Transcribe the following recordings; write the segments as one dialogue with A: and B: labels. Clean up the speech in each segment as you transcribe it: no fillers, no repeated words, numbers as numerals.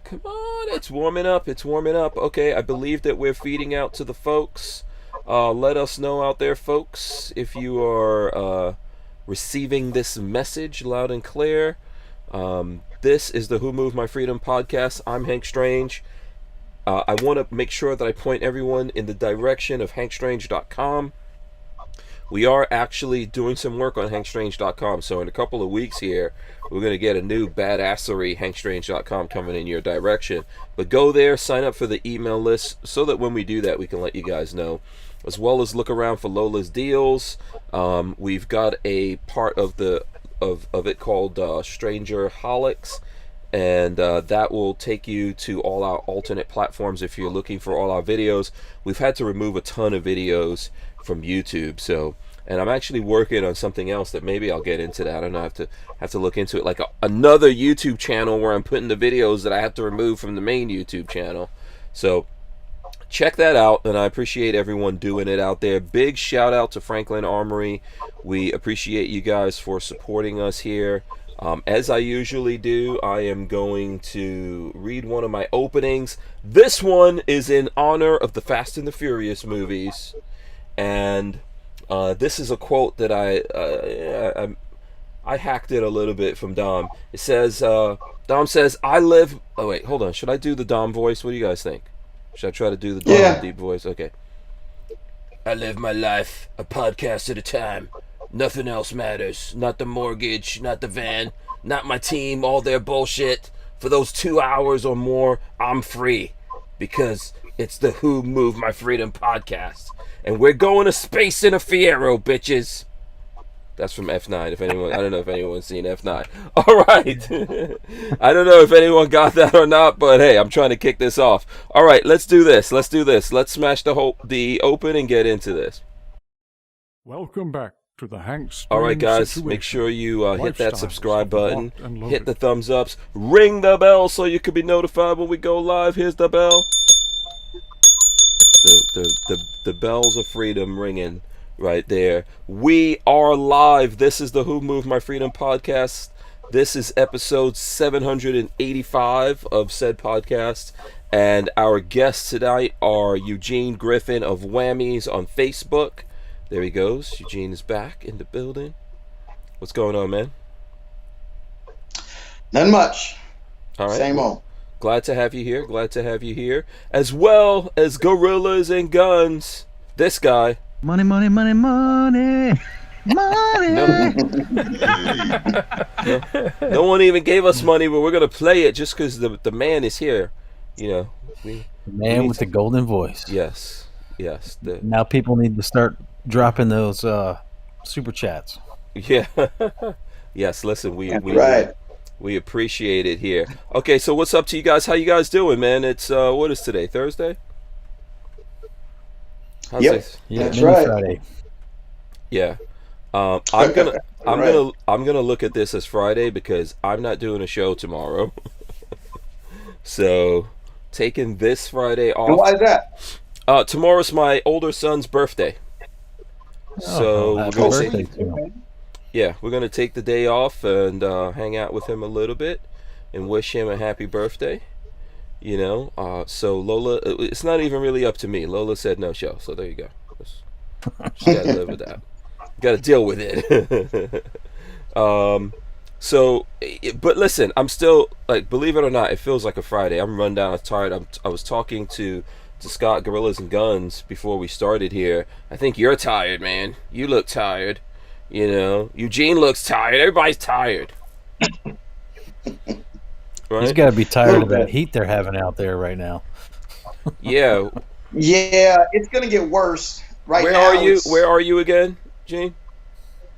A: Come on, it's warming up. It's warming up. Okay, I believe that we're feeding out to the folks. Let us know out there, folks, if you are receiving this message loud and clear. This is the Who Moved My Freedom podcast. I'm Hank Strange. I want to make sure that I point everyone in the direction of hankstrange.com. We are actually doing some work on hankstrange.com, so in a couple of weeks here, we're going to get a new badassery hankstrange.com coming in your direction. But go there, sign up for the email list, so that when we do that, we can let you guys know. As well as look around for Lola's deals. We've got a part of it called Stranger Holics, and that will take you to all our alternate platforms if you're looking for all our videos. We've had to remove a ton of videos from YouTube, and I'm actually working on something else that maybe I'll get into that. I don't know, I have to look into it, like another YouTube channel where I'm putting the videos that I have to remove from the main YouTube channel. So check that out, and I appreciate everyone doing it out there. Big shout out to Franklin Armory. We appreciate you guys for supporting us here. As I usually do, I am going to read one of my openings. This one is in honor of the Fast and the Furious movies, and this is a quote that I hacked it a little bit from Dom. It says, Dom says, "I live." Oh wait, hold on. Should I do the Dom voice? What do you guys think? Should I try to do the Dom deep voice? Okay. I live my life a podcast at a time. Nothing else matters. Not the mortgage, not the van, not my team, all their bullshit. For those 2 hours or more, I'm free. Because it's the Who Moved My Freedom podcast. And we're going to space in a Fiero, bitches. That's from F9. If anyone, I don't know if anyone's seen F9. All right. I don't know if anyone got that or not, but hey, I'm trying to kick this off. All right, let's do this. Let's smash the open and get into this.
B: Welcome back to the Hank Strange
A: All right, guys,
B: situation.
A: make sure you hit that
B: Lifestyles
A: subscribe
B: of
A: button,
B: locked and loaded.
A: hit the thumbs ups, ring the bell so you can be notified when we go live. Here's the bell. The bells of freedom ringing right there. We are live. This is the Who Moved My Freedom podcast. This is episode 785 of said podcast. And our guests tonight are Eugene Griffen of WHAMMY'S on Facebook. There he goes. Eugene is back in the building. What's going on, man?
C: Nothing much.
A: All right.
C: Same old.
A: Glad to have you here. Glad to have you here. As well as Gorillas&Guns. This guy.
D: Money, money, money, money. Money.
A: No one even gave us money, but we're going to play it just because the man is here. You know.
D: The man with the golden voice.
A: Yes.
D: Now people need to start dropping those super chats.
A: Yeah. Yes, listen, we appreciate it here. Okay, so what's up to you guys? How you guys doing, man? It's what is today? Thursday?
C: Yep.
D: Yeah,
C: that's right.
D: Friday.
A: Yeah. I'm gonna look at this as Friday because I'm not doing a show tomorrow. So taking this Friday off.
C: And why is that?
A: Tomorrow's my older son's birthday. So
D: happy
A: we're gonna
D: birthday to him.
A: Yeah, we're going to take the day off and hang out with him a little bit and wish him a happy birthday, you know. So Lola, it's not even really up to me. Lola said no show, so there you go. Just got to live with that. Got to deal with it. But listen, I'm still, like, believe it or not, it feels like a Friday. I'm run down, I'm tired. I was talking to Scott, Gorillas&Guns, before we started here. I think you're tired, man. You look tired. You know, Eugene looks tired. Everybody's tired. Right?
D: He's got to be tired of that heat they're having out there right now.
A: Yeah.
C: Yeah, it's gonna get worse right
A: Where
C: now.
A: are you? Where are you again, Gene?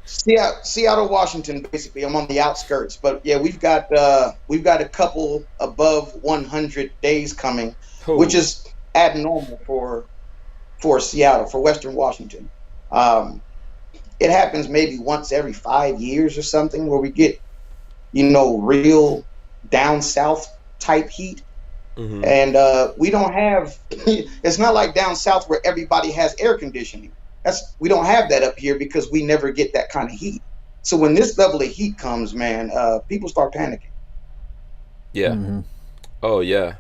C: Seattle, Washington. Basically, I'm on the outskirts, but yeah, we've got a couple above 100 days coming, which is abnormal for Seattle, for Western Washington. It happens maybe once every 5 years or something where we get, real down south type heat.
A: Mm-hmm.
C: And we don't have, it's not like down south where everybody has air conditioning. We don't have that up here because we never get that kind of heat. So when this level of heat comes, man, people start panicking.
A: Yeah.
D: Mm-hmm.
A: Oh yeah,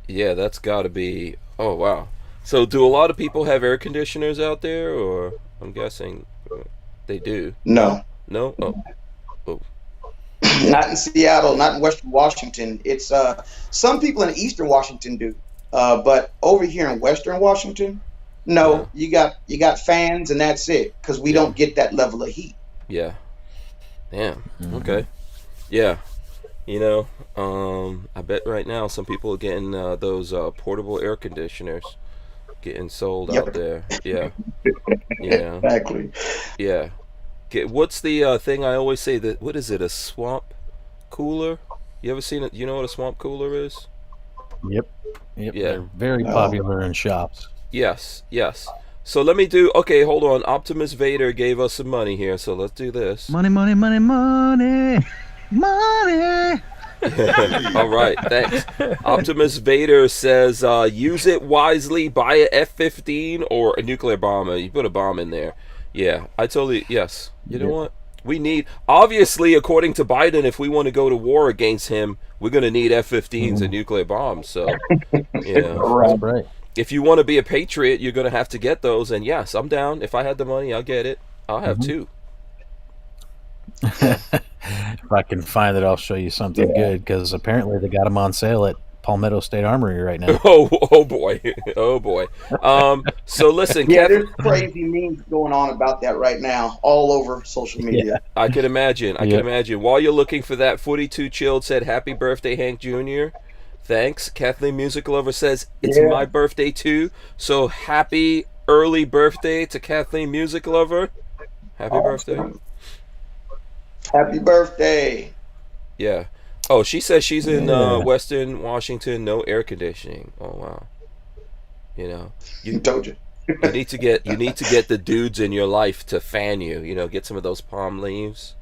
A: yeah. That's got to be. Oh wow. So do a lot of people have air conditioners out there, or I'm guessing they do.
C: No,
A: No. Oh. Oh.
C: not in Seattle, not in Western Washington. It's some people in Eastern Washington do, but over here in Western Washington,
A: Yeah.
C: no. You got fans and that's it because we
A: Yeah.
C: don't get that level of heat.
A: Yeah. Damn. Okay. Yeah. I bet right now some people are getting those portable air conditioners getting sold out
C: Yep,
A: there. Yeah. Yeah.
C: exactly.
A: Yeah. What's the thing I always say that what is it? A swamp cooler? You ever seen it? You know what a swamp cooler is?
D: Yep. Yep.
A: Yeah.
D: They're very
C: No.
D: popular in shops.
A: Yes. Yes. So let me do. Okay, hold on. Optimus Vader gave us some money here, so let's do this.
D: Money, money, money, money, money.
A: All right, thanks. Optimus Vader says, use it wisely, buy a F-15 or a nuclear bomber. You put a bomb in there. Yeah, I totally, yes. You know what? We need, obviously, according to Biden, if we want to go to war against him, we're going to need F-15s and nuclear bombs. So,
C: Right.
D: Right.
A: if you want to be a patriot, you're going to have to get those. And yes, I'm down. If I had the money, I'll get it. I'll have two.
D: If I can find it, I'll show you something good because apparently they got them on sale at Palmetto State Armory right now.
A: Oh boy. Oh boy. So listen,
C: Yeah,
A: Kevin.
C: there's crazy memes going on about that right now, all over social media.
A: I can imagine. I can imagine. While you're looking for that, 42 Chilled said, "Happy birthday, Hank Jr." Thanks. Kathleen Music Lover says, "It's my birthday too." So happy early birthday to Kathleen Music Lover. Happy birthday.
C: Happy birthday.
A: Yeah. Oh, she says she's in Western Washington, no air conditioning. Oh wow. You
C: Told you.
A: you need to get the dudes in your life to fan you. Get some of those palm leaves.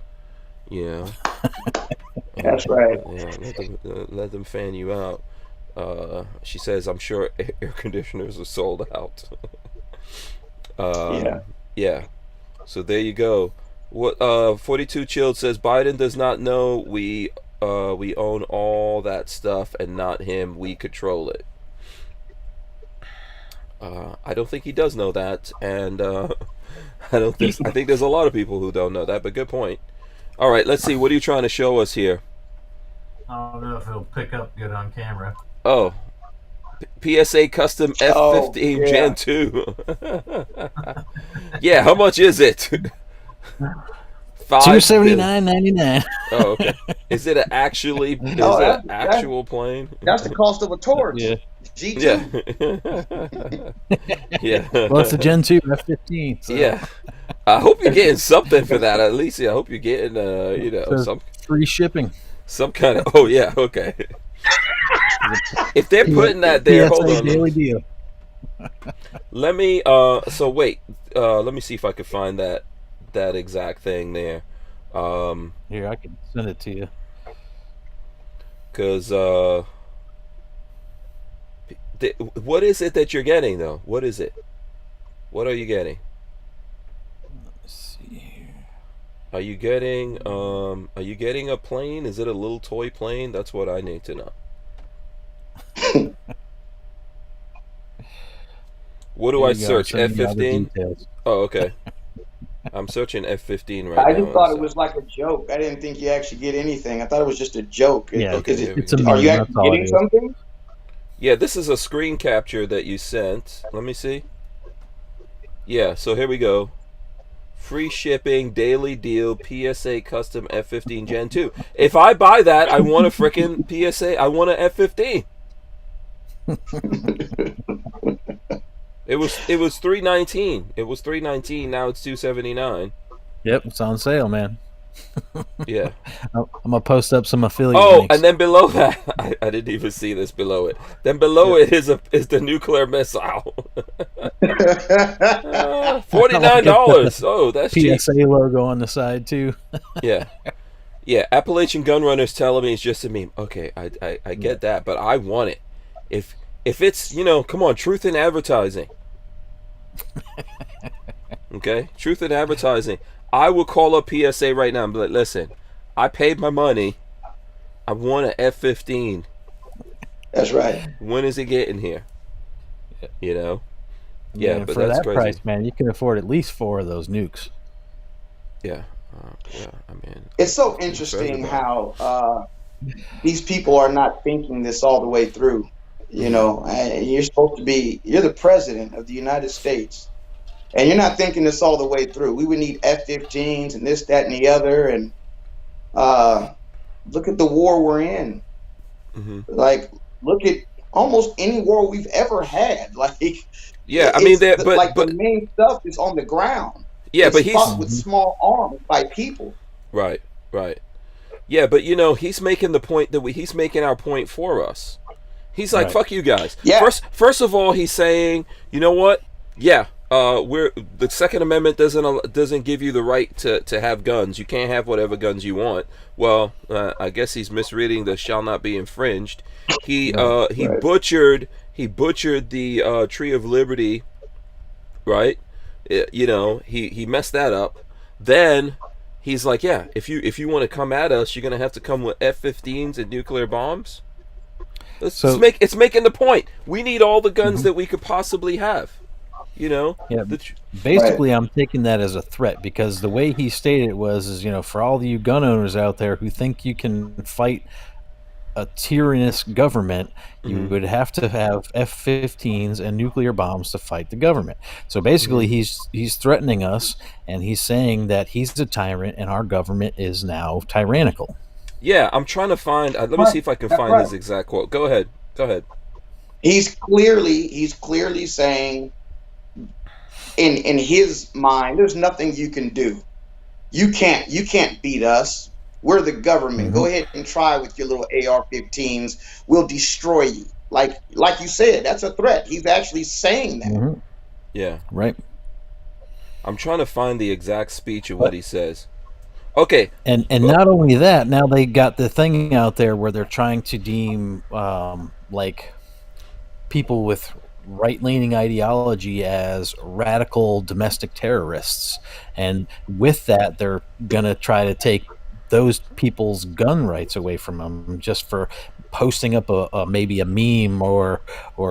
C: That's right.
A: Yeah, let them fan you out. She says, "I'm sure air conditioners are sold out." Yeah. So there you go. What 42 Chilled says, Biden does not know we own all that stuff and not him. We control it. I don't think he does know that, and I think there's a lot of people who don't know that. But good point. All right, let's see. What are you trying to show us here?
E: I don't know if it'll pick up good on camera.
A: Oh, PSA Custom F-15 Gen 2. Yeah, how much is it?
D: $279.99.
A: Oh, okay. Is it actually an actual plane?
C: That's the cost of a torch.
D: Yeah.
C: G2.
A: Yeah. Yeah.
D: Well, it's a Gen 2 F-15. So.
A: Yeah. I hope you're getting something for that. At least I hope you're getting
D: So free shipping.
A: some kind of. Oh yeah. Okay. If they're putting that there, hold
D: PSA
A: on.
D: daily deal.
A: Let me. So wait. Let me see if I can find that exact thing there.
D: Here, I can send it to you.
A: Because what is it that you're getting though? What is it? What are you getting?
D: Let's see here.
A: Are you getting a plane? Is it a little toy plane? That's what I need to know. What do
D: Here
A: I
D: you go.
A: search?
D: Send you all the
A: F-15?
D: details.
A: Oh, okay. I'm searching F-15 right now.
C: I just thought it was like a joke. I didn't think you actually get anything. I thought it was just a joke.
D: Yeah,
A: Okay,
D: it's a
C: Are you
D: meme,
C: actually
D: that's all it
C: getting
D: is.
C: something?
A: Yeah, this is a screen capture that you sent. Let me see. Yeah, so here we go. Free shipping, daily deal, PSA custom F-15 Gen 2. If I buy that, I want a frickin' PSA. I want an F-15. It was $319. It was $319. Now it's $279.
D: Yep, it's on sale, man.
A: Yeah.
D: I'm gonna post up some affiliate
A: Oh,
D: links.
A: and then below that, I didn't even see this below it. Then below it is the nuclear missile. $49. Oh, that's cheap.
D: PSA logo on the side too.
A: Yeah. Yeah, Appalachian Gun Runners telling me it's just a meme. Okay, I get that, but I want it. If it's, come on, truth in advertising. Okay? Truth in advertising. I will call up PSA right now and be like, listen, I paid my money. I want an F-15.
C: That's right.
A: When is it getting here? You know?
D: Yeah,
A: Yeah, but
D: for
A: that's
D: that
A: crazy.
D: price, man, you can afford at least 4 of those nukes.
A: Yeah. Yeah, I mean,
C: It's so
A: good for
C: interesting
A: everybody.
C: how these people are not thinking this all the way through. You
A: Mhm.
C: know, and you're the president of the United States, and you're not thinking this all the way through. We would need F-15s and this, that, and the other, and uh, look at the war we're in.
A: Mhm.
C: Like, look at almost any war we've ever had. Like,
A: Yeah, I mean,
C: like the main stuff is on the ground.
A: yeah,
C: It's
A: but he's
C: fought with small arms by people.
A: right, right. Yeah, but he's making the point that he's making our point for us. He's like,
D: Right.
A: "Fuck you guys."
C: Yeah,
A: First of all, he's saying, "You know what? Yeah, we're the Second Amendment doesn't give you the right to have guns. You can't have whatever guns you want." Well, I guess he's misreading the "shall not be infringed."
D: Right.
A: He
C: right.
A: butchered the Tree of Liberty, right? He messed that up. Then he's like, "Yeah, if you want to come at us, you're gonna have to come with F-15s and nuclear bombs."
D: So
A: It's making the point. We need all the guns
D: Mhm.
A: that we could possibly have. You know?
D: Yeah,
A: The
D: basically, I'm taking that as a threat because the way he stated it is, for all of you gun owners out there who think you can fight a tyrannous government, you
A: Mhm.
D: would have to have F-15s and nuclear bombs to fight the government. So basically, he's threatening us, and he's saying that he's a tyrant, and our government is now tyrannical.
A: Yeah, I'm trying to find. Let me
C: Right.
A: see if I can
C: That's
A: find
C: right.
A: his exact quote. Go ahead. Go ahead.
C: He's clearly saying in his mind, there's nothing you can do. You can't beat us. We're the government.
D: Mhm.
C: Go ahead and try with your little AR-15s. We'll destroy you. Like you said, that's a threat. He's actually saying that.
D: Mhm.
A: Yeah,
D: Right.
A: I'm trying to find the exact speech of what he says. Okay.
D: And
A: Well,
D: not only that, now they got the thing out there where they're trying to deem like people with right-leaning ideology as radical domestic terrorists, and with that, they're gonna try to take those people's gun rights away from them just for posting up maybe a meme or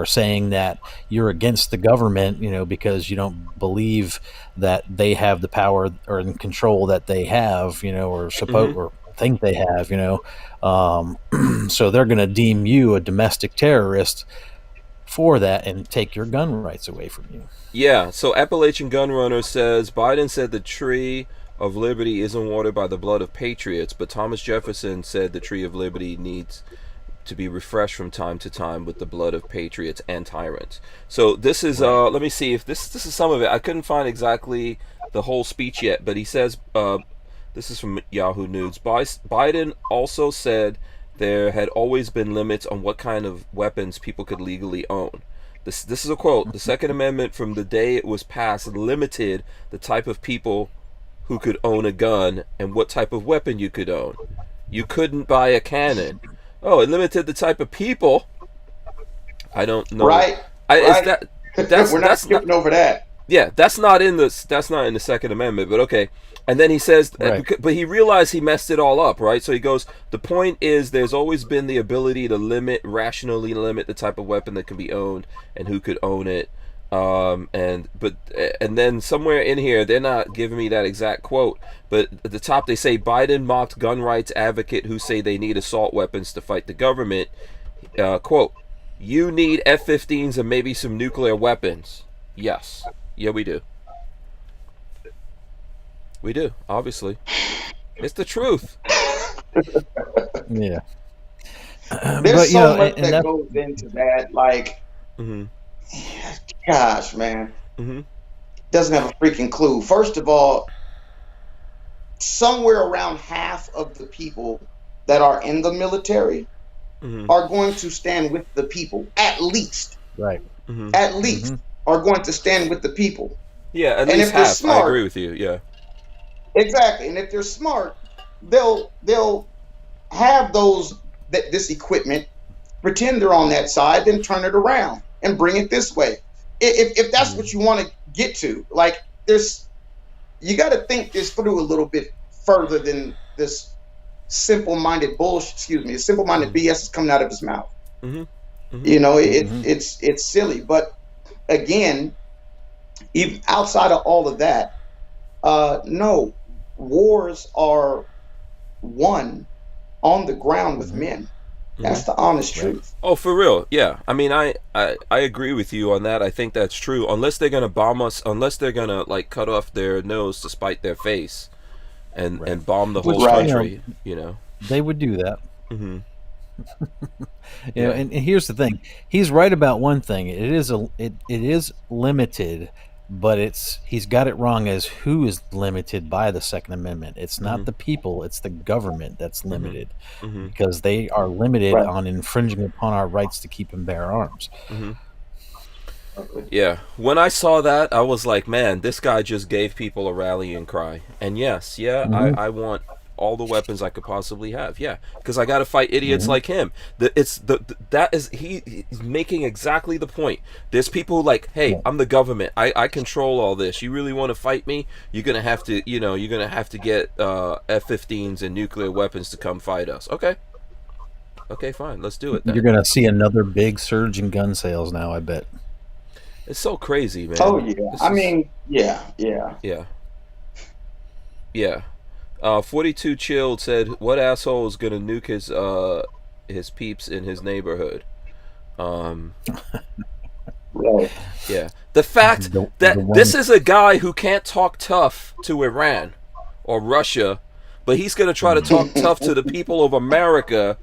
D: saying that you're against the government, because you don't believe that they have the power or in control that they have, or suppose
A: mhm.
D: or think they have, so they're going to deem you a domestic terrorist for that and take your gun rights away from you.
A: Yeah, so Appalachian Gunrunner says Biden said the Tree of Liberty isn't watered by the blood of patriots, but Thomas Jefferson said the Tree of Liberty needs to be refreshed from time to time with the blood of patriots and tyrants. So this is
D: Right.
A: let me see if this is some of it. I couldn't find exactly the whole speech yet, but he says this is from Yahoo News. Biden also said there had always been limits on what kind of weapons people could legally own. This is a quote. The Second Amendment from the day it was passed limited the type of people who could own a gun and what type of weapon you could own. You couldn't buy a cannon. Oh, it limited the type of people. I don't know.
C: Right?
A: Is
C: Right?
A: that's
C: We're not
A: that's not
C: skipping over that.
A: yeah, that's not in the Second Amendment, but okay. And then he says,
D: Right.
A: but he realized he messed it all up, right? So he goes, the point is, there's always been the ability to rationally limit the type of weapon that can be owned and who could own it. And then somewhere in here, they're not giving me that exact quote, but at the top they say Biden mocked gun rights advocate who say they need assault weapons to fight the government. Quote, you need F-15s and maybe some nuclear weapons. Yes. Yeah, we do. We do, obviously. It's the truth.
D: Yeah.
C: There's
D: But
C: so much
D: and
C: that
D: that's
C: goes into that. Like,
A: Mm-hmm.
C: gosh, man,
A: Mm-hmm.
C: doesn't have a freaking clue. First of all, somewhere around half of the people that are in the military
A: Mm-hmm.
C: are going to stand with the people. At least
D: right.
C: mm-hmm. are going to stand with the people.
A: Yeah, at
C: And
A: least
C: if they're
A: half.
C: smart,
A: I agree with you. Yeah.
C: exactly. And if they're smart, they'll have this equipment, pretend they're on that side, then turn it around and bring it this way. If that's what you want to get to, like you got to think this through a little bit further than this simple-minded bullshit. Simple-minded BS is coming out of his mouth.
A: Mm-hmm.
C: You know, it's silly. But again, even outside of all of that, no, wars are won on the ground with men. That's the honest truth.
A: Oh, for real? Yeah. I mean, I agree with you on that. I think that's true. Unless they're gonna bomb us, unless they're gonna like cut off their nose to spite their face, and bomb the whole country. You know,
D: they would do that. You know, and here's the thing: he's right about one thing. It is limited, but he's got it wrong as who is limited by the Second Amendment. It's not the people; it's the government that's limited, because they are limited on infringing upon our rights to keep and bear arms.
A: Yeah, when I saw that, I was like, man, this guy just gave people a rallying cry. And yes, I want all the weapons I could possibly have. Yeah, because I got to fight idiots like him. He's making exactly the point. There's people who like, hey, I'm the government. I control all this. You really want to fight me? You're gonna have to, get F-15s and nuclear weapons to come fight us. Okay, fine. Let's do it then.
D: You're gonna see another big surge in gun sales now, I bet.
A: It's so crazy, man.
C: Oh yeah.
A: Yeah. 42 Chilled said, "What asshole is gonna nuke his peeps in his neighborhood?" Yeah. The fact that this is a guy who can't talk tough to Iran or Russia, but he's gonna try to talk tough to the people of America.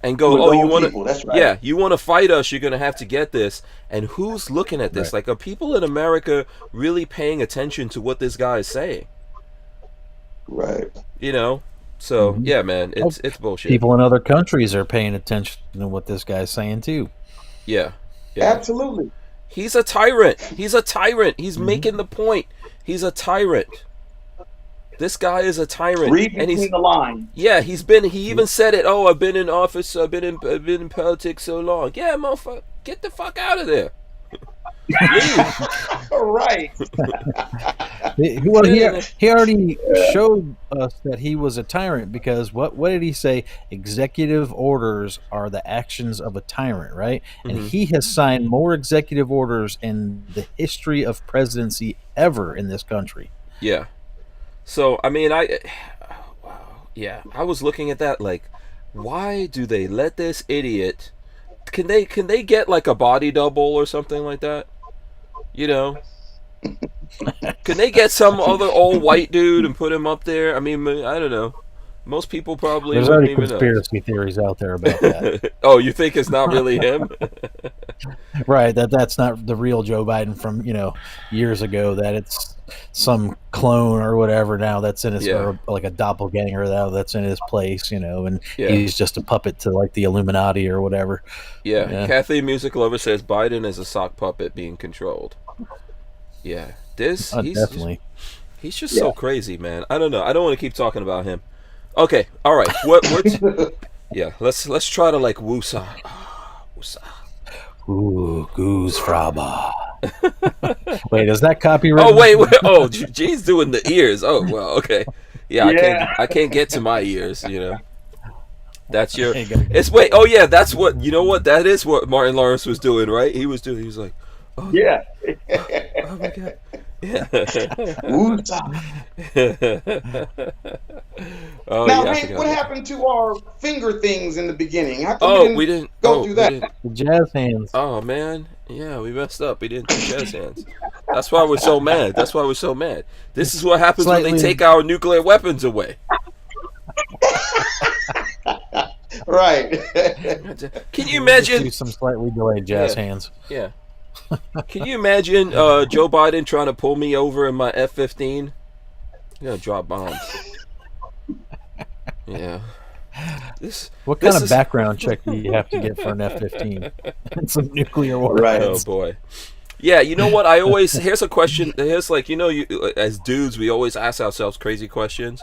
A: And go, you want to? Yeah, you want to fight us? You're gonna have to get this. And who's looking at this? Like, are people in America really paying attention to what this guy is saying?
C: Right.
A: You know. So yeah, man, it's bullshit.
D: People in other countries are paying attention to what this guy's saying too.
A: Yeah.
C: Absolutely.
A: He's a tyrant. He's making the point. He's a tyrant. This guy is a tyrant.
C: Read between the lines.
A: Yeah, he even said it. Oh, I've been in office. I've been in politics so long. Yeah, motherfucker, get the fuck out of there.
C: Right.
D: Well, he already showed us that he was a tyrant, because what did he say? Executive orders are the actions of a tyrant, right? And he has signed more executive orders in the history of presidency ever in this country.
A: Yeah. So, I mean, I was looking at that like, why do they let this idiot? Can they get like a body double or something like that? You know, can they get some other old white dude and put him up there? I mean, I don't know. Most people probably
D: there's
A: wouldn't
D: already
A: even
D: conspiracy theories out there about that.
A: Oh, you think it's not really him?
D: Right, that's not the real Joe Biden from years ago. That it's some clone or whatever now that's in his or like a doppelganger that's in his place, and he's just a puppet to like the Illuminati or whatever.
A: Yeah. Kathy Music Lover says Biden is a sock puppet being controlled. Yeah,
D: definitely.
A: He's just so crazy, man. I don't know. I don't want to keep talking about him. Okay, all right. Let's try to like woosah.
D: Ooh, goose fraba. Wait, is that copyright?
A: Oh wait. Oh, Gene's doing the ears. Oh well, okay. Yeah, I can't get to my ears. That's your. It's wait. Oh yeah, that's what. You know what? That is what Martin Lawrence was doing, right? He was like, oh
C: yeah.
A: Oh my god. Yeah.
C: Now, Hank, what happened to our finger things in the beginning? How come we didn't go do that?
D: The jazz hands.
A: Oh man, yeah, we messed up. We didn't do jazz hands. That's why we're so mad. This is what happens when they take our nuclear weapons away.
C: Right.
A: Can you imagine?
D: Do some slightly delayed jazz hands.
A: Yeah. Can you imagine Joe Biden trying to pull me over in my F-15? I'm gonna drop bombs. Yeah.
D: What kind of background check do you have to get for an F-15 and some nuclear weapons?
C: Right.
A: Oh boy. Yeah, you know what? Here's a question. Here's like, as dudes, we always ask ourselves crazy questions.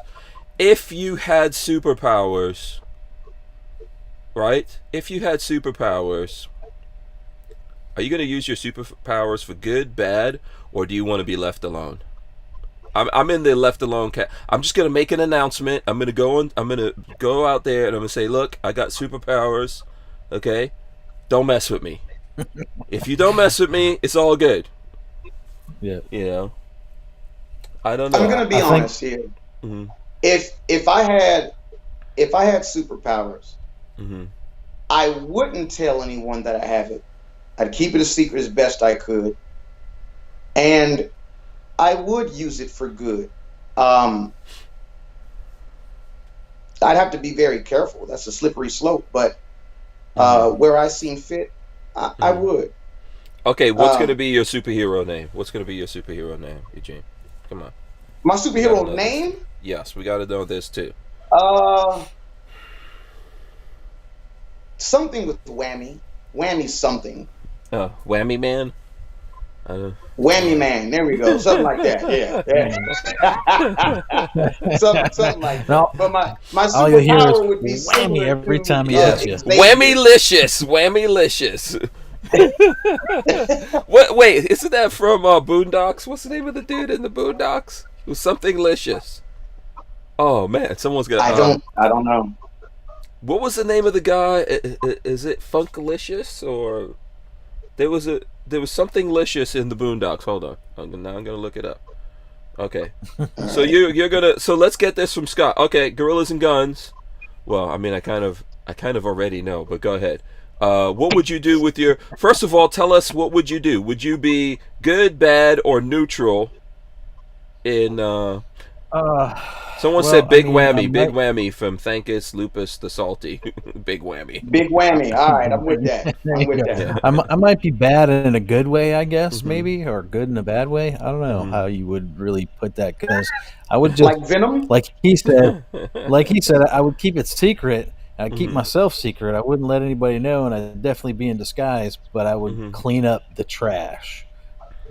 A: If you had superpowers, right? If you had superpowers, are you going to use your superpowers for good, bad, or do you want to be left alone? I'm in the left alone cat. I'm just going to make an announcement. I'm going to go out there and I'm going to say, look, I got superpowers, okay? don't mess with me. If you don't mess with me, it's all good.
D: Yeah.
A: You know. I don't know.
C: I'm gonna be honest here.
A: Mm-hmm.
C: If I had superpowers,
A: Mm-hmm.
C: I wouldn't tell anyone that I have it. I'd keep it a secret as best I could, and I would use it for good. I'd have to be very careful. That's a slippery slope, but where I seem fit, I would.
A: Okay, what's going to be your superhero name? What's going to be your superhero name, Eugene? Come on.
C: My superhero name?
A: Yes, we got to know this too.
C: Something with whammy. Whammy something.
A: Whammy Man?
C: Whammy Man. There we go. Something like that. Yeah. something like that.
D: No,
C: but my
D: all you hear is
C: superpower would be
D: whammy every time he
A: Yeah.
D: hits you.
A: Whammylicious. Whammylicious. What? Wait, isn't that from Boondocks? What's the name of the dude in the Boondocks? It was something licious. Oh man, someone's gonna.
C: I don't know.
A: What was the name of the guy? Is it Funkalicious or there was something licious in the Boondocks? Hold on, now I'm gonna look it up. Okay, so you're gonna. So let's get this from Scott. Okay, Gorillas and Guns. Well, I mean, I kind of already know, but go ahead. What would you do with your? First of all, tell us what would you do. Would you be good, bad, or neutral? In someone said big whammy, big whammy from Thankus Lupus the Salty, big whammy.
C: Big whammy. All right, I'm with that.
A: Yeah.
D: I might be bad in a good way, I guess, maybe, or good in a bad way. I don't know how you would really put that, because I would just
C: like Venom.
D: like he said, I would keep it secret. I'd keep myself secret. I wouldn't let anybody know, and I'd definitely be in disguise. But I would clean up the trash,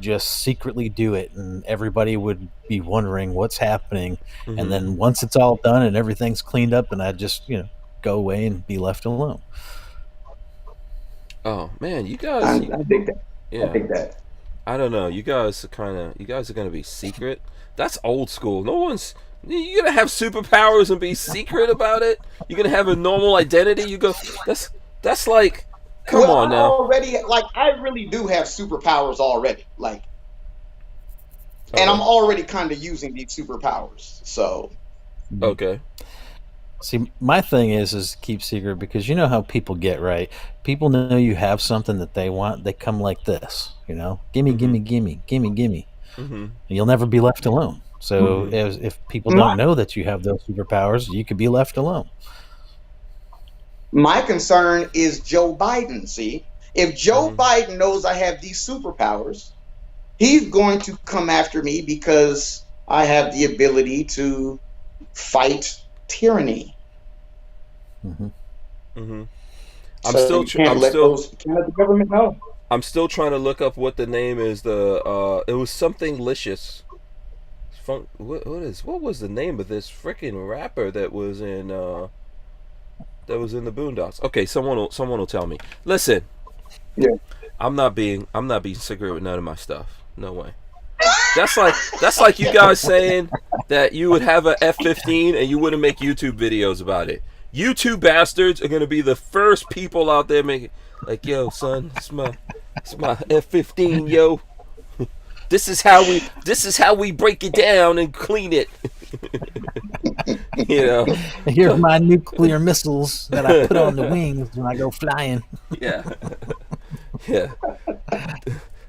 D: just secretly do it, and everybody would be wondering what's happening. And then once it's all done and everything's cleaned up, and I'd just go away and be left alone.
A: Oh man, you guys!
C: I think that.
A: Yeah,
C: I think that.
A: I don't know. You guys are gonna be secret. That's old school. No one's. You're gonna have superpowers and be secret about it. You're gonna have a normal identity. You go. That's like. Come on now.
C: Already, I really do have superpowers already. And I'm already kind of using these superpowers. So.
A: Okay.
D: See, my thing is keep secret, because you know how people get, right? People know you have something that they want. They come like this, gimme, gimme, gimme, gimme, gimme. And you'll never be left alone. So if people don't know that you have those superpowers, you could be left alone.
C: My concern is Joe Biden. See, if Joe Biden knows I have these superpowers, he's going to come after me because I have the ability to fight tyranny.
A: I'm
C: So can't let the government know.
A: I'm still trying to look up what the name is. It was something licious. What was the name of this freaking rapper that was in the Boondocks? Okay, someone will tell me. Listen, I'm not being secret with none of my stuff. No way. That's like you guys saying that you would have a F-15 and you wouldn't make YouTube videos about it. You two bastards are gonna be the first people out there making yo, son, it's my F-15, yo. This is how we break it down and clean it.
D: Here's my nuclear missiles that I put on the wings when I go flying.
A: Yeah.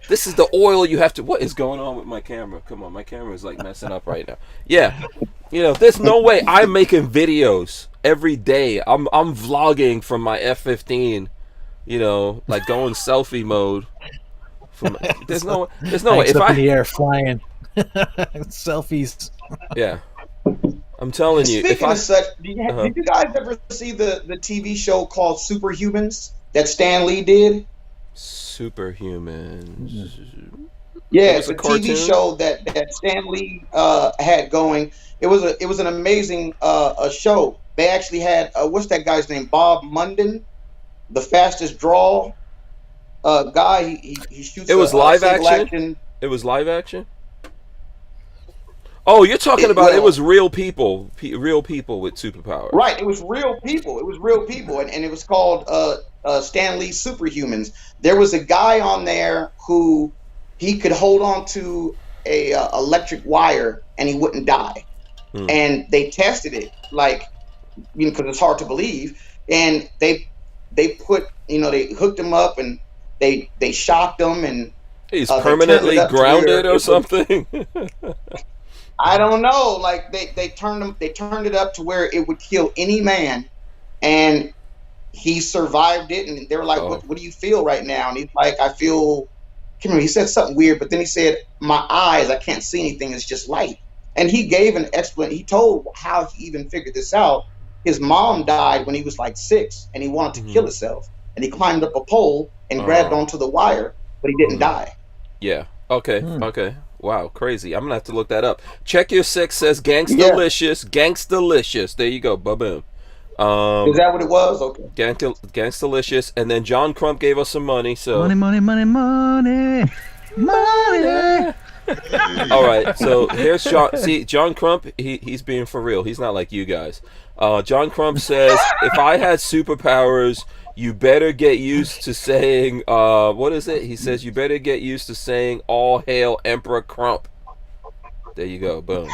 A: This is the oil you have to. What is going on with my camera? Come on, my camera is messing up right now. Yeah, there's no way I'm making videos every day. I'm vlogging from my F-15. Going selfie mode. There's no way. If
D: up in the air flying selfies.
A: Yeah, I'm telling you.
C: Speaking of such, did you guys ever see the TV show called Superhumans that Stan Lee did?
A: Superhumans.
C: Yeah, it's a TV show that Stan Lee had going. It was an amazing show. They actually had what's that guy's name? Bob Munden, the fastest draw guy. He shoots.
A: It was live action. It was live action. Oh, you're talking about it was real people with superpowers.
C: Right. It was real people. It was real people, and it was called Stan Lee's Superhumans. There was a guy on there who he could hold on to a electric wire and he wouldn't die. And they tested it, like, because it's hard to believe, and they put, they hooked him up and they shocked him, and
A: he's permanently grounded or something.
C: I don't know. Like they turned it up to where it would kill any man, and he survived it. And they were like, "What do you feel right now?" And he's like, "I feel." I can't remember. He said something weird, but then he said, "My eyes, I can't see anything. It's just light." And he gave an explanation. He told how he even figured this out. His mom died when he was like 6, and he wanted to kill himself. And he climbed up a pole and grabbed onto the wire, but he didn't die.
A: Yeah. Okay. Okay. Wow, crazy. I'm gonna have to look that up. Check Your Six says Gangstalicious. Gangstalicious. There you go. Ba-boom.
C: Is that what it was? Okay.
A: Gangstalicious. And then John Crump gave us some money. So
F: money.
A: all right. So here's John. See, John Crump. He's being for real. He's not like you guys. John Crump says, if I had superpowers, you better get used to saying, what is it? He says, you better get used to saying, all hail Emperor Crump. There you go. Boom.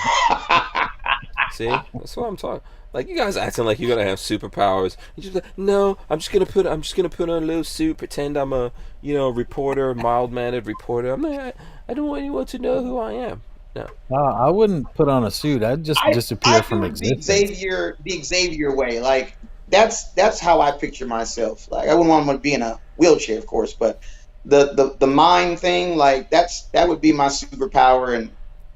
A: See? That's what I'm talking. Like, you guys acting like you're gonna have superpowers. You just like, no, I'm just gonna put on a little suit, pretend I'm a, reporter, mild-mannered reporter. I don't want anyone to know who I am. No.
D: I wouldn't put on a suit. I'd just disappear from existence.
C: The Xavier way. Like, that's how I picture myself. Like, I wouldn't want to be in a wheelchair, of course, but the mind thing, like, that would be my superpower. And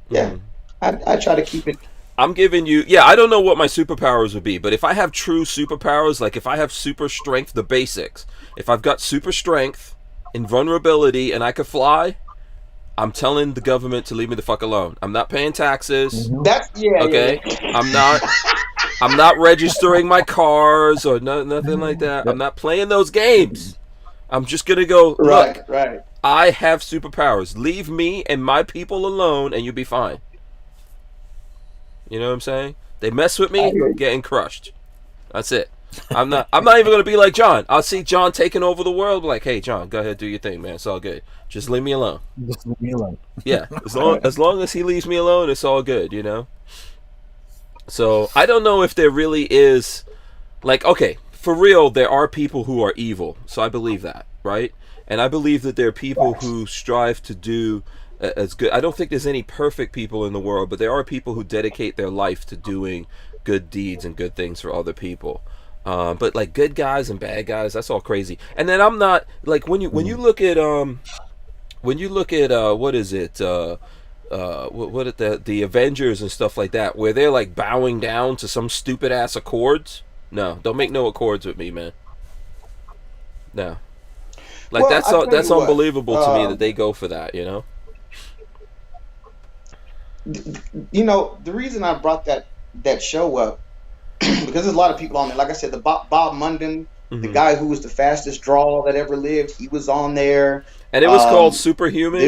C: yeah, I try to keep it.
A: I'm giving you, I don't know what my superpowers would be, but if I have true superpowers, like if I have super strength, the basics, if I've got super strength, invulnerability, and I could fly, I'm telling the government to leave me the fuck alone. I'm not paying taxes. Okay. Yeah. I'm not registering my cars or nothing like that. I'm not playing those games. I'm just gonna go, look, I have superpowers. Leave me and my people alone and you'll be fine. You know what I'm saying? They mess with me, getting crushed. That's it. I'm not even gonna be like John. I'll see John taking over the world, like, hey John, go ahead, do your thing, man. It's all good. Just leave me alone.
D: Just leave me alone.
A: Yeah. As long as he leaves me alone, it's all good, So I don't know if there really is, like, okay, for real, there are people who are evil. So I believe that, right? And I believe that there are people who strive to do as good. I don't think there's any perfect people in the world, but there are people who dedicate their life to doing good deeds and good things for other people. But like good guys and bad guys, that's all crazy. And then I'm not like when you look at what is it? What the Avengers and stuff like that, where they're like bowing down to some stupid ass accords. No, don't make no accords with me, man. No, like that's unbelievable to me that they go for that.
C: The reason I brought that show up because there's a lot of people on there. Like I said, the Bob Munden, the guy who was the fastest draw that ever lived, he was on there.
A: And it was called Superhumans.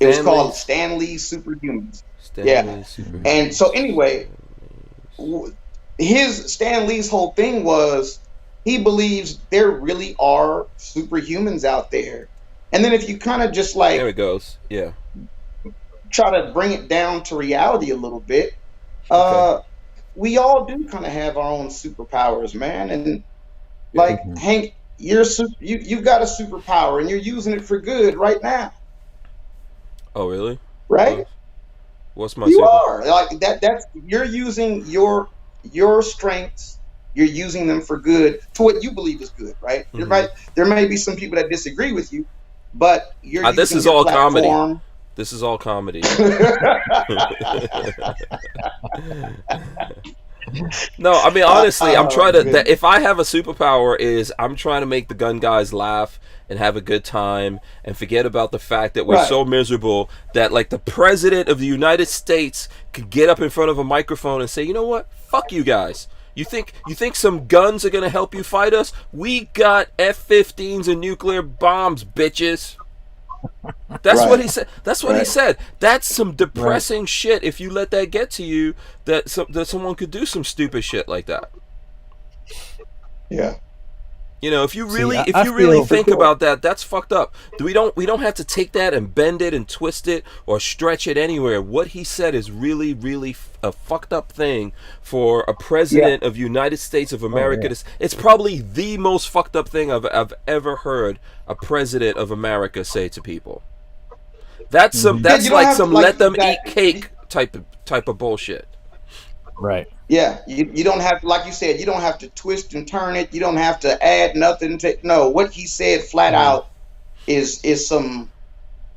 C: It was called Stan Lee's Superhumans. Superhumans. And so anyway, Stan Lee's whole thing was he believes there really are superhumans out there. And then if you kind of just like
A: there it goes,
C: try to bring it down to reality a little bit, we all do kind of have our own superpowers, man. And like Hank, you've got a superpower and you're using it for good right now.
A: Oh, really?
C: Right?
A: What's my?
C: You are like that. That's you're using your strengths. You're using them for good to what you believe is good, right? There may be some people that disagree with you, but you're.
A: This is all comedy. This is all comedy. No, I mean honestly, I'm trying to. That if I have a superpower, I'm trying to make the gun guys laugh and have a good time and forget about the fact that we're so miserable that like the president of the United States could get up in front of a microphone and say, you know what, fuck you guys. You think some guns are gonna help you fight us? We got F-15s and nuclear bombs, bitches. That's
C: Right.
A: what he said. That's what he
C: Right.
A: said. That's some depressing shit. If you let that get to you, that someone could do some stupid shit like that.
C: Yeah.
A: You know, if you
D: See,
A: really
D: I feel-
A: think about that, that's fucked up. We don't have to take that and bend it and twist it or stretch it anywhere. What he said is really a fucked up thing for a president of United States of America.
D: yeah.
A: It's probably the most fucked up thing I've ever heard a president of America say to people. That's some that's
C: you don't
A: like
C: have to,
A: some
C: like,
A: let them
C: that-
A: eat cake type of bullshit.
D: Right.
C: Yeah, you don't have, like you said, you don't have to twist and turn it. You don't have to add nothing to. No, what he said flat out is some.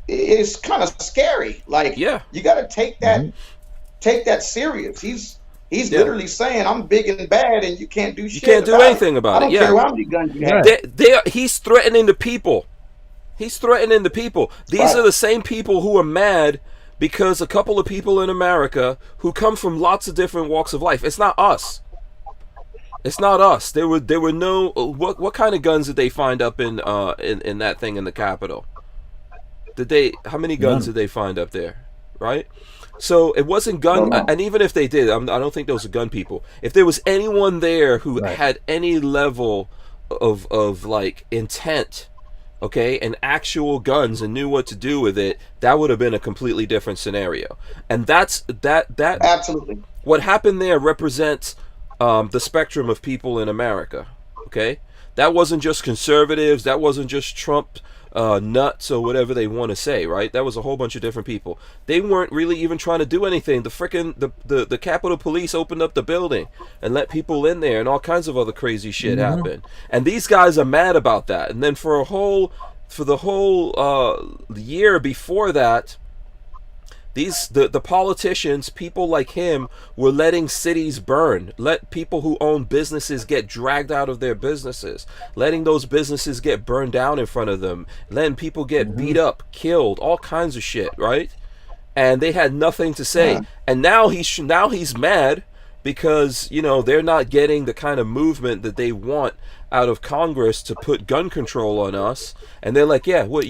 C: It's kind of scary. Like,
A: Yeah.
C: you got to take that serious. He's literally saying, "I'm big and bad, and you can't do shit.
A: can't do anything about
C: I don't
A: it."
C: care
A: Yeah.
C: how many guns you have.
D: Right.
A: He's threatening the people. He's threatening the people. These
C: Right.
A: are the same people who are mad because a couple of people in America who come from lots of different walks of life. It's not us. It's not us. There were no. What kind of guns did they find up in that thing in the Capitol? How many guns
D: None.
A: did they find up there? Right. So it wasn't gun,
C: No.
A: and even if they did, I don't think those are gun people. If there was anyone there who
D: Right.
A: had any level of like intent, okay, and actual guns and knew what to do with it, that would have been a completely different scenario. And that
C: Absolutely.
A: what happened there represents the spectrum of people in America. Okay, that wasn't just conservatives. That wasn't just Trump nuts or whatever they want to say. Right? That was a whole bunch of different people. They weren't really even trying to do anything. The Capitol Police opened up the building and let people in there, and all kinds of other crazy shit happened. And these guys are mad about that. And then for the whole year before that, the politicians, people like him, were letting cities burn, let people who own businesses get dragged out of their businesses, letting those businesses get burned down in front of them, letting people get beat up, killed, all kinds of shit, right? And they had nothing to say. And now he's mad because, you know, they're not getting the kind of movement that they want out of Congress to put gun control on us. And they're like, yeah, what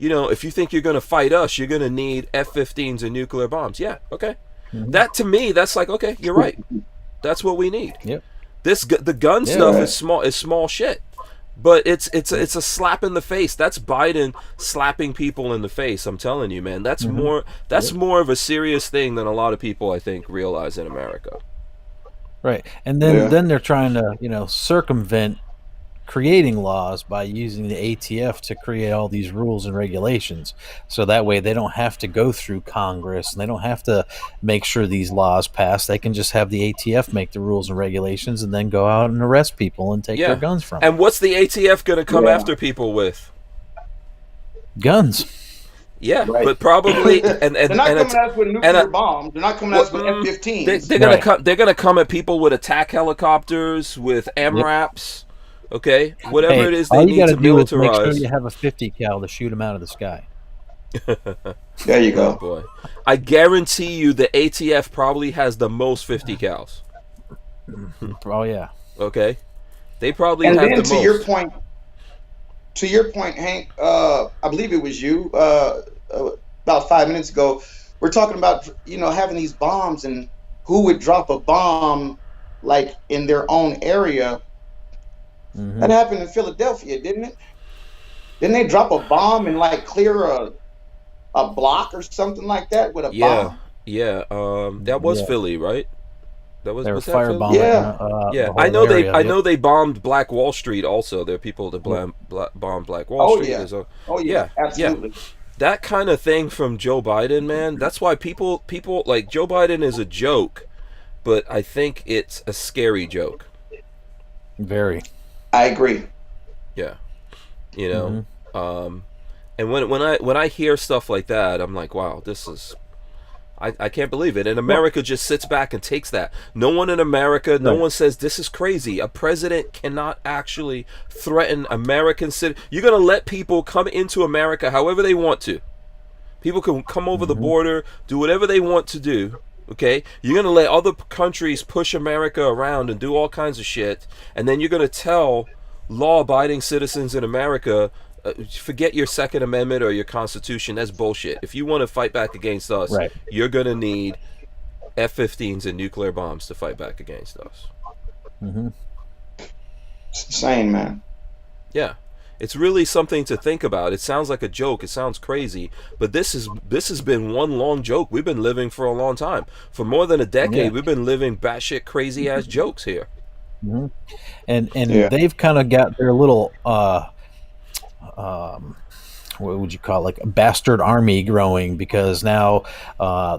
A: you know, if you think you're going to fight us, you're going to need F-15s and nuclear bombs. Yeah, okay. That, to me, that's like, okay, you're right. That's what we need.
D: Yep.
A: The gun stuff is small shit, but it's a slap in the face. That's Biden slapping people in the face. I'm telling you, man. That's more of a serious thing than a lot of people, I think, realize in America.
D: Right. And then they're trying to, you know, circumvent creating laws by using the ATF to create all these rules and regulations. So that way they don't have to go through Congress and they don't have to make sure these laws pass. They can just have the ATF make the rules and regulations and then go out and arrest people and take their guns from them.
A: And what's the ATF going to come after people with?
D: Guns.
A: Yeah,
C: Right.
A: but probably and
C: They're not coming at us with nuclear
A: a-
C: bombs. They're not coming at us with F-15s.
A: they're gonna
D: Right.
A: come. They're gonna come at people with attack helicopters, with AMRAPs. Okay, whatever it is they
D: all you
A: need
D: gotta
A: to
D: do is make sure
A: militarize.
D: you have a 50 cal to shoot them out of the sky.
C: There you
A: Oh
C: go.
A: boy, I guarantee you the ATF probably has the most 50 cals.
D: Oh yeah.
A: Okay, they probably
C: And
A: have
C: then
A: the
C: to
A: most.
C: your point, Hank, I believe it was you about 5 minutes ago. We're talking about, you know, having these bombs and who would drop a bomb like in their own area. That happened in Philadelphia, didn't it? Didn't they drop a bomb and like clear a block or something like that with a bomb?
A: Yeah. That was
D: Yeah.
A: Philly, right?
D: They were
A: Was that Philly?
D: firebombing.
C: Yeah.
A: Yeah,
D: the
A: I know
D: whole area.
A: I know they bombed Black Wall Street. Also, there are people that bomb Black Wall
C: Oh,
A: Street.
C: yeah.
A: There's
C: Yeah, absolutely.
A: that kind of thing from Joe Biden, man. That's why people like Joe Biden is a joke, but I think it's a scary joke.
D: Very.
C: I agree.
A: Yeah, you know. And when I hear stuff like that, I'm like, wow, this is. I can't believe it. And America just sits back and takes that. No one in America, no one says this is crazy. A president cannot actually threaten American citizens. You're going to let people come into America however they want to. People can come over the border, do whatever they want to do. Okay? You're going to let other countries push America around and do all kinds of shit. And then you're going to tell law-abiding citizens in America, Forget your Second Amendment or your Constitution. That's bullshit. If you want to fight back against us,
D: Right.
A: you're gonna need F-15s and nuclear bombs to fight back against us.
D: Mm-hmm.
C: It's insane, man.
A: Yeah, it's really something to think about. It sounds like a joke. It sounds crazy, but this has been one long joke. We've been living for a long time. For more than a decade,
D: Yeah.
A: we've been living batshit crazy ass jokes here.
D: Mm-hmm. And
C: Yeah.
D: they've kind of got their little what would you call it, like a bastard army growing, because now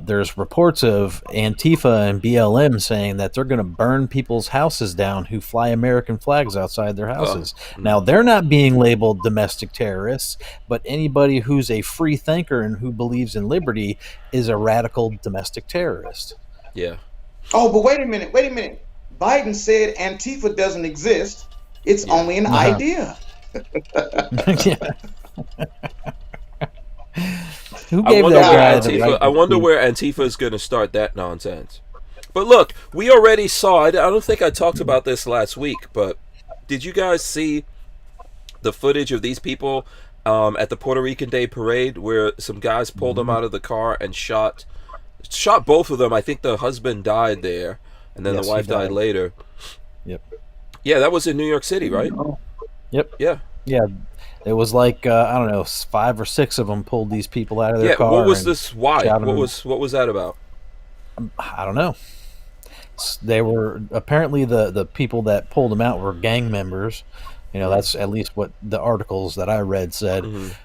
D: there's reports of Antifa and BLM saying that they're going to burn people's houses down who fly American flags outside their houses. Now, they're not being labeled domestic terrorists, but anybody who's a free thinker and who believes in liberty is a radical domestic terrorist.
A: Yeah.
C: Oh, but wait a minute. Biden said Antifa doesn't exist. It's only an idea.
D: Yeah. Who gave that guy the right
A: I wonder where Antifa is going to start that nonsense. But look, we already saw. I don't think I talked about this last week, but did you guys see the footage of these people at the Puerto Rican Day Parade, where some guys pulled them out of the car and shot both of them? I think the husband died there, and then
D: Yes,
A: the wife
D: he died.
A: died later.
D: Yep.
A: Yeah, that was in New York City, right?
D: Yep.
A: Yeah.
D: Yeah. It was like I don't know, 5 or 6 of them pulled these people out of their car.
A: What was
D: and
A: this? Why?
D: shot 'em.
A: What was that about?
D: I don't know. They were apparently the people that pulled them out were gang members. You know, that's at least what the articles that I read said.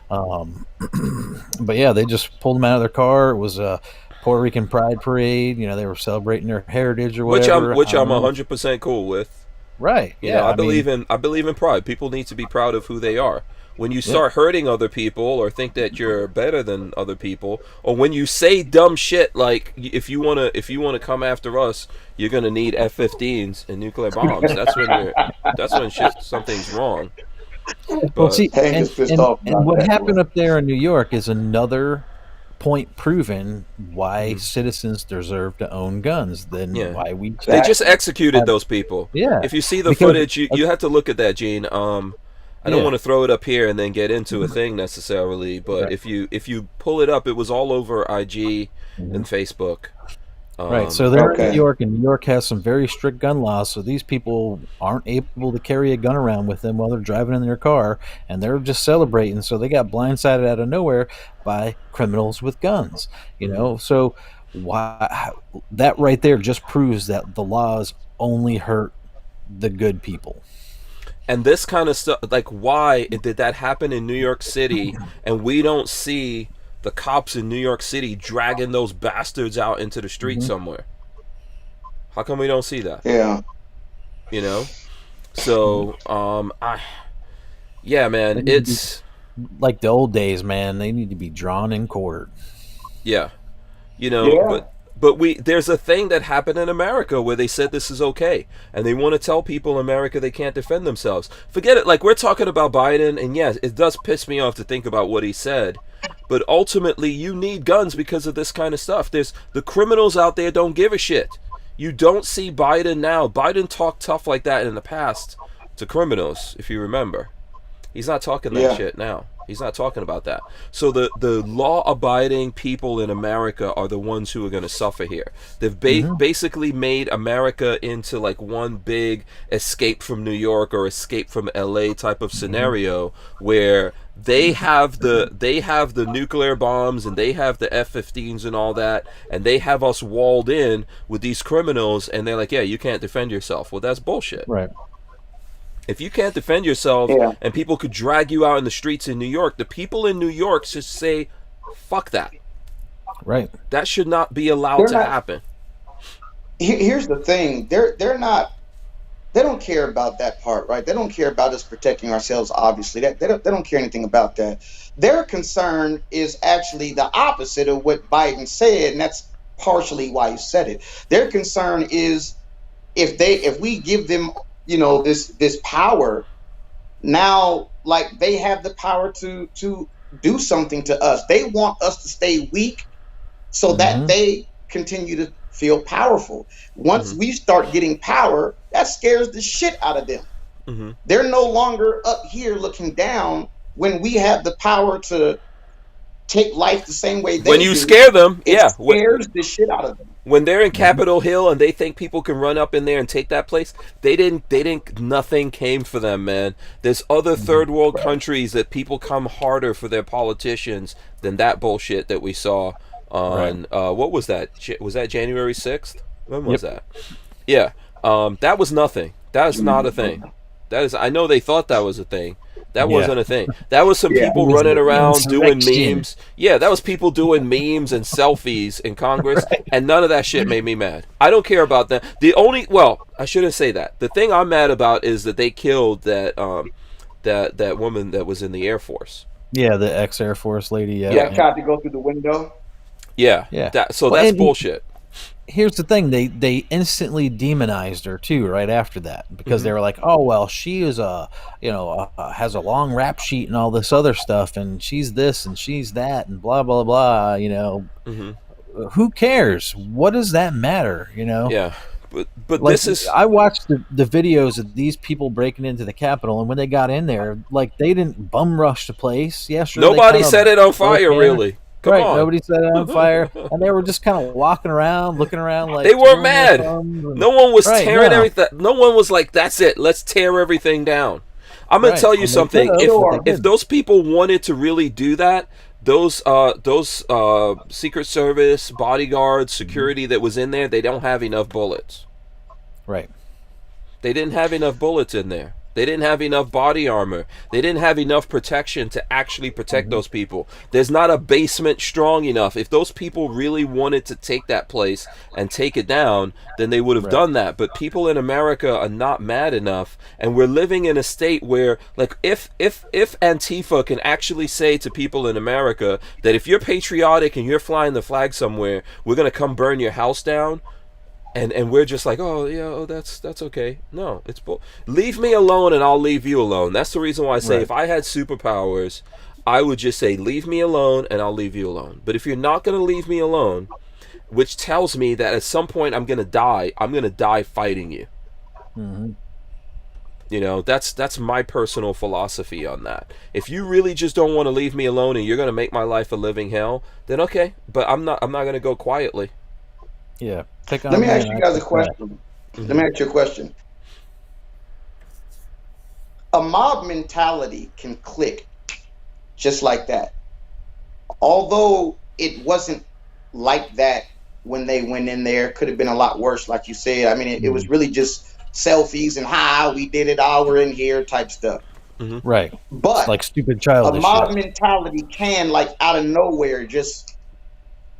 D: But yeah, they just pulled them out of their car. It was a Puerto Rican Pride Parade. You know, they were celebrating their heritage or whatever.
A: Which I'm 100% cool with.
D: Right.
A: You
D: Yeah.
A: know, I believe in pride. People need to be proud of who they are. When you start hurting other people or think that you're better than other people, or when you say dumb shit like if you wanna come after us, you're gonna need F-15s and nuclear bombs. That's when something's wrong. But,
D: Well, see,
C: Hank is pissed off about
D: and what
C: that.
D: happened up there in New York is another point proven why citizens deserve to own guns. Then why we
A: they just executed those people.
D: Yeah.
A: If you see the
D: Because-
A: footage, you have to look at that, Gene. I don't want to throw it up here and then get into a thing necessarily, but
D: Right.
A: if you pull it up, it was all over IG and Facebook.
D: Right, so they're in
C: Okay.
D: New York, and New York has some very strict gun laws, so these people aren't able to carry a gun around with them while they're driving in their car, and they're just celebrating, so they got blindsided out of nowhere by criminals with guns, you know? So why that right there just proves that the laws only hurt the good people.
A: And this kind of stuff, like, why did that happen in New York City and we don't see the cops in New York City dragging those bastards out into the street somewhere? How come we don't see that?
C: Yeah.
A: You know? So, yeah, man, it's
D: Like the old days, man, they need to be drawn and quartered.
A: yeah, you know,
C: Yeah.
A: but there's a thing that happened in America where they said this is okay, and they want to tell people in America they can't defend themselves. Forget it. Like, we're talking about Biden, and yes, it does piss me off to think about what he said, but ultimately you need guns because of this kind of stuff. There's the criminals out there don't give a shit. You don't see Biden now. Biden talked tough like that in the past to criminals, if you remember. He's not talking that shit now. He's not talking about that. So the law-abiding people in America are the ones who are going to suffer here. They've basically made America into like one big escape from New York or escape from LA type of scenario where they have the nuclear bombs and they have the F-15s and all that, and they have us walled in with these criminals, and they're like, yeah, you can't defend yourself. Well, that's bullshit.
D: Right.
A: If you can't defend yourself and people could drag you out in the streets in New York, the people in New York should say, fuck that.
D: Right.
A: That should not be allowed to happen.
C: Here's the thing. They're not. They don't care about that part, right? They don't care about us protecting ourselves. Obviously, they don't care anything about that. Their concern is actually the opposite of what Biden said, and that's partially why he said it. Their concern is if we give them, you know, this power, now, like, they have the power to do something to us. They want us to stay weak so that they continue to feel powerful. Once we start getting power, that scares the shit out of them. They're no longer up here looking down when we have the power to take life the same way they
A: When you
C: do,
A: scare them,
C: it
A: yeah.
C: scares the shit out of them.
A: When they're in Capitol Hill and they think people can run up in there and take that place, they didn't. Nothing came for them, man. There's other third world countries that people come harder for their politicians than that bullshit that we saw on. What was that? Was that January 6th? When was that? Yeah. That was nothing. That is not a thing. That is. I know they thought that was a thing. That wasn't a thing. That was some people running around doing memes. Yeah, that was people doing memes and selfies in Congress, and none of that shit made me mad. I don't care about that. I shouldn't say that. The thing I'm mad about is that they killed that that woman that was in the Air Force.
D: Yeah, the ex-Air Force lady.
C: Yeah, tried to go through the window.
A: Yeah. That's bullshit.
D: Here's the thing: they instantly demonized her too right after that, because they were like, "Oh well, she is has a long rap sheet and all this other stuff, and she's this and she's that and blah blah blah." Who cares? What does that matter?
A: Yeah, but
D: like,
A: this is.
D: I watched the videos of these people breaking into the Capitol, and when they got in there, like, they didn't bum rush the place. Yeah, sure.
A: Nobody set it on fire, really. Come on.
D: Nobody set it on fire, and they were just kind of walking around, looking around like
A: they weren't mad. No one was tearing everything. No one was like, "That's it, let's tear everything down." I'm gonna tell you something. If those people wanted to really do that, those Secret Service bodyguards, security that was in there, they don't have enough bullets.
D: Right.
A: They didn't have enough bullets in there. They didn't have enough body armor. They didn't have enough protection to actually protect those people. There's not a basement strong enough. If those people really wanted to take that place and take it down, then they would have done that. But people in America are not mad enough, and we're living in a state where, like, if Antifa can actually say to people in America that if you're patriotic and you're flying the flag somewhere, we're gonna come burn your house down. And we're just like, that's okay. No, leave me alone and I'll leave you alone. That's the reason why I say if I had superpowers, I would just say, leave me alone and I'll leave you alone. But if you're not going to leave me alone, which tells me that at some point I'm going to die fighting you. Mm-hmm. That's my personal philosophy on that. If you really just don't want to leave me alone and you're going to make my life a living hell, then okay. But I'm not going to go quietly.
D: Yeah.
C: Let me ask you guys a question. Let me ask you a question. A mob mentality can click just like that. Although it wasn't like that when they went in there, could have been a lot worse, like you said. I mean, it was really just selfies and we did it, we're in here type stuff.
D: Mm-hmm. Right.
C: But
D: it's like stupid childish
C: a mob mentality can, like, out of nowhere just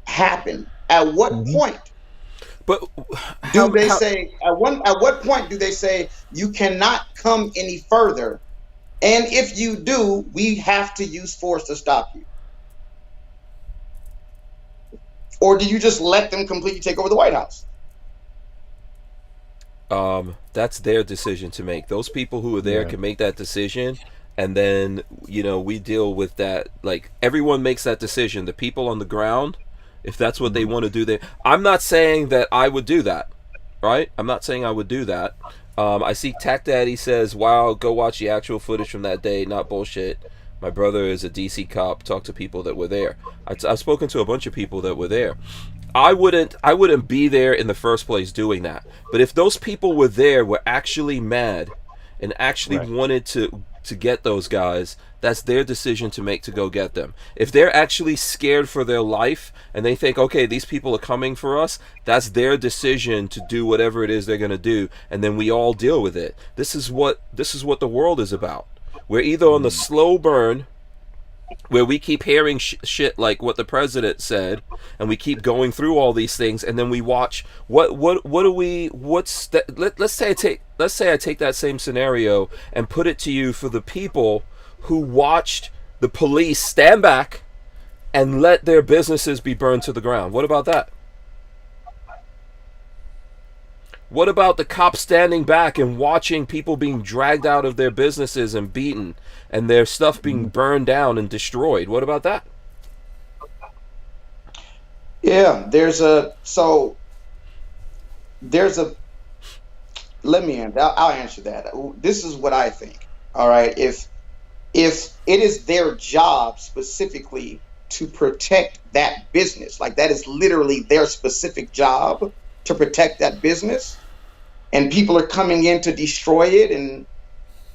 C: happen. At what point?
A: But
C: at what point do they say you cannot come any further, and if you do, we have to use force to stop you? Or do you just let them completely take over the White House?
A: That's their decision to make. Those people who are there can make that decision, and then we deal with that. Like, everyone makes that decision. The people on the ground, if that's what they want to do, I'm not saying that I would do that, right? I'm not saying I would do that. I see Tac Daddy says, wow, go watch the actual footage from that day, not bullshit. My brother is a DC cop. Talk to people that were there. I've spoken to a bunch of people that were there. I wouldn't be there in the first place doing that. But if those people were actually mad and actually wanted to get those guys, that's their decision to make, to go get them. If they're actually scared for their life and they think, okay, these people are coming for us, that's their decision to do whatever it is they're going to do, and then we all deal with it. This is what the world is about. We're either on the slow burn, where we keep hearing shit like what the president said, and we keep going through all these things, and then we watch let's say I take that same scenario and put it to you for the people who watched the police stand back and let their businesses be burned to the ground. What about that? What about the cops standing back and watching people being dragged out of their businesses and beaten, and their stuff being burned down and destroyed? What about that?
C: Yeah, I'll answer that. This is what I think. All right, if if it is their job specifically to protect that business, like that is literally their specific job to protect that business, and people are coming in to destroy it, and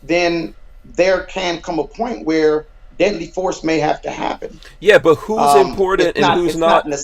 C: then there can come a point where deadly force may have to happen.
A: Yeah, but who's important and who's not?
C: Not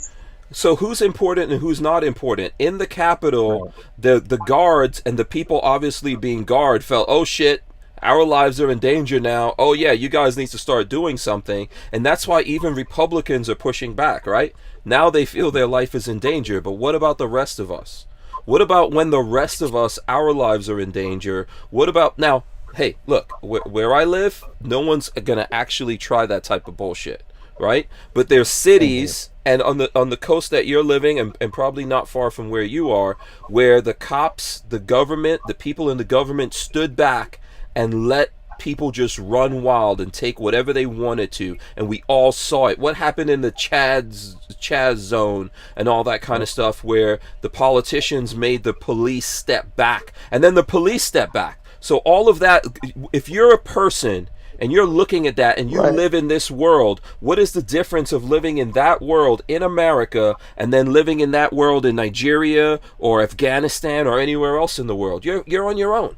A: So who's important and who's not important? In the Capitol, the guards and the people obviously being guard felt, oh shit, our lives are in danger now. Oh yeah, you guys need to start doing something. And that's why even Republicans are pushing back, right? Now they feel their life is in danger. But what about the rest of us? What about when the rest of us, our lives are in danger? What about now? Hey, look, where I live, no one's gonna actually try that type of bullshit, right? But there's cities, and on the coast that you're living, and probably not far from where you are, where the cops, the government, the people in the government stood back and let people just run wild and take whatever they wanted to, and we all saw it. What happened in the Chaz zone and all that kind of stuff, where the politicians made the police step back, and then the police step back. So all of that, if you're a person and you're looking at that and you live in this world, what is the difference of living in that world in America and then living in that world in Nigeria or Afghanistan or anywhere else in the world? You're on your own.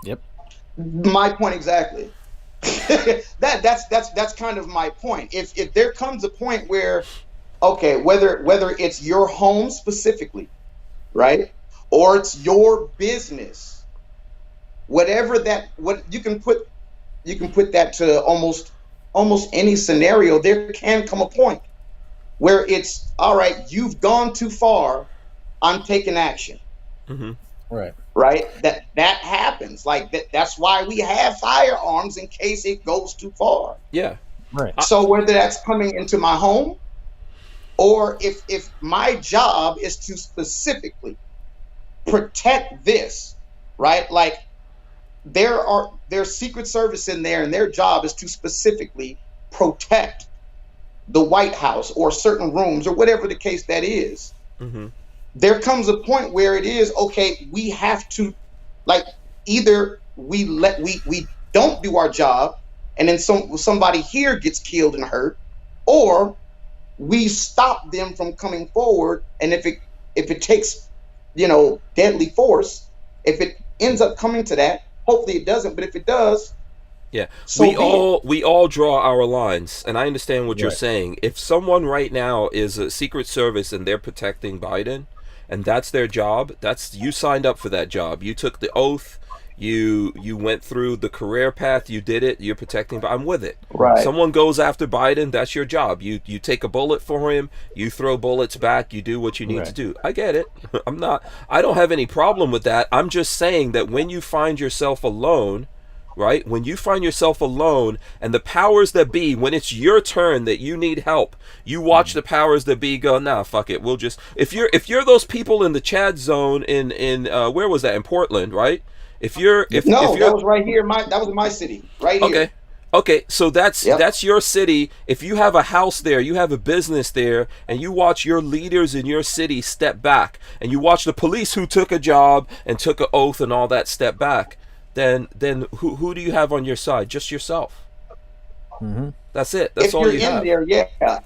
D: Yep.
C: My point exactly. that's kind of my point. If there comes a point where, okay, whether it's your home specifically, right, or it's your business, whatever that, what you can put that to almost any scenario. There can come a point where it's all right. You've gone too far. I'm taking action.
A: Mm-hmm.
C: Right. That happens. Like that's why we have firearms in case it goes too far.
A: Yeah.
D: Right.
C: So whether that's coming into my home, or if my job is to specifically protect this, right? Like there's Secret Service in there, and their job is to specifically protect the White House or certain rooms or whatever the case that is.
A: Mm-hmm.
C: There comes a point where it is, okay, we have to, like, either we don't do our job and then somebody here gets killed and hurt, or we stop them from coming forward. And if it takes, deadly force, if it ends up coming to that, hopefully it doesn't, but if it does,
A: yeah,
C: so
A: we all draw our lines, and I understand what you're saying. If someone right now is a Secret Service and they're protecting Biden, and that's their job, you signed up for that job. You took the oath. You went through the career path. You did it. You're protecting. I'm with it.
C: Right.
A: Someone goes after Biden. That's your job. You take a bullet for him. You throw bullets back. You do what you need to do. I get it. I don't have any problem with that. I'm just saying that when you find yourself alone, right? When you find yourself alone, and the powers that be, when it's your turn that you need help, you watch the powers that be go, nah, fuck it. We'll just, if you're those people in the Chad zone in where was that, in Portland, right? That was right here. That was in my city, right here. Okay, so that's your city. If you have a house there, you have a business there, and you watch your leaders in your city step back, and you watch the police who took a job and took an oath and all that step back, then who do you have on your side? Just yourself. Mm-hmm. That's it. That's all you have.
C: If you're in there, yeah.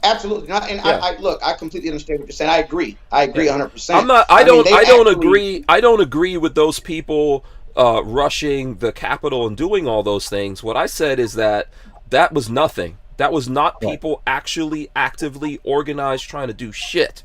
C: Absolutely. I completely understand what you're saying. I agree 100%.
A: I don't agree with those people rushing the Capitol and doing all those things. What I said is that was nothing. That was not people actually actively organized trying to do shit.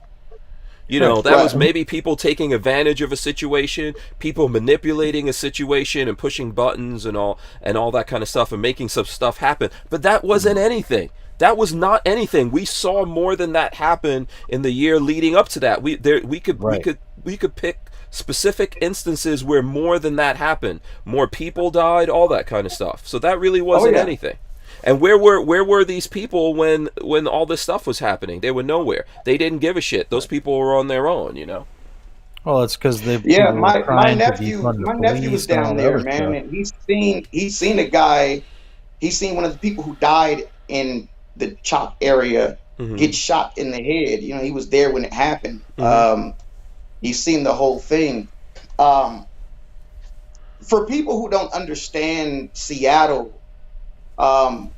A: That was maybe people taking advantage of a situation, people manipulating a situation and pushing buttons and all that kind of stuff and making some stuff happen. But that wasn't anything. That was not anything. We saw more than that happen in the year leading up to that. We could pick specific instances where more than that happened. More people died, all that kind of stuff. So that really wasn't anything. And where were these people when all this stuff was happening? They were nowhere. They didn't give a shit. Those people were on their own,
D: Well, it's because they.
C: Yeah, my nephew was down there, man, and he's seen a guy. He's seen one of the people who died in the Chop area get shot in the head. He was there when it happened. He's seen the whole thing. For people who don't understand Seattle, Um,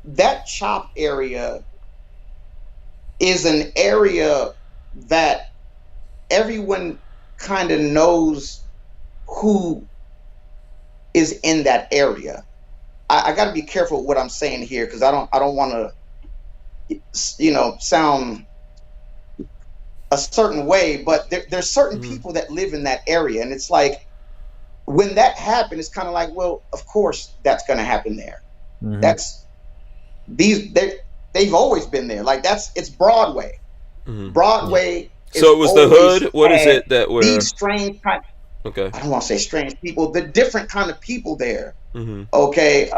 C: that chop area is an area that everyone kind of knows who is in that area. I got to be careful what I'm saying here because I don't want to, sound a certain way. But there's certain people that live in that area, and it's like when that happened, it's kind of like, well, of course that's going to happen there. They've always been there. Like it's Broadway. Broadway.
A: So it was the hood. What is it that were
C: these strange kind?
A: Okay.
C: I don't want to say strange people. The different kind of people there.
A: Mm-hmm.
C: Okay.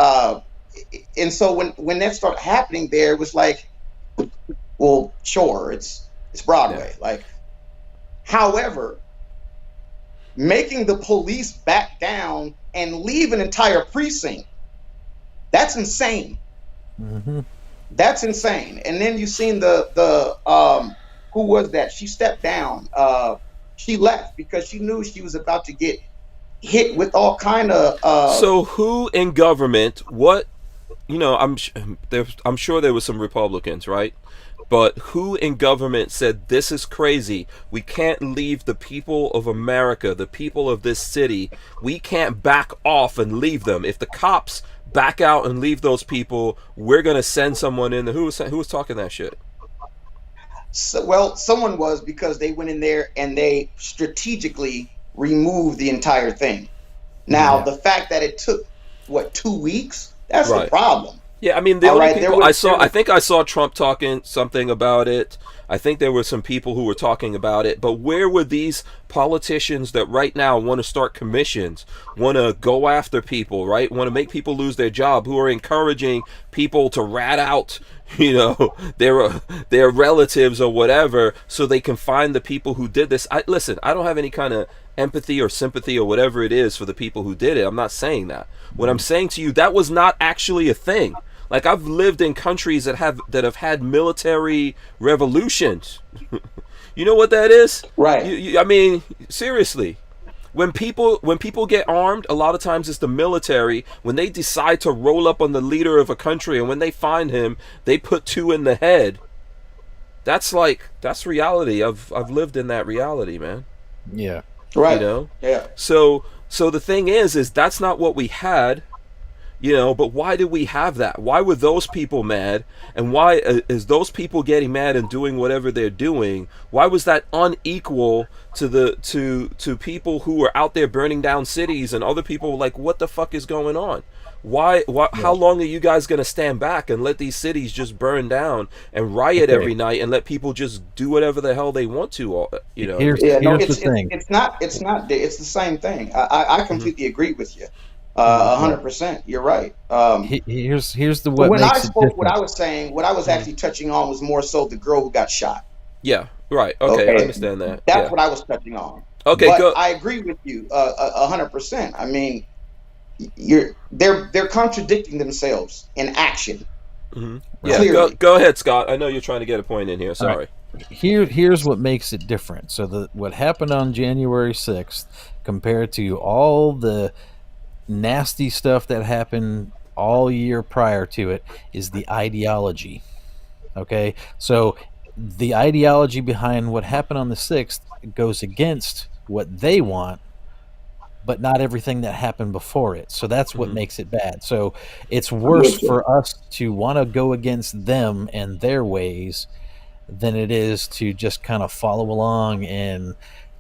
C: And so when that started happening, there it was like, well, sure, it's Broadway. Yeah. Like, however, making the police back down and leave an entire precinct, that's insane. That's insane. And then you've seen the who was that? She stepped down. She left because she knew she was about to get hit with all kind of.
A: So who in government? What? I'm sure there was some Republicans, right? But who in government said this is crazy? We can't leave the people of America, the people of this city. We can't back off and leave them. If the cops back out and leave those people, we're gonna send someone in. Who was talking that shit?
C: So, well, someone was, because they went in there and they strategically removed the entire thing. Now, the fact that it took 2 weeks, that's the problem.
A: Yeah, I mean, the only people I think I saw Trump talking something about it. I think there were some people who were talking about it, but where were these politicians that right now want to start commissions, want to go after people, right? Want to make people lose their job, who are encouraging people to rat out, their relatives or whatever, so they can find the people who did this. Listen, I don't have any kind of empathy or sympathy or whatever it is for the people who did it. I'm not saying that. What I'm saying to you, that was not actually a thing. Like, I've lived in countries that have had military revolutions. You know what that is?
C: Right.
A: I mean, seriously. When people get armed, a lot of times it's the military. When they decide to roll up on the leader of a country, and when they find him, they put 2 in the head. That's reality. I've lived in that reality, man.
D: Yeah.
C: Right.
A: Yeah. So the thing is that's not what we had. But why did we have that? Why were those people mad? And why is those people getting mad and doing whatever they're doing? Why was that unequal to people who were out there burning down cities, and other people were like, what the fuck is going on? Why how long are you guys going to stand back and let these cities just burn down and riot every night and let people just do whatever the hell they want to,
D: Here's the thing.
C: It's the same thing. I completely agree with you. 100%. You're right.
D: Here's what
C: when
D: makes
C: I spoke,
D: it
C: what I was saying, what I was actually touching on was more so the girl who got shot.
A: Yeah. Right. Okay. I understand that.
C: That's what I was touching on.
A: Okay.
C: But
A: go.
C: I agree with you 100%. I mean, they're contradicting themselves in action.
A: Mm-hmm. Yeah. Go ahead, Scott. I know you're trying to get a point in here. Sorry.
D: Right. Here's what makes it different. So what happened on January 6th compared to all the nasty stuff that happened all year prior to it is the ideology. Okay, so the ideology behind what happened on the 6th goes against what they want, but not everything that happened before it. So that's what makes it bad. So it's worse for us to want to go against them and their ways than it is to just kind of follow along and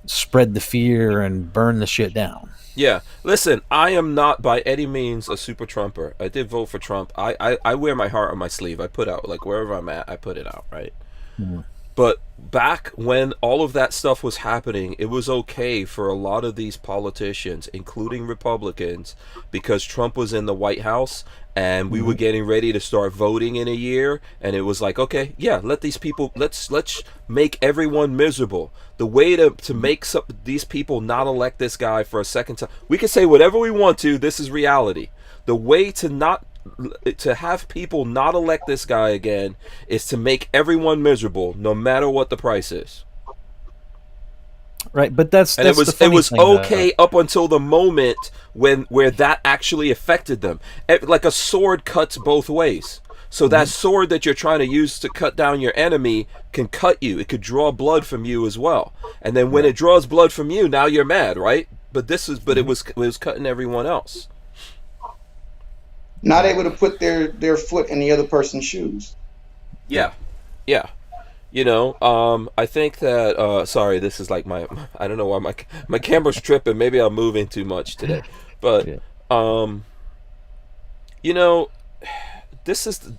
D: spread the fear and burn the shit down.
A: Yeah, listen, I am not by any means a super Trumper. I did vote for Trump. I wear my heart on my sleeve. I put out, like, wherever I'm at, I put it out, right? Mm-hmm. But back when all of that stuff was happening, it was okay for a lot of these politicians, including Republicans, because Trump was in the White House and we were getting ready to start voting in a year, and it was like, okay, yeah, let these people, let's make everyone miserable. The way to make these people not elect this guy for a second time, we can say whatever we want to, this is reality. The way to have people not elect this guy again is to make everyone miserable, no matter what the price is.
D: Right, but that's
A: And
D: the
A: it
D: funny
A: was
D: thing,
A: okay up until the moment where that actually affected them. Like a sword cuts both ways. So that sword that you're trying to use to cut down your enemy can cut you. It could draw blood from you as well. And then when it draws blood from you, now you're mad, right? But it was cutting everyone else.
C: Not able to put their foot in the other person's shoes.
A: Yeah. Yeah. You know, I think that sorry, this is like I don't know why my camera's tripping. Maybe I'm moving too much today. But you know, this is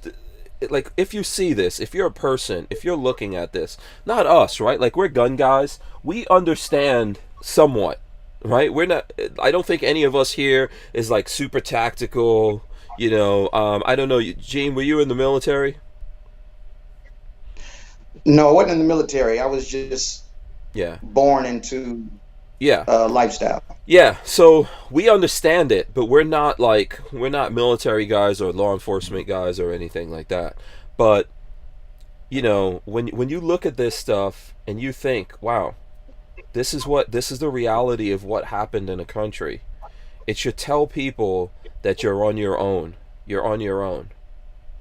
A: like, if you see this, if you're a person, if you're looking at this, not us, right? Like, we're gun guys. We understand somewhat, right? We're not, I don't think any of us here is like super tactical, you know. I don't know, Gene, were you in the military?
C: No, I wasn't in the military. I was just born into lifestyle.
A: Yeah, so we understand it, but we're not military guys or law enforcement guys or anything like that. But you know, when you look at this stuff and you think, wow, this is the reality of what happened in a country, it should tell people that you're on your own. You're on your own.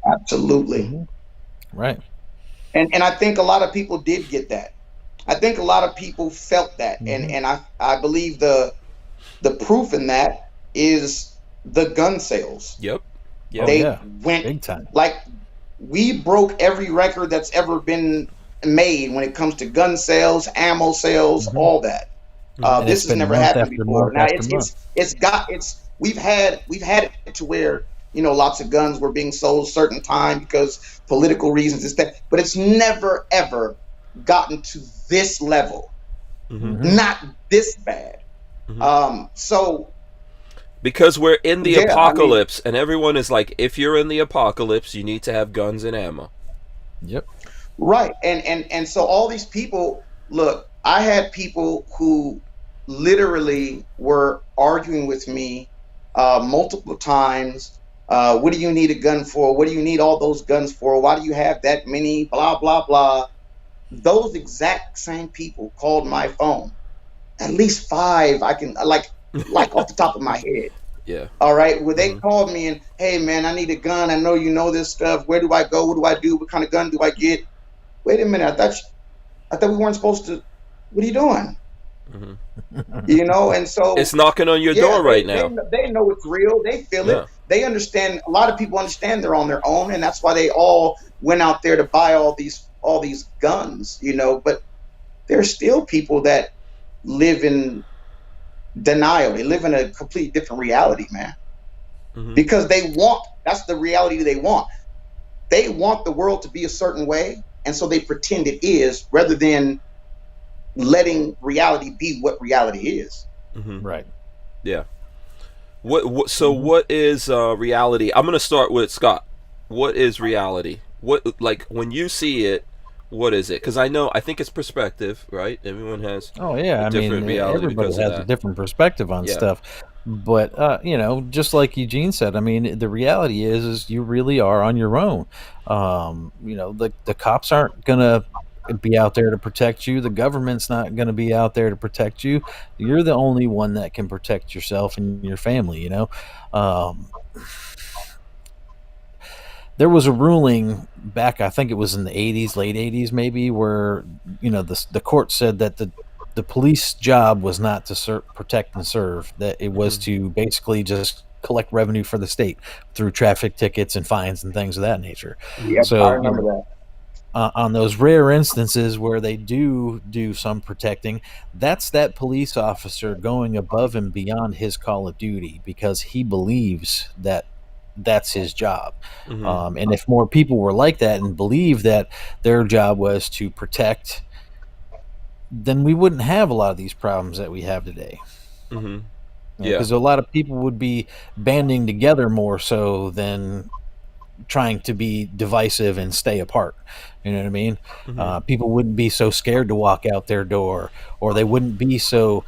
C: Absolutely.
D: Right.
C: And I think a lot of people did get that. I think a lot of people felt that. And I believe the proof in that is the gun sales.
A: Yep.
C: They went
D: big time.
C: Like, we broke every record that's ever been made when it comes to gun sales, ammo sales, all that. This has never happened before. Now we've had it to where, you know, lots of guns were being sold a certain time because political reasons, but it's never ever gotten to this level. Not this bad. So
A: because we're in the apocalypse, and everyone is like, if you're in the apocalypse, you need to have guns and ammo.
D: Yep.
C: Right. And so all these people, look, I had people who literally were arguing with me multiple times. What do you need a gun for? What do you need all those guns for? Why do you have that many? Blah, blah, blah. Those exact same people called my phone. At least 5, I can like off the top of my head.
A: Yeah.
C: All right. Where they called me and, hey man, I need a gun. I know you know this stuff. Where do I go? What do I do? What kind of gun do I get? Wait a minute. I thought we weren't supposed to. What are you doing? You know, and so
A: it's knocking on your door right now.
C: They know it's real. They feel it. They understand. A lot of people understand they're on their own, and that's why they all went out there to buy all these guns. You know, but there's still people that live in denial. They live in a completely different reality, man. Because that's the reality they want. They want the world to be a certain way, and so they pretend it is, rather than letting reality be what reality is.
D: Right.
A: Yeah. What is reality? I'm going to start with Scott. What is reality? What, like, when you see it, what is it? Because I think it's perspective, right? Everyone has a different reality.
D: Everybody has a different perspective on stuff. But, you know, just like Eugene said, I mean, the reality is you really are on your own. You know, the cops aren't going to be out there to protect you. The government's not going to be out there to protect you. You're the only one that can protect yourself and your family, you know. There was a ruling back, I think it was in the 80s, late 80s maybe, where, you know, the court said that the police job was not to protect and serve, that it was to basically just collect revenue for the state through traffic tickets and fines and things of that nature.
C: Yep,
D: so
C: I remember that.
D: On those rare instances where they do some protecting, that's that police officer going above and beyond his call of duty because he believes that that's his job. And if more people were like that and believe that their job was to protect, then we wouldn't have a lot of these problems that we have today. Because a lot of people would be banding together more so than trying to be divisive and stay apart. You know what I mean? People wouldn't be so scared to walk out their door, or they wouldn't be so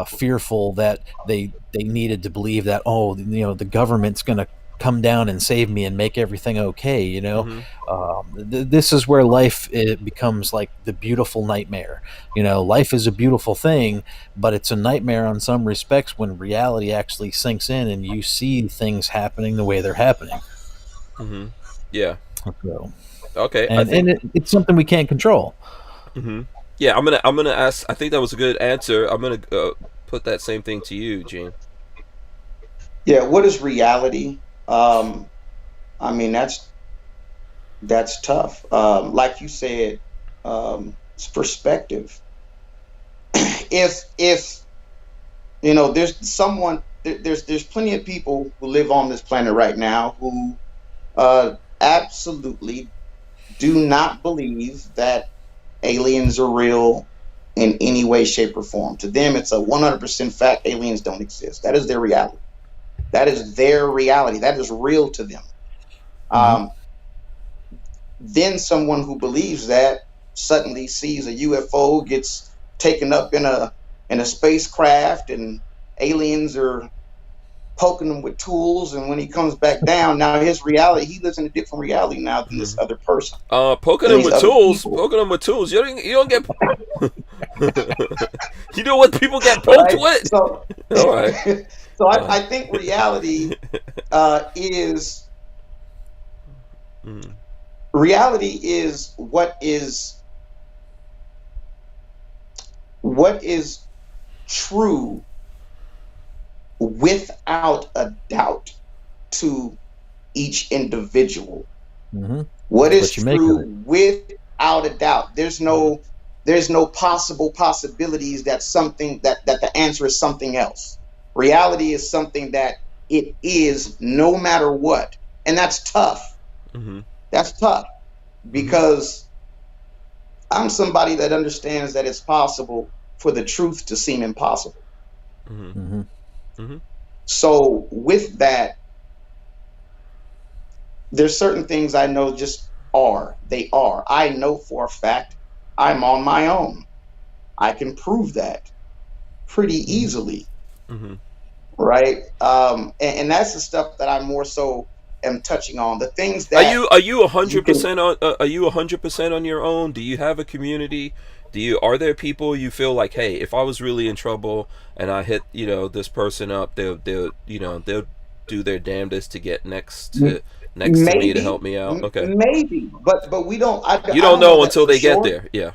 D: fearful that they needed to believe that, oh, you know, the government's going to come down and save me and make everything okay, you know.
A: Mm-hmm.
D: This is where life, it becomes like the beautiful nightmare. You know, life is a beautiful thing, but it's a nightmare on some respects when reality actually sinks in and you see things happening the way they're happening.
A: Mm-hmm. Yeah.
D: So,
A: Okay.
D: and it's something we can't control.
A: Mm-hmm. Yeah. I'm gonna ask. I think that was a good answer. I'm gonna put that same thing to you, Gene.
C: Yeah, what is reality? I mean, that's tough. Like you said, it's perspective. If there's plenty of people who live on this planet right now who absolutely do not believe that aliens are real in any way, shape, or form. To them, it's a 100% fact aliens don't exist. That is their reality. That is their reality. That is real to them. Then someone who believes that suddenly sees a UFO, gets taken up in a spacecraft, and aliens are poking him with tools, and when he comes back down, now his reality, he lives in a different reality now than this other person.
A: Poking him with tools. Poking him with tools. You don't get. You know what people get poked with.
C: So,
A: all right.
C: So I think reality is reality is what is true without a doubt to each individual. What is true without a doubt. There's no possible possibilities that something that the answer is something else. Reality is something that it is no matter what. And that's tough. That's tough because I'm somebody that understands that it's possible for the truth to seem impossible. So with that, there's certain things I know just are. They are. I know for a fact I'm on my own. I can prove that pretty easily. Right? And that's the stuff that I more so am touching on. The things that
A: are you 100% on? Are you 100% on your own? Do you have a community? Are there people you feel like, hey, if I was really in trouble and I hit this person up, they'll do their damnedest to get next to me to help me out? Okay,
C: maybe, but we don't.
A: You don't know until they get there. Yeah,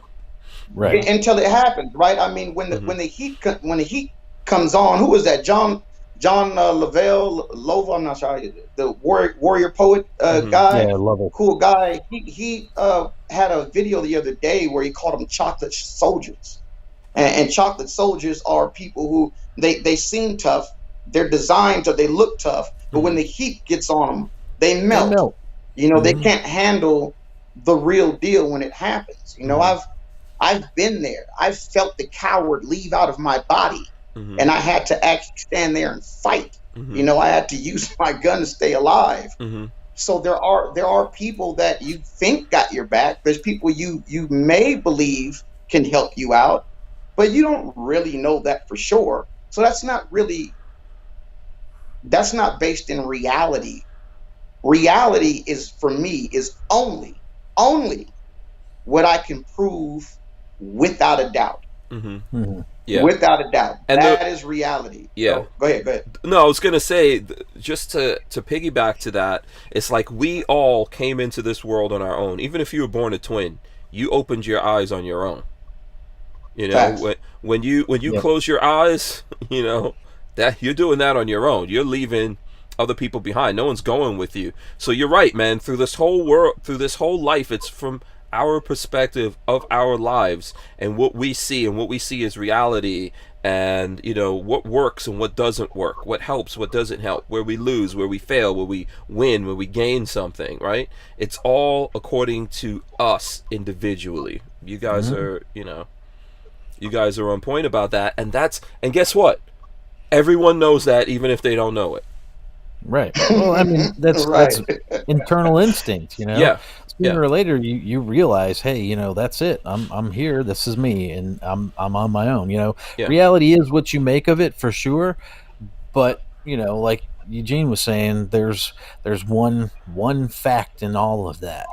D: right.
C: Until it happens, right? I mean, when the heat comes on, who was that? John Lola, I'm not sure, the warrior poet guy, cool guy. He had a video the other day where he called them chocolate soldiers, and chocolate soldiers are people who they seem tough, they're designed so they look tough, but when the heat gets on them, they melt. They can't handle the real deal when it happens. I've been there. I've felt the coward leave out of my body. And I had to actually stand there and fight. I had to use my gun to stay alive. So there are people that you think got your back. There's people you may believe can help you out, but you don't really know that for sure. So that's not based in reality. Reality is, for me, is only what I can prove without a doubt.
A: Yeah.
C: Without a doubt. And that is reality.
A: Yeah.
C: So, go ahead.
A: No, I was going to say, just to piggyback to that, it's like we all came into this world on our own. Even if you were born a twin, you opened your eyes on your own. When you close your eyes, that you're doing that on your own. You're leaving other people behind. No one's going with you. So you're right, man. Through this whole world, through this whole life, it's from our perspective of our lives and what we see, and what we see is reality, and what works and what doesn't work, what helps, what doesn't help, where we lose, where we fail, where we win, where we gain something, right? It's all according to us individually. You guys are you guys are on point about that, and guess what, everyone knows that, even if they don't know it.
D: Right. Well, I mean, that's internal instinct,
A: Yeah.
D: Sooner or later, you realize, hey, that's it. I'm here. This is me, and I'm on my own. Reality is what you make of it, for sure. But like Eugene was saying, there's one fact in all of that,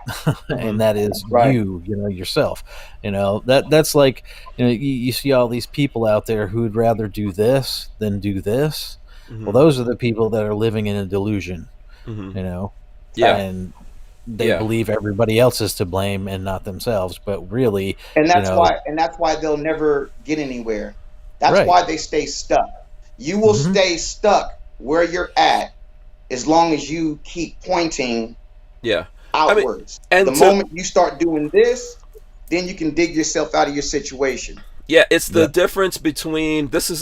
D: and that is
C: Right.
D: yourself. That's like, you see all these people out there who would rather do this than do this. Well, those are the people that are living in a delusion,
A: Yeah.
D: and they believe everybody else is to blame and not themselves. But really,
C: and that's why they'll never get anywhere. That's
D: Right.
C: why they stay stuck. You will stay stuck where you're at as long as you keep pointing outwards.
A: And
C: the moment you start doing this, then you can dig yourself out of your situation.
A: Yeah, it's the difference between this is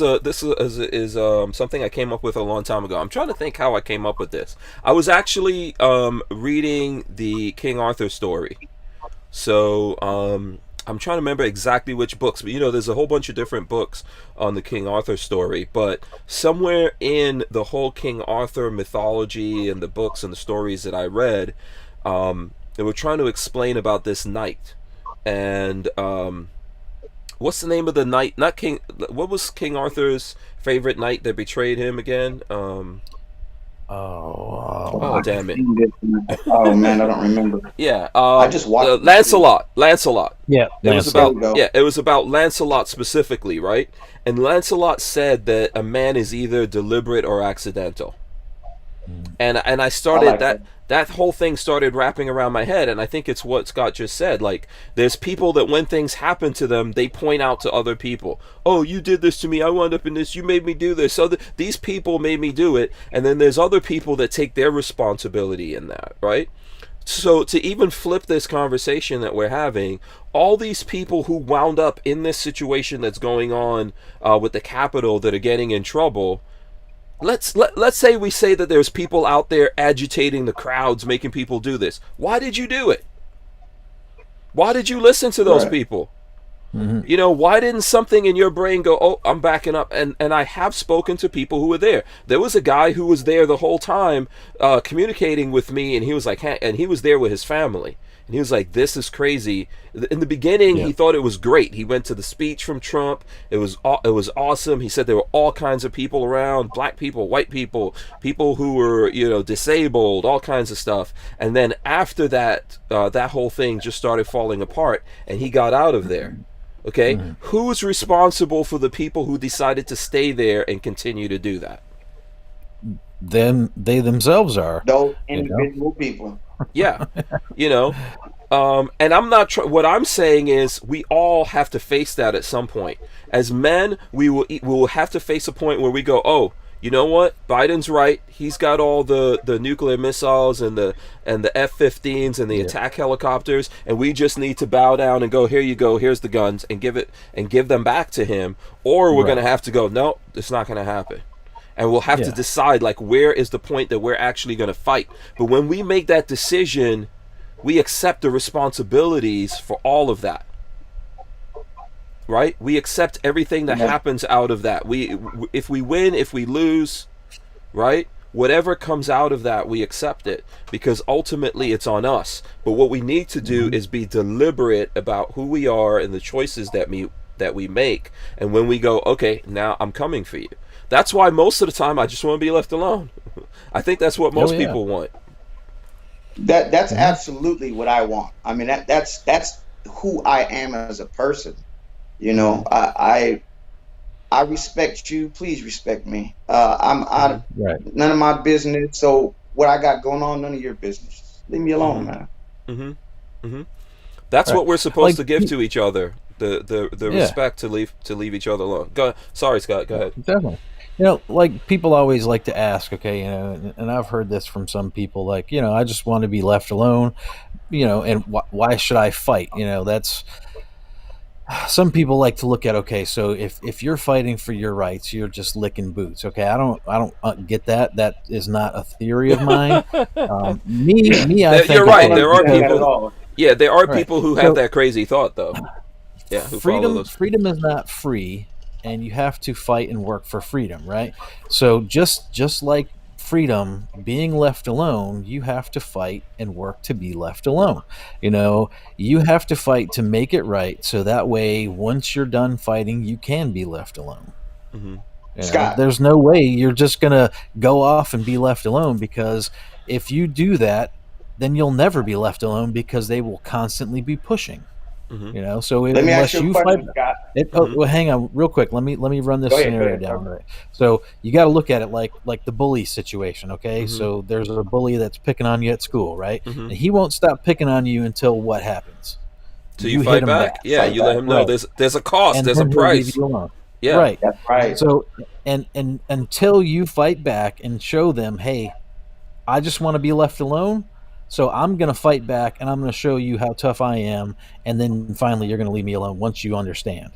A: something I came up with a long time ago. I'm trying to think how I came up with this. I was actually reading the King Arthur story. So I'm trying to remember exactly which books, but there's a whole bunch of different books on the King Arthur story. But somewhere in the whole King Arthur mythology and the books and the stories that I read, they were trying to explain about this knight. And what's the name of the knight? Not King. What was King Arthur's favorite knight that betrayed him again? Oh, damn it!
C: Oh man, I don't remember.
A: Yeah,
C: I just watched
A: Lancelot.
D: Yeah,
A: it was about Lancelot specifically, right? And Lancelot said that a man is either deliberate or accidental. And I started that whole thing started wrapping around my head, and I think it's what Scott just said. Like, there's people that when things happen to them, they point out to other people. Oh, you did this to me. I wound up in this. You made me do this. So these people made me do it. And then there's other people that take their responsibility in that, right? So to even flip this conversation that we're having, all these people who wound up in this situation that's going on with the Capitol that are getting in trouble. Let's say we say that there's people out there agitating the crowds, making people do this. Why did you do it? Why did you listen to those people? Why didn't something in your brain go, oh, I'm backing up? And I have spoken to people who were there. There was a guy who was there the whole time communicating with me, and he was like, and he was there with his family. And he was like, this is crazy. In the beginning, he thought it was great. He went to the speech from Trump. It was awesome. He said there were all kinds of people around, black people, white people, people who were, disabled, all kinds of stuff. And then after that, that whole thing just started falling apart, and he got out of there. Okay? Who's responsible for the people who decided to stay there and continue to do that?
D: Then they themselves are.
C: Those individual people.
A: Yeah, and I'm not. What I'm saying is, we all have to face that at some point. As men, we will have to face a point where we go, oh, you know what? Biden's right. He's got all the nuclear missiles and the F-15s and the attack helicopters, and we just need to bow down and go, here you go. Here's the guns, and give them back to him. Or we're going to have to go, no, it's not going to happen. And we'll have to decide, like, where is the point that we're actually going to fight. But when we make that decision, we accept the responsibilities for all of that. Right? We accept everything that happens out of that. If we win, if we lose, right? Whatever comes out of that, we accept it. Because ultimately, it's on us. But what we need to do is be deliberate about who we are and the choices that we make. And when we go, okay, now I'm coming for you. That's why most of the time I just want to be left alone. I think that's what most people want.
C: That's absolutely what I want. I mean, that's who I am as a person. I respect you. Please respect me. I'm out of none of my business. So what I got going on, none of your business. Leave me alone, man.
A: That's what we're supposed to give to each other. The respect to leave each other alone. Sorry, Scott. Go ahead.
D: Definitely. Like, people always like to ask, okay, and I've heard this from some people, like, I just want to be left alone, and why should I fight? That's, some people like to look at, okay, so if you're fighting for your rights, you're just licking boots. Okay, I don't get that. That is not a theory of mine. I think
A: you're right. There are people. Yeah, there are people who have that crazy thought, though. Yeah,
D: freedom is not free. And you have to fight and work for freedom, right? So just like freedom, being left alone, you have to fight and work to be left alone. You have to fight to make it right, so that way, once you're done fighting, you can be left alone.
C: Scott.
D: There's no way you're just going to go off and be left alone, because if you do that, then you'll never be left alone, because they will constantly be pushing. So
C: let me ask you a question, Scott.
D: Well, hang on real quick. Let me run this scenario down. Right. So you got to look at it like the bully situation. Okay. So there's a bully that's picking on you at school, right? And he won't stop picking on you until what happens?
A: So you fight back. Yeah, you let him know there's a cost, there's a price.
D: Yeah, right.
C: That's right.
D: So and until you fight back and show them, hey, I just want to be left alone. So I'm going to fight back, and I'm going to show you how tough I am, and then finally you're going to leave me alone once you understand.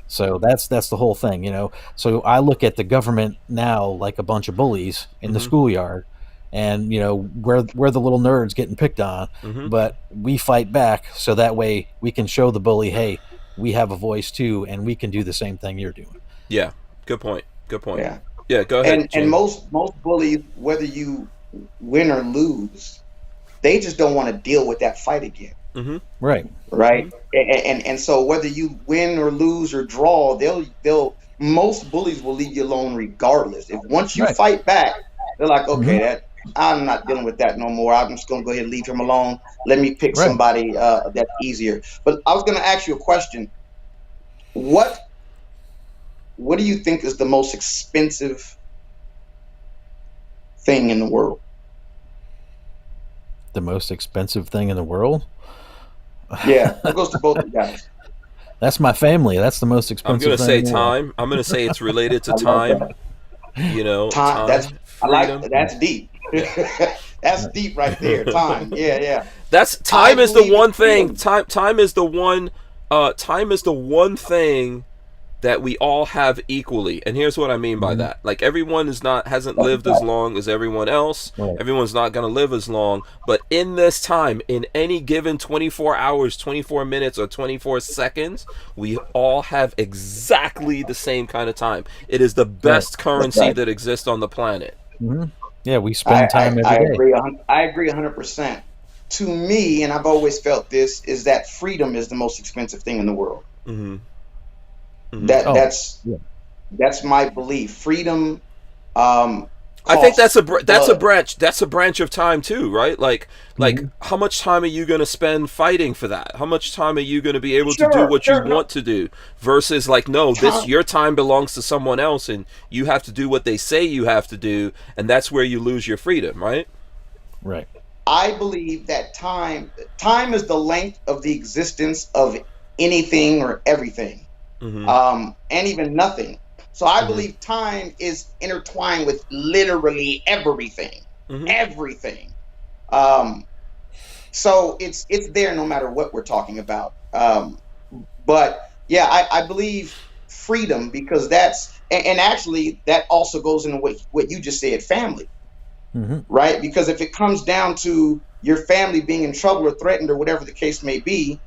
D: So that's the whole thing, So I look at the government now like a bunch of bullies in the schoolyard, and we're the little nerds getting picked on, but we fight back so that way we can show the bully, hey, we have a voice too, and we can do the same thing you're doing.
A: Yeah, good point. Yeah, go ahead.
C: And most bullies, whether you win or lose, they just don't want to deal with that fight again.
D: Right.
C: And so whether you win or lose or draw, most bullies will leave you alone regardless. If once you fight back, they're like, okay, I'm not dealing with that no more. I'm just going to go ahead and leave him alone. Let me pick somebody that's easier. But I was going to ask you a question. What do you think is the most expensive thing in the world?
D: The most expensive thing in the world?
C: Yeah, it goes to both of you guys.
D: That's my family. That's the most expensive thing.
A: I'm going to say time. I'm going to say it's related to time. Time.
C: I like that's deep. That's deep right there. Time. Yeah.
A: That's time is the one thing. Time is the one. Time is the one thing that we all have equally. And here's what I mean by that. Like, everyone hasn't lived as long as everyone else. Everyone's not going to live as long. But in this time, in any given 24 hours, 24 minutes, or 24 seconds, we all have exactly the same kind of time. It is the best currency that exists on the planet.
D: Yeah, we spend time every day.
C: I agree 100%. To me, and I've always felt this, is that freedom is the most expensive thing in the world. That's my belief. Freedom.
A: I think that's a branch of time too, right? Like how much time are you going to spend fighting for that? How much time are you going to be able to do what you want to do versus your time belongs to someone else and you have to do what they say you have to do, and that's where you lose your freedom, right?
D: Right.
C: I believe that time is the length of the existence of anything or everything. And even nothing. So I believe time is intertwined with literally everything. Everything. So it's there no matter what we're talking about. But yeah, I believe freedom, because that's, and actually that also goes into what you just said, family. Right? Because if it comes down to your family being in trouble or threatened or whatever the case may be,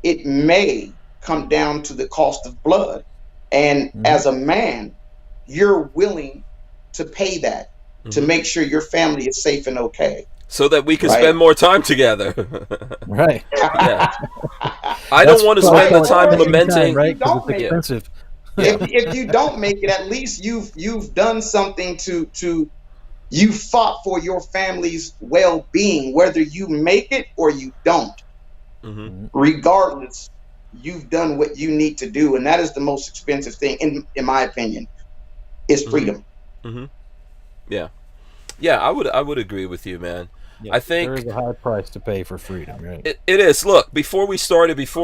C: it may come down to the cost of blood. And as a man, you're willing to pay that to make sure your family is safe and okay.
A: So that we can spend more time together.
D: Right.
A: Yeah. I don't want to spend the time lamenting.
D: Right? Because it's expensive.
C: If you don't make it, at least you've done something you fought for your family's well-being, whether you make it or you don't. Regardless, you've done what you need to do, and that is the most expensive thing, in my opinion, is freedom.
A: Yeah, I would agree with you, man.
D: Yeah,
A: I think
D: there is a high price to pay for freedom, right?
A: It is. Look, before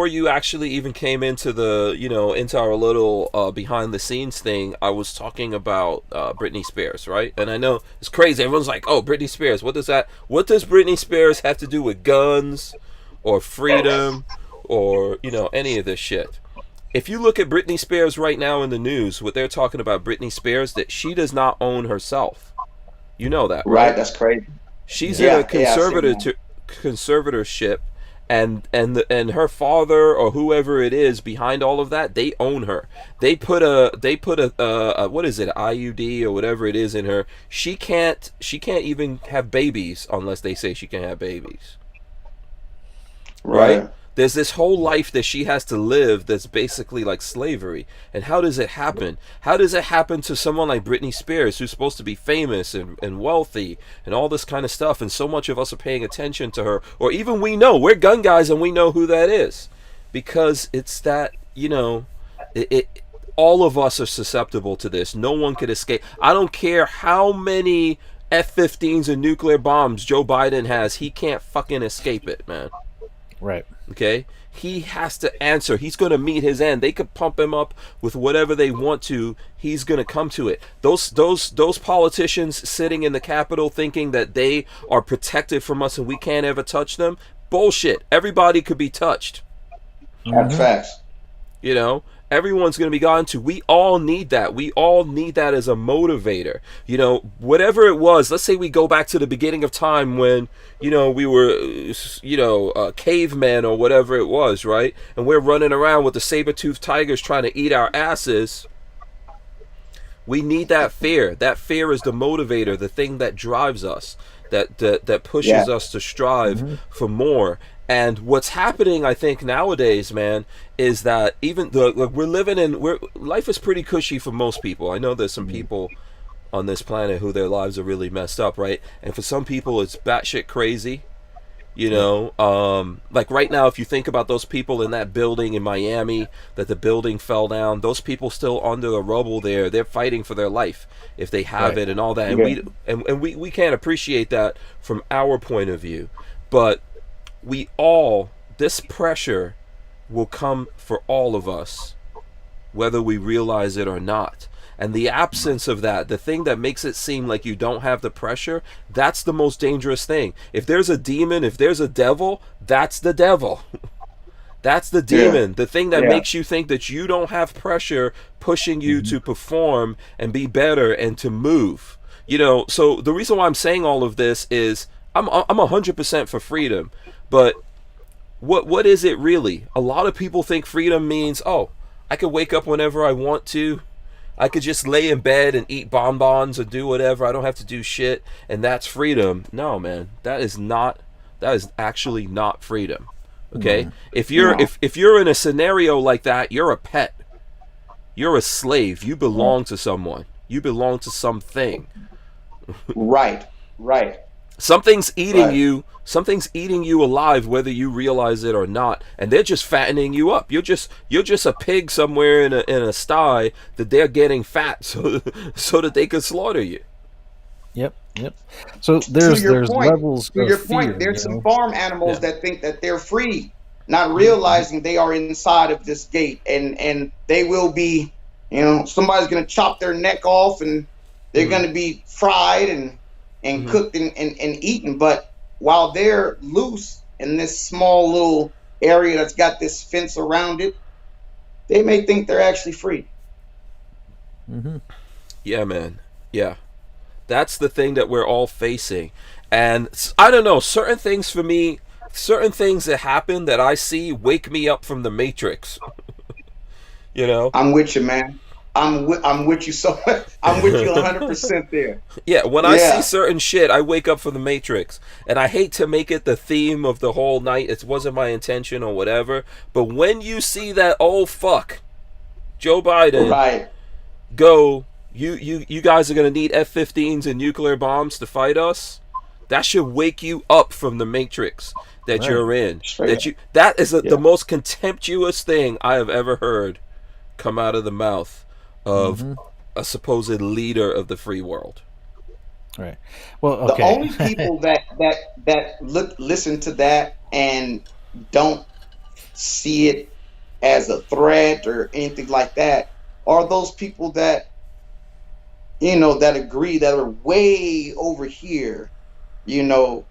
A: you actually even came into into our little behind the scenes thing, I was talking about Britney Spears, right? And I know it's crazy. Everyone's like, "Oh, Britney Spears. What does Britney Spears have to do with guns or freedom or any of this shit?" If you look at Britney Spears right now in the news, what they're talking about Britney Spears, that she does not own herself. You know that, right?
C: That's crazy.
A: She's in a conservatorship, and her father or whoever it is behind all of that, they own her. They put a what is it, IUD or whatever it is in her. She can't even have babies unless they say she can have babies. Right? There's this whole life that she has to live that's basically like slavery. And how does it happen? How does it happen to someone like Britney Spears, who's supposed to be famous and wealthy and all this kind of stuff, and so much of us are paying attention to her, or even we're gun guys and we know who that is, because it's that, you know, all of us are susceptible to this. No one could escape. I don't care how many F-15s and nuclear bombs Joe Biden has, he can't fucking escape it, man.
D: Right.
A: Okay? He has to answer. He's going to meet his end. They could pump him up with whatever they want to. He's going to come to it. Those politicians sitting in the Capitol thinking that they are protected from us and we can't ever touch them, bullshit. Everybody could be touched.
C: That's facts.
A: You know? Everyone's going to be gotten to. We all need that. We all need that as a motivator. You know, whatever it was, let's say we go back to the beginning of time when, you know, we were, you know, cavemen or whatever it was, right? And we're running around with the saber-toothed tigers trying to eat our asses. We need that fear. That fear is the motivator, the thing that drives us, that pushes us to strive for more. And what's happening, I think, nowadays, man, is that even we're living in life is pretty cushy for most people. I know there's some people on this planet who their lives are really messed up, right? And for some people, it's batshit crazy. You know, like right now, if you think about those people in that building in Miami, that the building fell down, those people still under the rubble there, they're fighting for their life if they have it and all that. And we can't appreciate that from our point of view. But this pressure will come for all of us, whether we realize it or not. And the absence of that, the thing that makes it seem like you don't have the pressure, that's the most dangerous thing. If there's a demon, if there's a devil, that's the devil. That's the demon. The thing that makes you think that you don't have pressure pushing you to perform and be better and to move. You know, so the reason why I'm saying all of this is I'm 100% for freedom. But what is it really? A lot of people think freedom means, oh, I could wake up whenever I want to. I could just lay in bed and eat bonbons and do whatever. I don't have to do shit, and that's freedom. No, man, that is actually not freedom. Okay? If you're in a scenario like that, you're a pet. You're a slave. You belong to someone. You belong to something.
C: Right.
A: Something's eating you. Something's eating you alive, whether you realize it or not, and they're just fattening you up. You're just a pig somewhere in a sty that they're getting fat so that they can slaughter you.
D: Yep. So there's levels.
C: To your point, there's some farm animals that think that they're free, not realizing they are inside of this gate, and they will be, you know, somebody's gonna chop their neck off, and they're gonna be fried and cooked and eaten. But while they're loose in this small little area that's got this fence around it, they may think they're actually free.
A: Yeah, man. Yeah. That's the thing that we're all facing. And I don't know, certain things for me, certain things that happen that I see wake me up from the Matrix. You know?
C: I'm with you, man. I'm with you so much. I'm with you 100% there.
A: Yeah, when I see certain shit, I wake up from the Matrix. And I hate to make it the theme of the whole night. It wasn't my intention or whatever. But when you see that old fuck, Joe Biden, go, you guys are going to need F-15s and nuclear bombs to fight us, that should wake you up from the Matrix that you're in. That is the most contemptuous thing I have ever heard come out of the mouth of a supposed leader of the free world.
D: Right. Well, okay.
C: The only people that listen to that and don't see it as a threat or anything like that are those people that, you know, that agree, that are way over here, you know,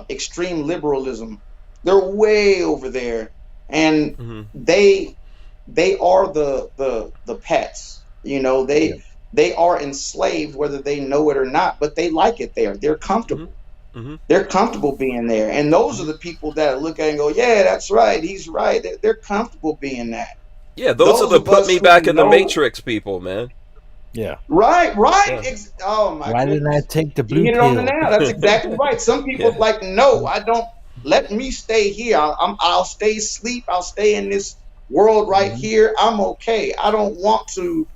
C: extreme liberalism. They're way over there, and they are the pets. You know, they are enslaved whether they know it or not, but they like it there. They're comfortable. They're comfortable being there, and those are the people that look at it and go, "Yeah, that's right. He's right." They're comfortable being that.
A: Yeah, those are the put me back in the Matrix people, man.
D: Yeah.
C: Right.
D: Yeah.
C: Oh my!
D: Why didn't I take the blue
C: pill? You hit it on the nail. That's exactly right. Some people like, no, I don't let me stay here. I'll stay asleep. I'll stay in this world right here. I'm okay. I don't want to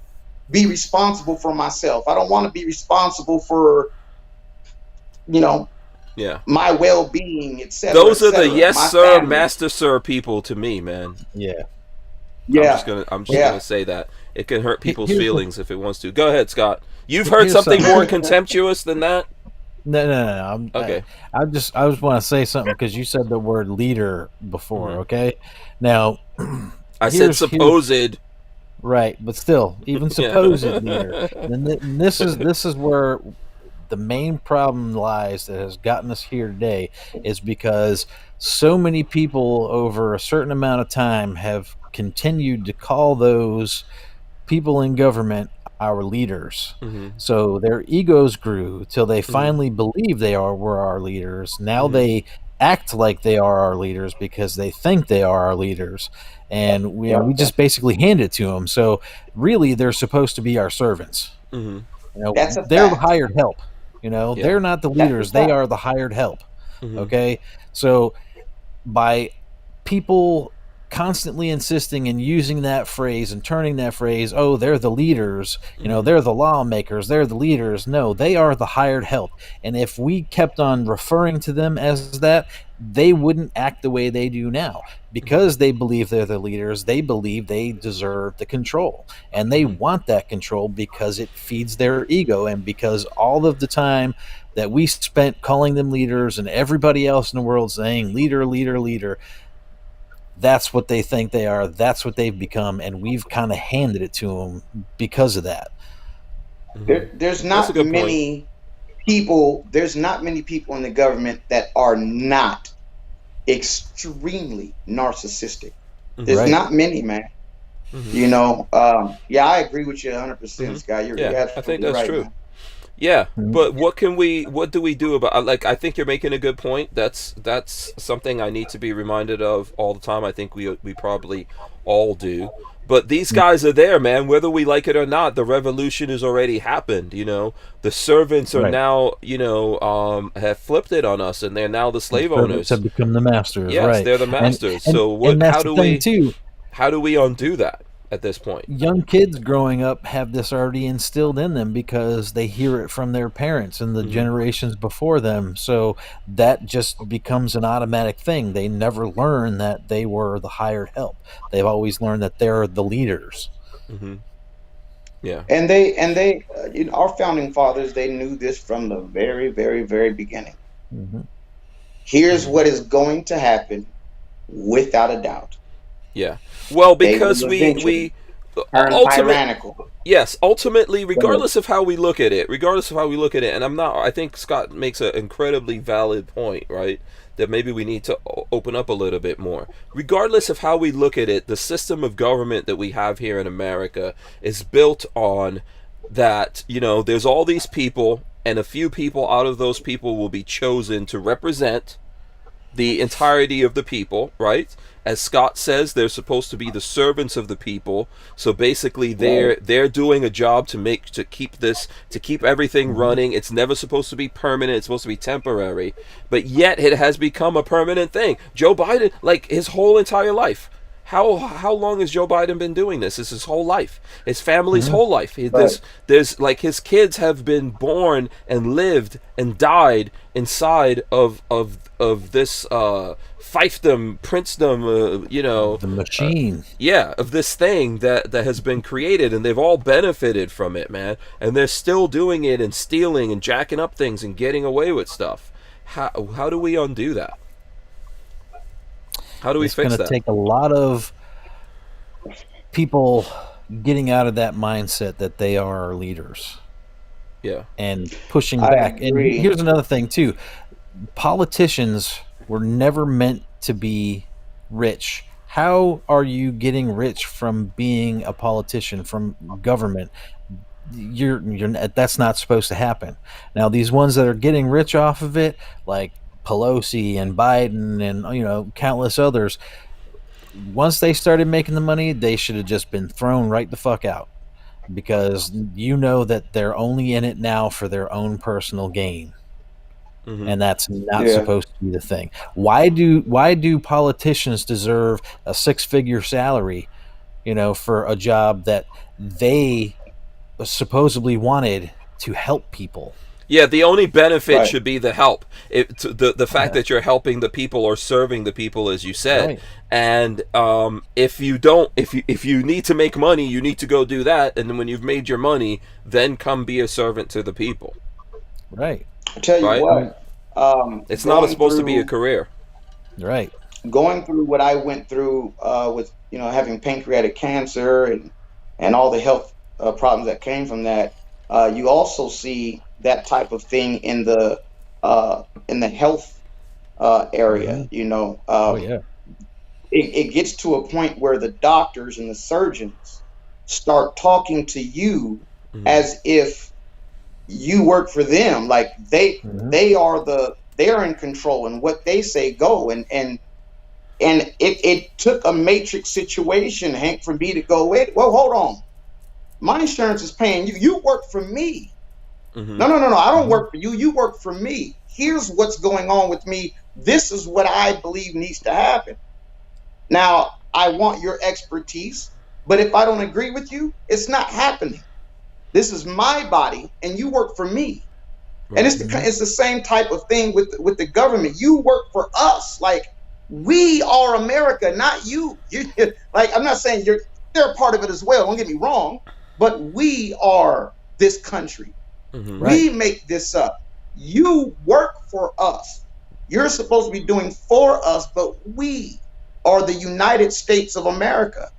C: be responsible for myself. I don't want to be responsible for, my well-being, etc.
A: Those are the yes
C: my
A: sir,
C: family.
A: master sir people to me, man.
D: Yeah.
A: I'm just gonna say that it can hurt people's feelings if it wants to. Go ahead, Scott. You've heard
D: Here's
A: something
D: something.
A: more contemptuous than that?
D: No.
A: Okay.
D: I just want to say something because you said the word leader before. Okay. Now,
A: I said supposed.
D: Right, but still, even supposed leader. And this is where the main problem lies that has gotten us here today, is because so many people over a certain amount of time have continued to call those people in government our leaders. So their egos grew till they finally believe were our leaders. Now they act like they are our leaders because they think they are our leaders, and we just basically hand it to them. So really, they're supposed to be our servants.
C: That's a
D: they're
C: fact.
D: the hired help. They're not the leaders; they are the hired help. Okay, so by people constantly insisting and using that phrase and turning that phrase, oh, they're the leaders, they're the lawmakers, they're the leaders. No, they are the hired help. And if we kept on referring to them as that, they wouldn't act the way they do now. Because they believe they're the leaders, they believe they deserve the control. And they want that control because it feeds their ego, and because all of the time that we spent calling them leaders and everybody else in the world saying leader, leader, leader, that's what they think they are. That's what they've become, and we've kind of handed it to them because of that.
C: There's not many people. There's not many people in the government that are not extremely narcissistic. There's not many, man. I agree with you 100%, Scott. You're absolutely
A: I think that's
C: right,
A: true.
C: man.
A: Yeah, but what do we do about, I think you're making a good point. That's something I need to be reminded of all the time. I think we probably all do. But these guys are there, man, whether we like it or not. The revolution has already happened, The servants are now, have flipped it on us, and they're now the slave owners.
D: Have become the masters.
A: Yes,
D: right.
A: They're the masters. How do we undo that at this point?
D: Young kids growing up have this already instilled in them because they hear it from their parents and the generations before them. So that just becomes an automatic thing. They never learn that they were the hired help. They've always learned that they're the leaders.
A: Yeah.
C: And they our founding fathers, they knew this from the very, very, very beginning. Here's what is going to happen without a doubt.
A: Yeah. Well, because we
C: tyrannical.
A: Yes, ultimately, regardless of how we look at it, and I think Scott makes an incredibly valid point, right? That maybe we need to open up a little bit more. Regardless of how we look at it, the system of government that we have here in America is built on that, there's all these people, and a few people out of those people will be chosen to represent the entirety of the people, right? As Scott says, they're supposed to be the servants of the people. So basically, they're doing a job to keep everything running. It's never supposed to be permanent. It's supposed to be temporary. But yet, it has become a permanent thing. Joe Biden, like his whole entire life. How long has Joe Biden been doing this? This is his whole life. His family's whole life. There's like his kids have been born and lived and died inside of this fiefdom, princedom,
D: the machine.
A: Of this thing that has been created, and they've all benefited from it, man. And they're still doing it and stealing and jacking up things and getting away with stuff. How do we undo that? How do we fix that?
D: It's going to take a lot of people getting out of that mindset that they are our leaders.
A: Yeah.
D: And pushing back. And here's another thing, too. Politicians were never meant to be rich. How are you getting rich from being a politician, from government? You're that's not supposed to happen. Now, these ones that are getting rich off of it, like Pelosi and Biden and countless others, once they started making the money, they should have just been thrown right the fuck out, because that they're only in it now for their own personal gain. and that's not
C: Yeah.
D: supposed to be the thing. Why do politicians deserve a 6-figure salary, for a job that they supposedly wanted to help people?
A: Yeah, the only benefit
C: Right.
A: should be the help. The fact that you're helping the people or serving the people, as you said.
D: Right.
A: And if you need to make money, you need to go do that. And then when you've made your money, then come be a servant to the people.
D: Right.
C: I tell you
A: Right.
C: what,
A: It's not supposed to be a
C: through-
A: career.
D: Right.
C: going through what I went through with having pancreatic cancer and all the health problems that came from that. You also see that type of thing in the health area.
D: Oh yeah.
C: It gets to a point where the doctors and the surgeons start talking to you as if you work for them, like they are in control, and what they say go. And it took a matrix situation, Hank, for me to go, wait, well, hold on. My insurance is paying you. You work for me. No. I don't work for you. You work for me. Here's what's going on with me. This is what I believe needs to happen. Now, I want your expertise, but if I don't agree with you, it's not happening. This is my body, and you work for me. Right. And it's the same type of thing with the government. You work for us. Like, we are America, not you. Like, I'm not saying they're a part of it as well. Don't get me wrong, but we are this country. We make this up. You work for us. You're supposed to be doing for us, but we are the United States of America.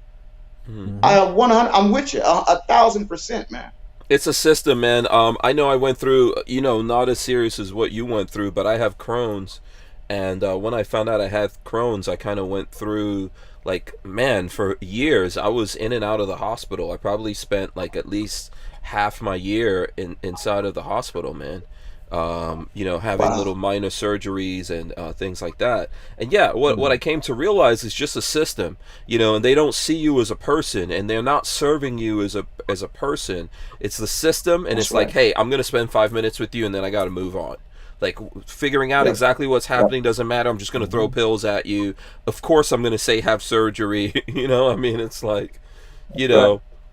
C: I'm with you 1,000%, man.
A: It's a system, man. I know I went through, not as serious as what you went through, but I have Crohn's. And when I found out I had Crohn's, I kind of went through, for years, I was in and out of the hospital. I probably spent, at least half my year inside of the hospital, man. Having little minor surgeries and things like that. And yeah, what I came to realize is just a system, and they don't see you as a person, and they're not serving you as a person. It's the system, and it's like, hey, I'm going to spend 5 minutes with you, and then I got to move on. Like, figuring out exactly what's happening doesn't matter. I'm just going to throw pills at you. Of course, I'm going to say have surgery. It's like,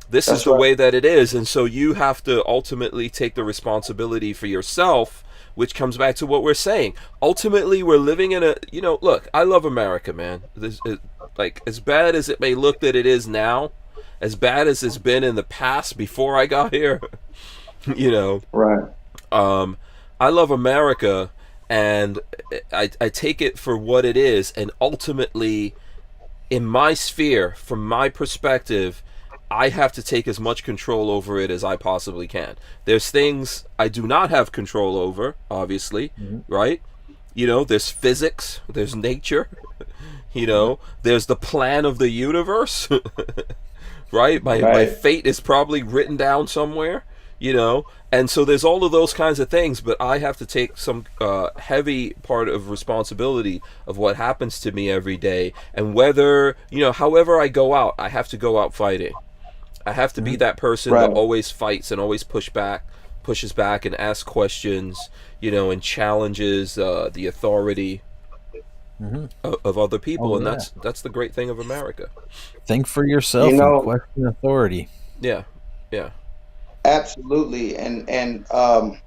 A: this is the way that it is. And so you have to ultimately take the responsibility for yourself, which comes back to what we're saying. Ultimately, we're living in a, look, I love America, man. As bad as it may look that it is now, as bad as it's been in the past before I got here,
C: Right.
A: I love America, and I take it for what it is. And ultimately, in my sphere, from my perspective, I have to take as much control over it as I possibly can. There's things I do not have control over, obviously, right? There's physics, there's nature, there's the plan of the universe, right? My fate is probably written down somewhere, and so there's all of those kinds of things, but I have to take some heavy part of responsibility of what happens to me every day, and whether, however I go out, I have to go out fighting. I have to be that person that always fights and always pushes back and asks questions, and challenges the authority of other people. That's the great thing of America.
D: Think for yourself and question authority.
A: Yeah.
C: Absolutely. And I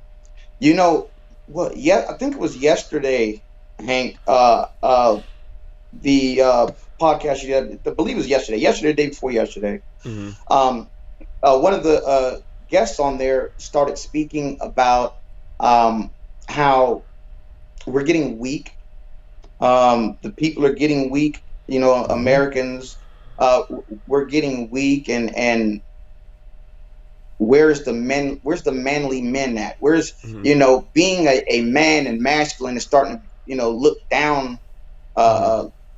C: think it was yesterday, Hank, the podcast you had, I believe it was yesterday, day before yesterday. One of the guests on there started speaking about how we're getting weak. The people are getting weak. Americans, we're getting weak, and where's the manly men at? Where's being a man and masculine is starting to look down.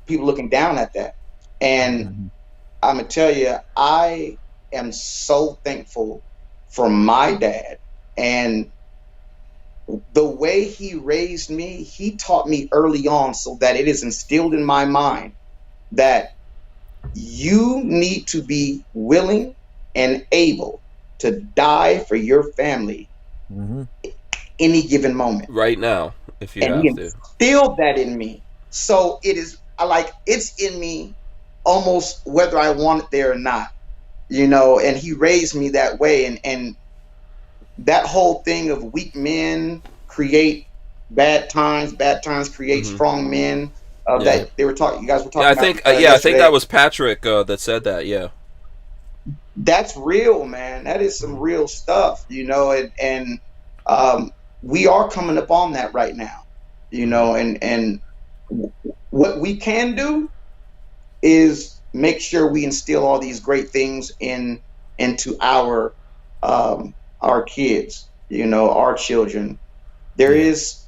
C: People looking down at that, and I'm gonna tell you, I am so thankful for my dad and the way he raised me. He taught me early on, so that it is instilled in my mind that you need to be willing and able to die for your family any given moment.
A: Right now, if you
C: And he
A: have to.
C: instilled that in me. So it's in me almost whether I want it there or not, and he raised me that way. And that whole thing of weak men create bad times create strong men. That they were talking, you guys were talking
A: I
C: about.
A: think I think that was Patrick that said that. Yeah.
C: That's real, man. That is some real stuff, and we are coming up on that right now, and what we can do is make sure we instill all these great things into our kids, our children. There's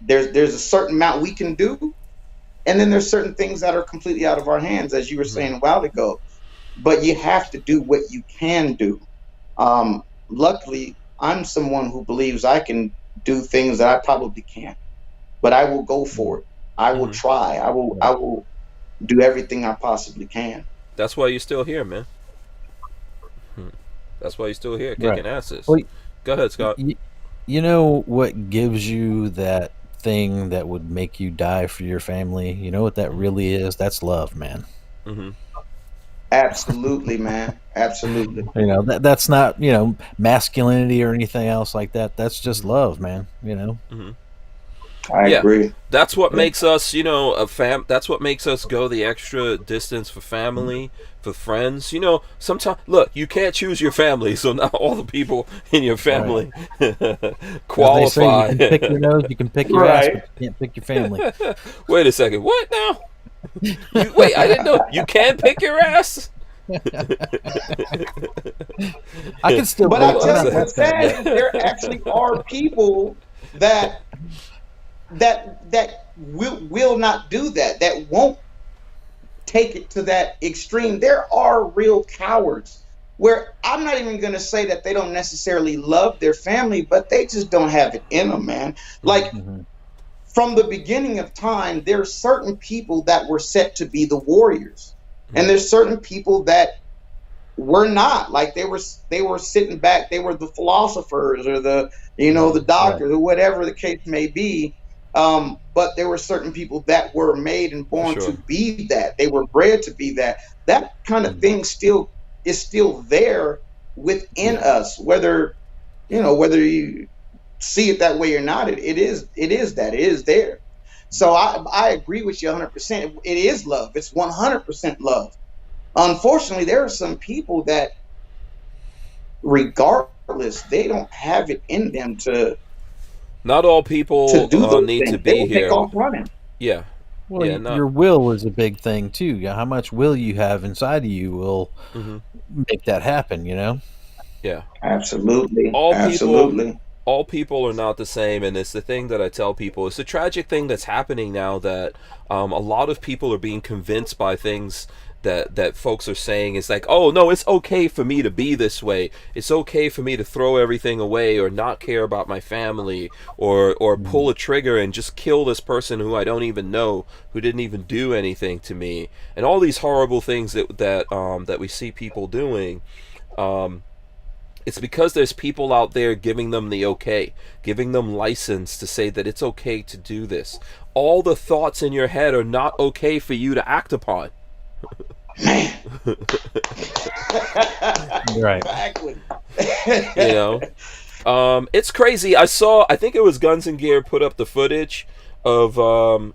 C: a certain amount we can do, and then there's certain things that are completely out of our hands, as you were saying a while ago. But you have to do what you can do. Luckily, I'm someone who believes I can do things that I probably can't, but I will go for it. I will try. I will do everything I possibly can.
A: That's why you're still here, man. That's why you're still here, kicking asses.
D: Well,
A: go ahead, Scott.
D: You know what gives you that thing that would make you die for your family? You know what that really is? That's love, man.
A: Mm-hmm.
C: Absolutely, man. Absolutely.
D: That's not, masculinity or anything else like that. That's just love, man.
A: Mm-hmm.
C: I agree.
A: That's what makes us, that's what makes us go the extra distance for family, for friends. Sometimes, look, you can't choose your family, so not all the people in your family qualify.
D: You can pick your nose, you can pick your ass, but you can't pick your family.
A: Wait a second, what now? Wait, I didn't know you can pick your ass.
D: I can still.
C: But I tell you what's sad is there actually are people that will not do that. That won't take it to that extreme. There are real cowards where I'm not even going to say that they don't necessarily love their family, but they just don't have it in them, man. Like. Mm-hmm. From the beginning of time, there are certain people that were set to be the warriors, and there's certain people that were not. Like they were sitting back. They were the philosophers or the doctors or whatever the case may be. But there were certain people that were made and born to be that. They were bred to be that. That kind of thing is still there within us, whether you see it that way or not. It is there. So I agree with you 100%. It is love. It's 100% love. Unfortunately, there are some people that, regardless, they don't have it in them to.
A: Not all people need to be here.
C: Take off running.
A: Yeah.
D: Well, your will is a big thing too. How much will you have inside of you will make that happen.
A: Yeah.
C: Absolutely.
A: All people are not the same, and it's the thing that I tell people. It's the tragic thing that's happening now that a lot of people are being convinced by things that folks are saying. It's like, oh no, it's okay for me to be this way. It's okay for me to throw everything away or not care about my family or pull a trigger and just kill this person who I don't even know, who didn't even do anything to me, and all these horrible things that we see people doing. It's because there's people out there giving them the okay, giving them license to say that it's okay to do this. All the thoughts in your head are not okay for you to act upon.
C: Man.
D: Right.
C: Exactly.
A: It's crazy. I think it was Guns and Gear put up the footage of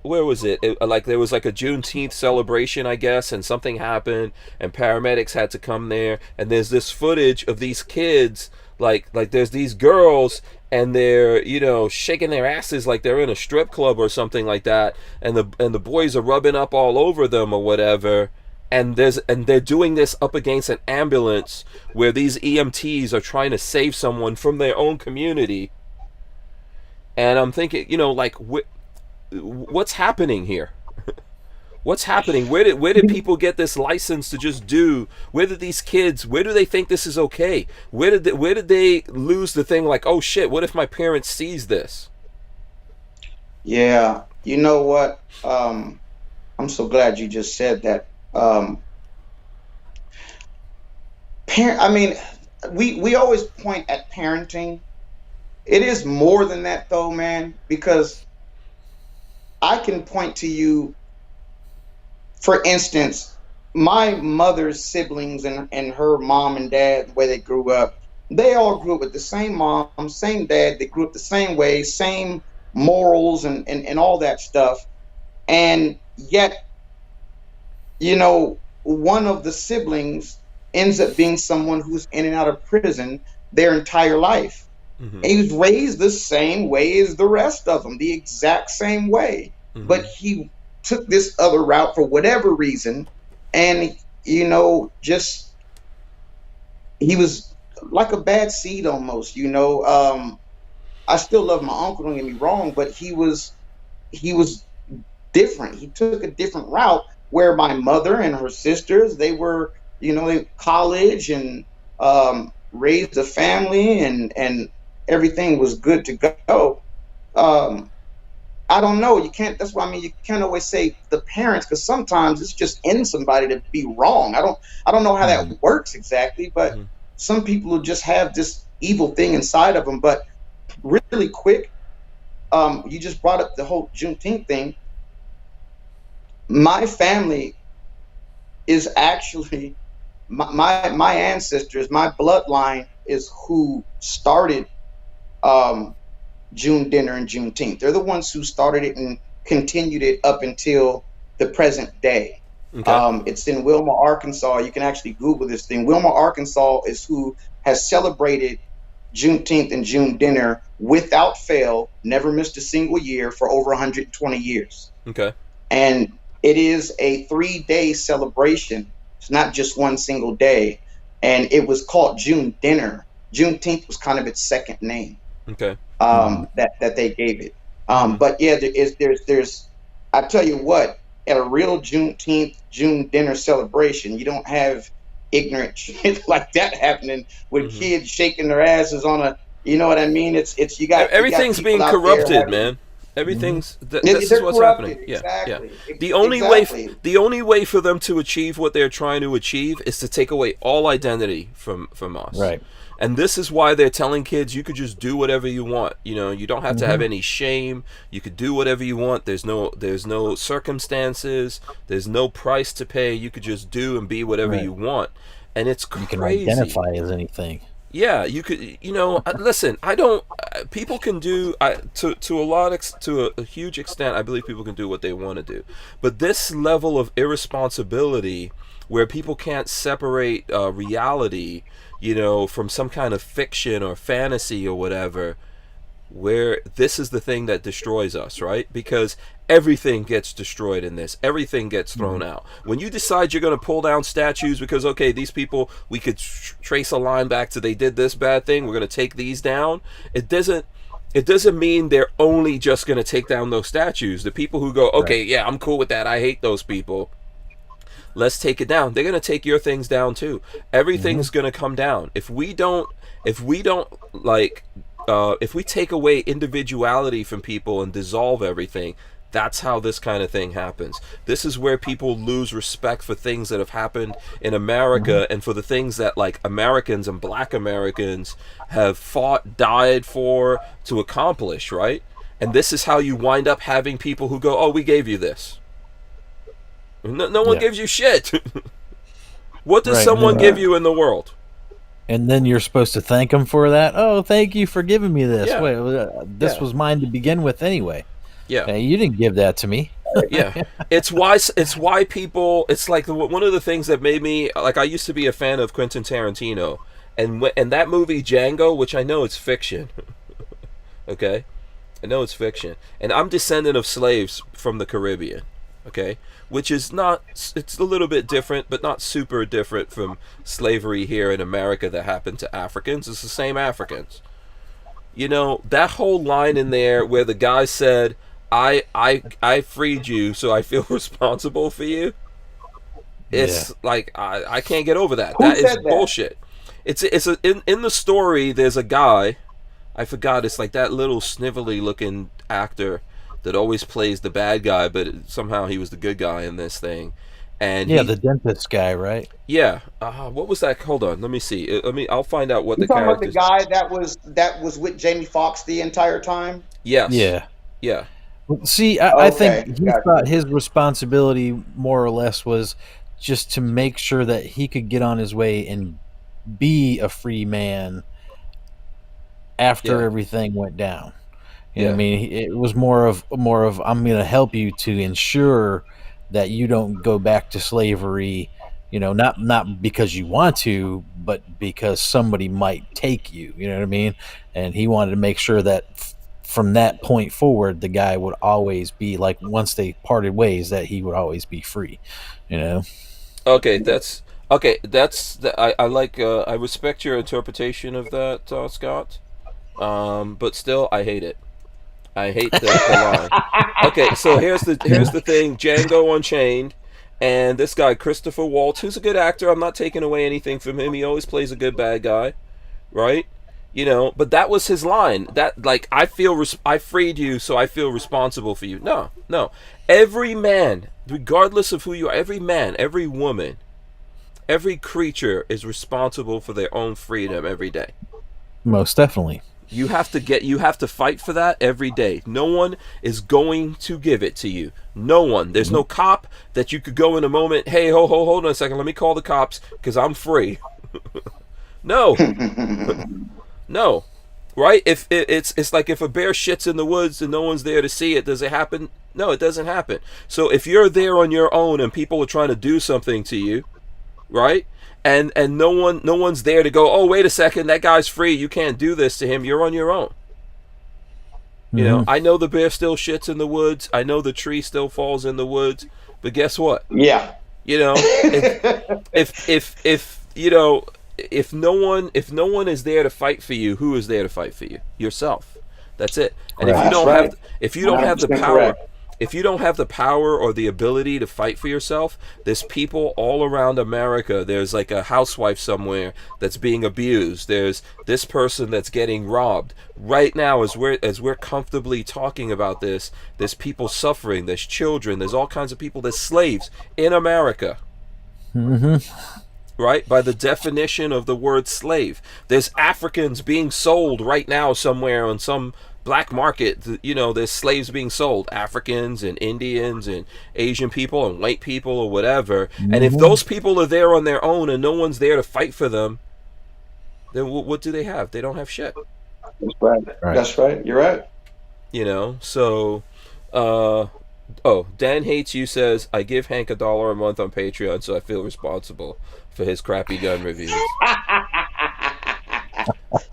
A: where was it? There was like a Juneteenth celebration, I guess, and something happened and paramedics had to come there, and there's this footage of these kids like there's these girls and they're shaking their asses like they're in a strip club or something like that, and the boys are rubbing up all over them or whatever, and they're doing this up against an ambulance where these EMTs are trying to save someone from their own community. And I'm thinking, what's happening here? What's happening? Where did people get this license to just do? Where do they think this is okay? Where did they lose the thing like, oh shit, what if my parents sees this?
C: Yeah, you know what? I'm so glad you just said that. We always point at parenting, it is more than that though, man, because I can point to you, for instance, my mother's siblings and her mom and dad, the way they grew up, they all grew up with the same mom, same dad. They grew up the same way, same morals and all that stuff. And yet, you know, one of the siblings ends up being someone who's in and out of prison their entire life. And he was raised the same way as the rest of them, the exact same way. But he took this other route for whatever reason. And, you know, just, he was like a bad seed almost, you know. I still love my uncle, don't get me wrong, but he was different. He took a different route, where my mother and her sisters, they were, you know, in college and raised a family and everything was good to go. I don't know. You can't. That's why I mean, you can't always say the parents, because sometimes it's just in somebody to be wrong. I don't know how that works exactly, but some people will just have this evil thing inside of them. But really quick, you just brought up the whole Juneteenth thing. My family is actually my ancestors, my bloodline is who started June dinner and Juneteenth. They're the ones who started it and continued it up until the present day. Okay. It's in Wilma, Arkansas. You can actually Google this thing. Wilma, Arkansas is who has celebrated Juneteenth and June dinner without fail, never missed a single year for over 120 years. Okay. And it is a 3-day celebration. It's not just one single day. And it was called June dinner. Juneteenth was kind of its second name. Okay. That they gave it. But yeah, there's I tell you what, at a real Juneteenth June dinner celebration, you don't have ignorant shit like that happening with kids shaking their asses on a, you know what I mean? It's you got
A: everything's being corrupted, man. Everything's this is what's
C: corrupted.
A: happening.
C: Exactly.
A: Yeah. The only way for them to achieve what they're trying to achieve is to take away all identity from us. Right. And this is why they're telling kids you could just do whatever you want. You know, you don't have to have any shame. You could do whatever you want. There's no circumstances. There's no price to pay. You could just do and be whatever you want. And it's crazy.
D: You can identify as anything.
A: Yeah, you could. You know, listen. I don't. People can do to a huge extent. I believe people can do what they want to do. But this level of irresponsibility, where people can't separate reality, you know, from some kind of fiction or fantasy or whatever, where this is the thing that destroys us, right? Because everything gets destroyed in this. Everything gets thrown out. When you decide you're going to pull down statues because, okay, these people, we could trace a line back to they did this bad thing, we're going to take these down. It doesn't mean they're only just going to take down those statues. The people who go, okay, yeah, I'm cool with that, I hate those people, let's take it down. They're going to take your things down too. Everything's going to come down. If we take away individuality from people and dissolve everything, that's how this kind of thing happens. This is where people lose respect for things that have happened in America and for the things that like Americans and Black Americans have fought, died for, to accomplish, right? And this is how you wind up having people who go, oh, we gave you this. No one gives you shit. What does someone give you in the world?
D: And then you're supposed to thank them for that. Oh, thank you for giving me this. Yeah. Wait, this was mine to begin with anyway. Yeah, you didn't give that to me.
A: Yeah, it's why people. It's like one of the things that made me like. I used to be a fan of Quentin Tarantino, and that movie Django, which I know it's fiction. Okay, I know it's fiction, and I'm descendant of slaves from the Caribbean. Okay, which is not, it's a little bit different, but not super different from slavery here in America that happened to Africans. It's the same Africans. You know, that whole line in there where the guy said, I freed you, so I feel responsible for you. It's like, I can't get over that. That is bullshit. In the story, there's a guy, I forgot, it's like that little snivelly looking actor that always plays the bad guy, but somehow he was the good guy in this thing. And
D: Yeah, the dentist guy, right?
A: yeah, what was that? Hold on, let me see. I'll find out what
C: You
A: the
C: talking about the
A: characters.
C: guy that was with Jamie Foxx the entire time?
A: Yes,
D: Yeah.
A: yeah,
D: See, I
C: Okay,
D: think he thought
C: gotcha.
D: his responsibility, more or less, was just to make sure that he could get on his way and be a free man after
A: yeah,
D: everything went down. You know what I
A: yeah.
D: mean? It was more of I'm going to help you to ensure that you don't go back to slavery. Not because you want to, but because somebody might take you. You know what I mean? And he wanted to make sure that from that point forward, the guy would always be like, once they parted ways, that he would always be free. You know?
A: Okay, that's okay. I like. I respect your interpretation of that, Scott. But still, I hate it. I hate the line. Okay, so here's the thing. Django Unchained, and this guy Christopher Waltz, who's a good actor. I'm not taking away anything from him. He always plays a good bad guy, right? But that was his line. That, like, I freed you, so I feel responsible for you. No, no. Every man, regardless of who you are, every man, every woman, every creature is responsible for their own freedom every day.
D: Most definitely.
A: You have to fight for that every day. No one is going to give it to you. No one. There's no cop that you could go in a moment, hey, hold on a second, let me call the cops because I'm free. No. No. Right? If it's like if a bear shits in the woods and no one's there to see it, does it happen? No, it doesn't happen. So if you're there on your own and people are trying to do something to you, right? And no one's there to go, oh, wait a second, that guy's free, you can't do this to him, you're on your own. I know the bear still shits in the woods, I know the tree still falls in the woods, but guess what?
C: Yeah.
A: If no one is there to fight for you, who is there to fight for you? Yourself. That's it. And
D: Right.
A: if you don't have the
C: 100%
A: power,
C: correct.
A: if you don't have the power or the ability to fight for yourself, there's people all around America. There's like a housewife somewhere that's being abused. There's this person that's getting robbed. Right now, as we're comfortably talking about this, there's people suffering. There's children. There's all kinds of people. There's slaves in America. Right? By the definition of the word slave. There's Africans being sold right now somewhere on some black market. There's slaves being sold. Africans and Indians and Asian people and white people or whatever. And if those people are there on their own and no one's there to fight for them, then what do they have? They don't have shit.
C: That's right. That's right. You're right.
A: So, Dan Hates You says, I give Hank $1 a month on Patreon, so I feel responsible for his crappy gun reviews.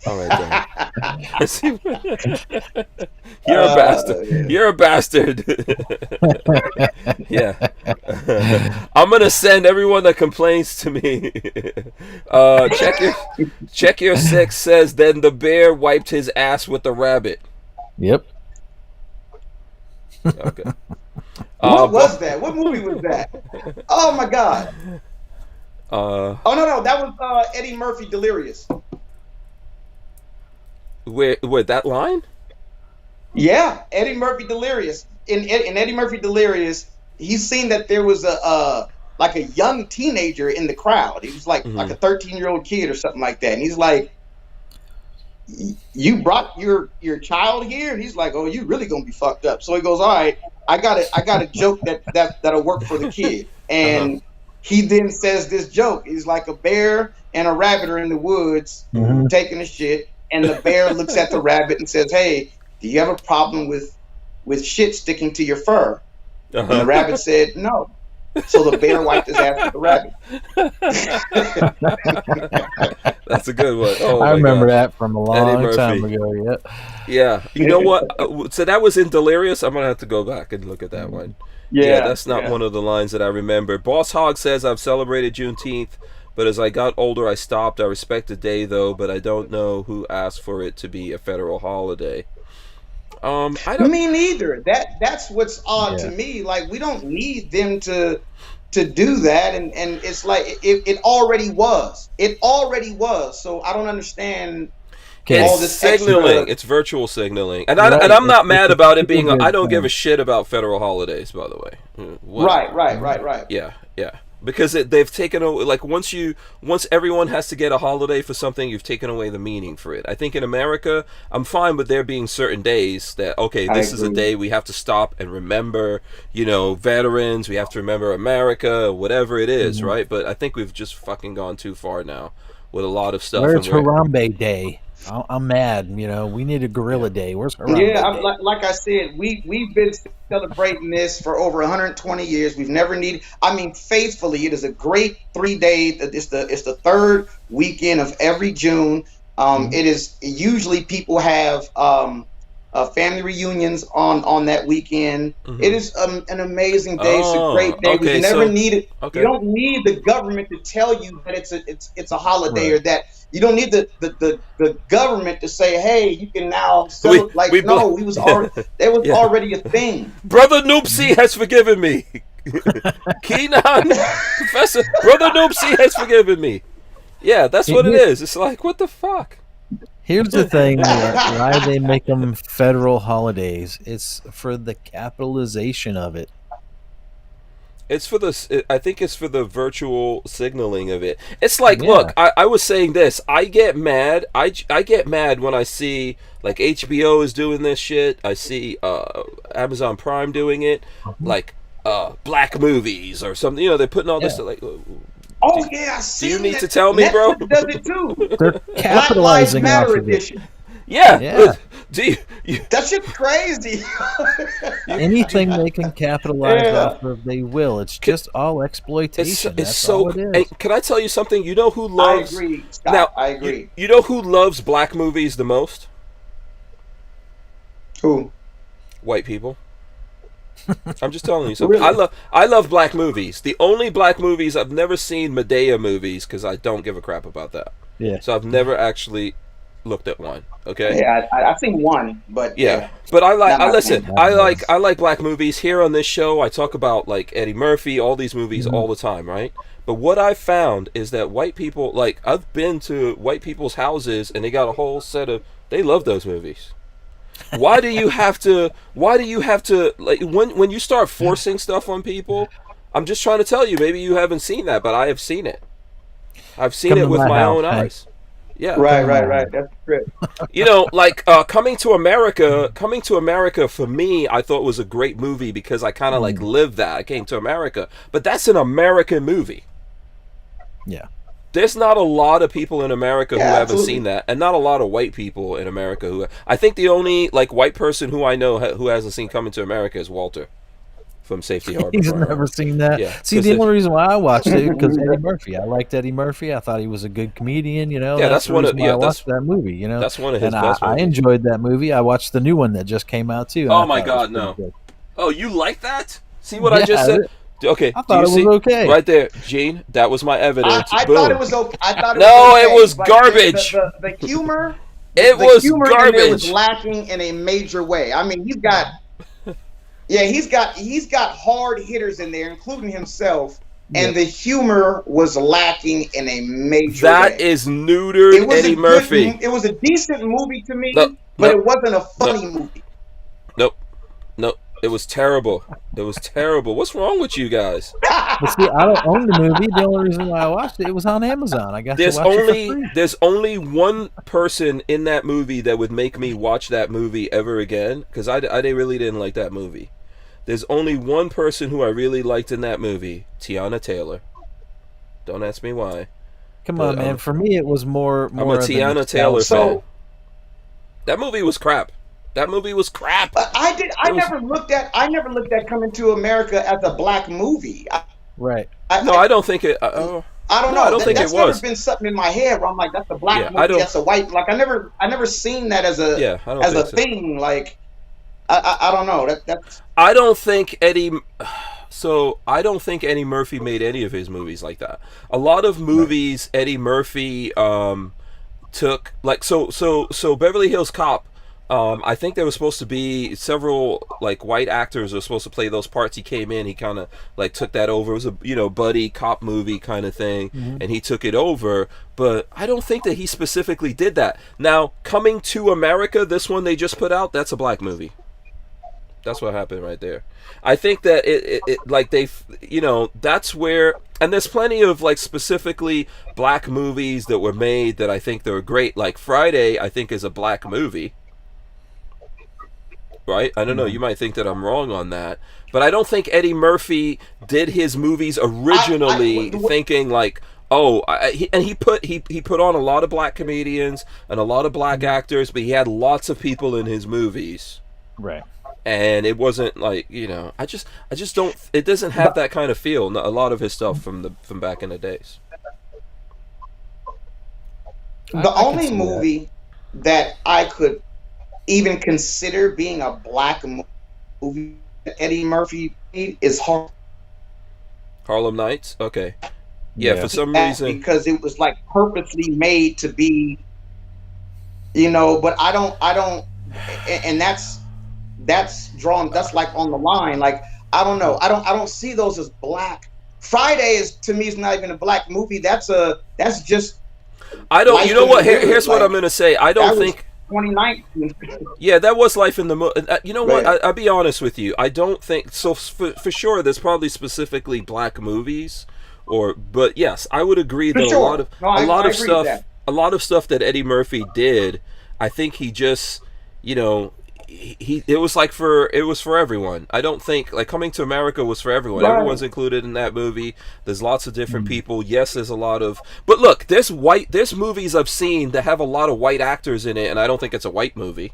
A: All right, Dan. You're a bastard.
C: Yeah.
A: You're a bastard. Yeah. I'm gonna send everyone that complains to me. Check your six says, then the bear wiped his ass with the rabbit.
D: Yep.
A: Okay.
C: What was that? What movie was that? Oh my God. Oh no, that was Eddie Murphy Delirious.
A: Where that line?
C: Yeah, Eddie Murphy Delirious. In Eddie Murphy Delirious, he's seen that there was a young teenager in the crowd. He was like a 13-year-old kid or something like that. And he's like, you brought your child here? And he's like, oh, you really gonna be fucked up. So he goes, all right, I got a joke that'll work for the kid. And he then says this joke. He's like, a bear and a rabbit are in the woods taking a shit, and the bear looks at the rabbit and says, hey, do you have a problem with shit sticking to your fur? And the rabbit said no. So the bear wiped his ass with the rabbit.
A: That's a good one. Oh,
D: I remember
A: gosh.
D: that from a long time ago. Yeah.
A: Yeah. You know what? So that was in Delirious. I'm gonna have to go back and look at that one. Yeah, that's not one of the lines that I remember. Boss Hog says, I've celebrated Juneteenth, but as I got older, I stopped. I respect the day, though, but I don't know who asked for it to be a federal holiday.
C: Me neither. That's what's odd to me. Like, we don't need them to do that, and it's like it already was. It already was. So I don't understand. All this
A: signaling.
C: extra.
A: It's virtual signaling, and I'm not mad about it being. I don't give a shit about federal holidays, by the way.
C: Right.
A: Yeah, Yeah, because they've taken away, like, once everyone has to get a holiday for something, you've taken away the meaning for it. I think in America, I'm fine with there being certain days that, okay, this is a day we have to stop and remember, veterans, we have to remember America, whatever it is, right? But I think we've just fucking gone too far now with a lot of stuff.
D: Where's Harambe Day? I'm mad. We need a Gorilla Day. Where's Harambe Day?
C: Like I said, we've been celebrating this for over 120 years. We've never needed. I mean, faithfully, it is a great 3 day. It's the third weekend of every June. It is usually people have family reunions on that weekend. It is an amazing day. It's a great day.
A: Okay,
C: we never need it.
A: Okay.
C: You don't need the government to tell you that it's a holiday or that. You don't need the government to say, hey, you can now celebrate. It was already a thing.
A: Brother Noopsy has forgiven me. Keenan, Professor, Brother Noopsy has forgiven me. Yeah, that's what it is. It's like, what the fuck?
D: Here's the thing: why they make them federal holidays? It's for the capitalization of it.
A: It's for I think it's for the virtual signaling of it. It's like, look, I was saying this. I get mad. I get mad when I see, like, HBO is doing this shit. I see Amazon Prime doing it, like black movies or something. They're putting all this like.
C: I see.
A: Do you need to tell me, bro?
C: Does it too?
D: They're capitalizing
C: Black Lives
D: off
C: Matter
D: of
C: edition.
D: it.
A: Yeah. Do you
C: That shit's crazy.
D: Anything they can capitalize off of, they will. It's just all exploitation.
A: It's so.
D: All it is.
A: And can I tell you something? You know who loves?
C: I agree, Scott.
A: Now,
C: I agree.
A: You know who loves black movies the most?
C: Who?
A: White people. I'm just telling you something. Really? I love black movies. The only black movies I've never seen Medea movies because I don't give a crap about that.
D: Yeah.
A: So I've never actually looked at one. Okay.
C: Yeah, I've seen one, but
A: But I like black movies. Here on this show, I talk about, like, Eddie Murphy, all these movies all the time, right? But what I found is that white people, like, I've been to white people's houses and they got a whole set of. They love those movies. Why do you have to like, when you start forcing stuff on people? I'm just trying to tell you, maybe you haven't seen that, but I have seen it. I've seen it with my own eyes. Yeah.
C: Right. That's true.
A: Like Coming to America for me, I thought was a great movie because I kind of like lived that. I came to America, but that's an American movie.
D: Yeah.
A: There's not a lot of people in America who haven't
C: absolutely.
A: seen that, and not a lot of white people in America who. I think the only, like, white person who I know who hasn't seen Coming to America is Walter from Safety Harbor.
D: He's never seen that.
A: Yeah,
D: see, the only reason why I watched it because Eddie Murphy. I liked Eddie Murphy. I thought he was a good comedian.
A: Yeah, that's one of.
D: I watched that movie.
A: That's one of his best movies.
D: I enjoyed that movie. I watched the new one that just came out too.
A: Oh my God, no! Good. Oh, you like that? See what I just said? Okay,
D: I thought it was okay.
A: Right there, Gene. That was my evidence.
C: I thought it was okay.
A: It was garbage.
C: The humor.
A: It was garbage.
C: In there was lacking in a major way. I mean, he's got hard hitters in there, including himself, and the humor was lacking in a major way.
A: That is neutered Eddie Murphy.
C: It was a decent movie to me, but it wasn't a funny movie.
A: Nope. It was terrible. What's wrong with you guys?
D: But see, I don't own the movie. The only reason why I watched it was on Amazon. I got to watch it for free.
A: There's only one person in that movie that would make me watch that movie ever again, because I really didn't like that movie. There's only one person who I really liked in that movie, Tiana Taylor. Don't ask me why.
D: Come on, man. For me, it was more.
A: I'm a Tiana Taylor fan. That movie was crap.
C: I never looked at Coming to America as a black movie.
D: Right.
A: I don't think it. I don't know. I don't think it was.
C: That's never been something in my head where I'm like, that's a black movie. That's a white. Like I never seen that as a thing. Like I don't know. That's.
A: I don't think Eddie. So I don't think Eddie Murphy made any of his movies like that. A lot of movies Eddie Murphy took, like so Beverly Hills Cop. I think there was supposed to be several, like, white actors were supposed to play those parts. He came in, he kind of like took that over. It was a buddy cop movie kind of thing, and he took it over. But I don't think that he specifically did that. Now, Coming to America, this one they just put out, that's a black movie. That's what happened right there. I think that it like they, that's where, and there's plenty of like specifically black movies that were made that I think they were great. Like Friday, I think is a black movie, right? I don't know. You might think that I'm wrong on that, but I don't think Eddie Murphy did his movies originally thinking like, oh, he put on a lot of black comedians and a lot of black actors, but he had lots of people in his movies,
D: Right.
A: and it wasn't like, I just don't. It doesn't have that kind of feel. A lot of his stuff from back in the days.
C: The only movie that I could even consider being a black movie that Eddie Murphy made is
A: Harlem Nights. Okay. Yeah, for some reason,
C: because it was like purposely made to be, but I don't, and that's drawn. That's like on the line. Like I don't know. I don't see those as black. Friday to me is not even a black movie. That's just.
A: I don't. You know what? Here's what I'm gonna say. I don't think.
C: 2019.
A: Yeah, that was life in the. You know what?
C: Right.
A: I'll be honest with you. I don't think so. For sure, there's probably specifically black movies. But yes, I would agree that a lot of stuff that Eddie Murphy did, I think he just, it was for everyone. I don't think like Coming to America was for everyone.
C: Right.
A: Everyone's included in that movie. There's lots of different people. Yes, there's a lot of, but look, there's movies I've seen that have a lot of white actors in it, and I don't think it's a white movie.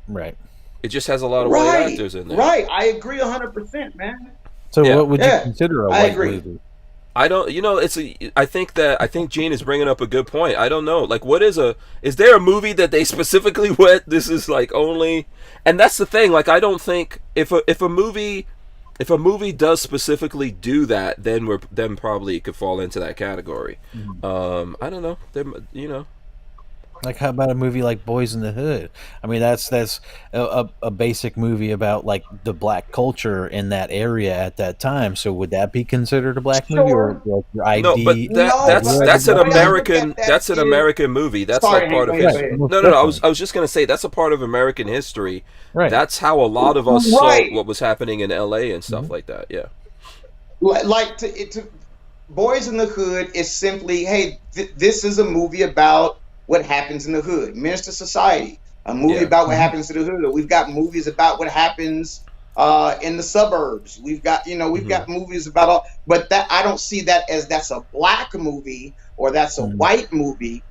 D: Right.
A: It just has a lot of white actors in there.
C: Right. I agree 100%, man.
D: So what would you consider a white movie?
A: I don't, I think Gene is bringing up a good point. I don't know. Like, is there a movie that they specifically went, this is like only, and that's the thing. Like, I don't think if a movie does specifically do that, then probably it could fall into that category. I don't know.
D: Like, how about a movie like Boys in the Hood? I mean, that's a basic movie about like the black culture in that area at that time. So would that be considered a black movie, or like your ID?
A: No, but that's an American movie. That's like part of history. No. I was just gonna say that's a part of American history.
D: Right.
A: That's how a lot of us saw what was happening in L.A. and stuff like that. Yeah.
C: Like to Boys in the Hood is simply, hey, this is a movie about what happens in the hood. Minister Society, a movie about what happens to the hood. We've got movies about what happens in the suburbs. We've got got movies about all, but that I don't see that as that's a black movie or that's a white movie.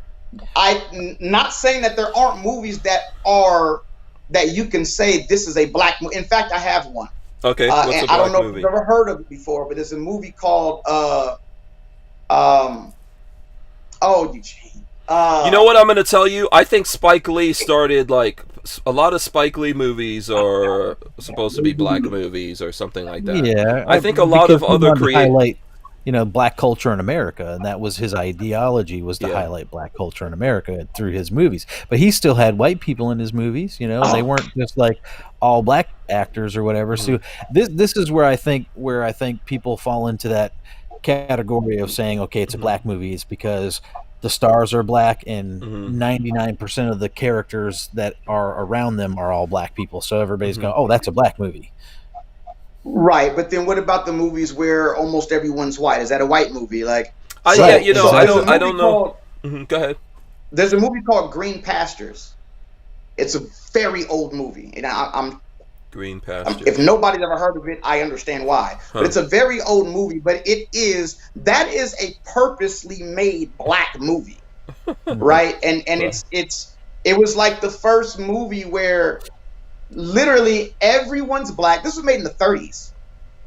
C: I'm not saying that there aren't movies that you can say this is a black movie. In fact, I have one.
A: Okay, what's a black
C: I don't know
A: movie?
C: if you've ever heard of it before, but there's a movie called Eugene.
A: You know what I'm going to tell you? I think Spike Lee started, like, a lot of Spike Lee movies are supposed to be black movies or something like that.
D: Yeah.
A: I think a lot of other
D: highlight, black culture in America, and that was his ideology, was to highlight black culture in America through his movies. But he still had white people in his movies, they weren't just like all black actors or whatever. So this is where I think people fall into that category of saying, okay, it's a black movie. It's because the stars are black and 99% of the characters that are around them are all black people. So everybody's going, oh, that's a black movie.
C: Right. But then what about the movies where almost everyone's white? Is that a white movie? Like,
A: I don't know. Go ahead.
C: There's a movie called Green Pastures. It's a very old movie. And I'm
A: Green Pastures.
C: If nobody's ever heard of it, I understand why. But it's a very old movie, but that is a purposely made black movie. Right? And it was like the first movie where literally everyone's black. This was made in the 30s.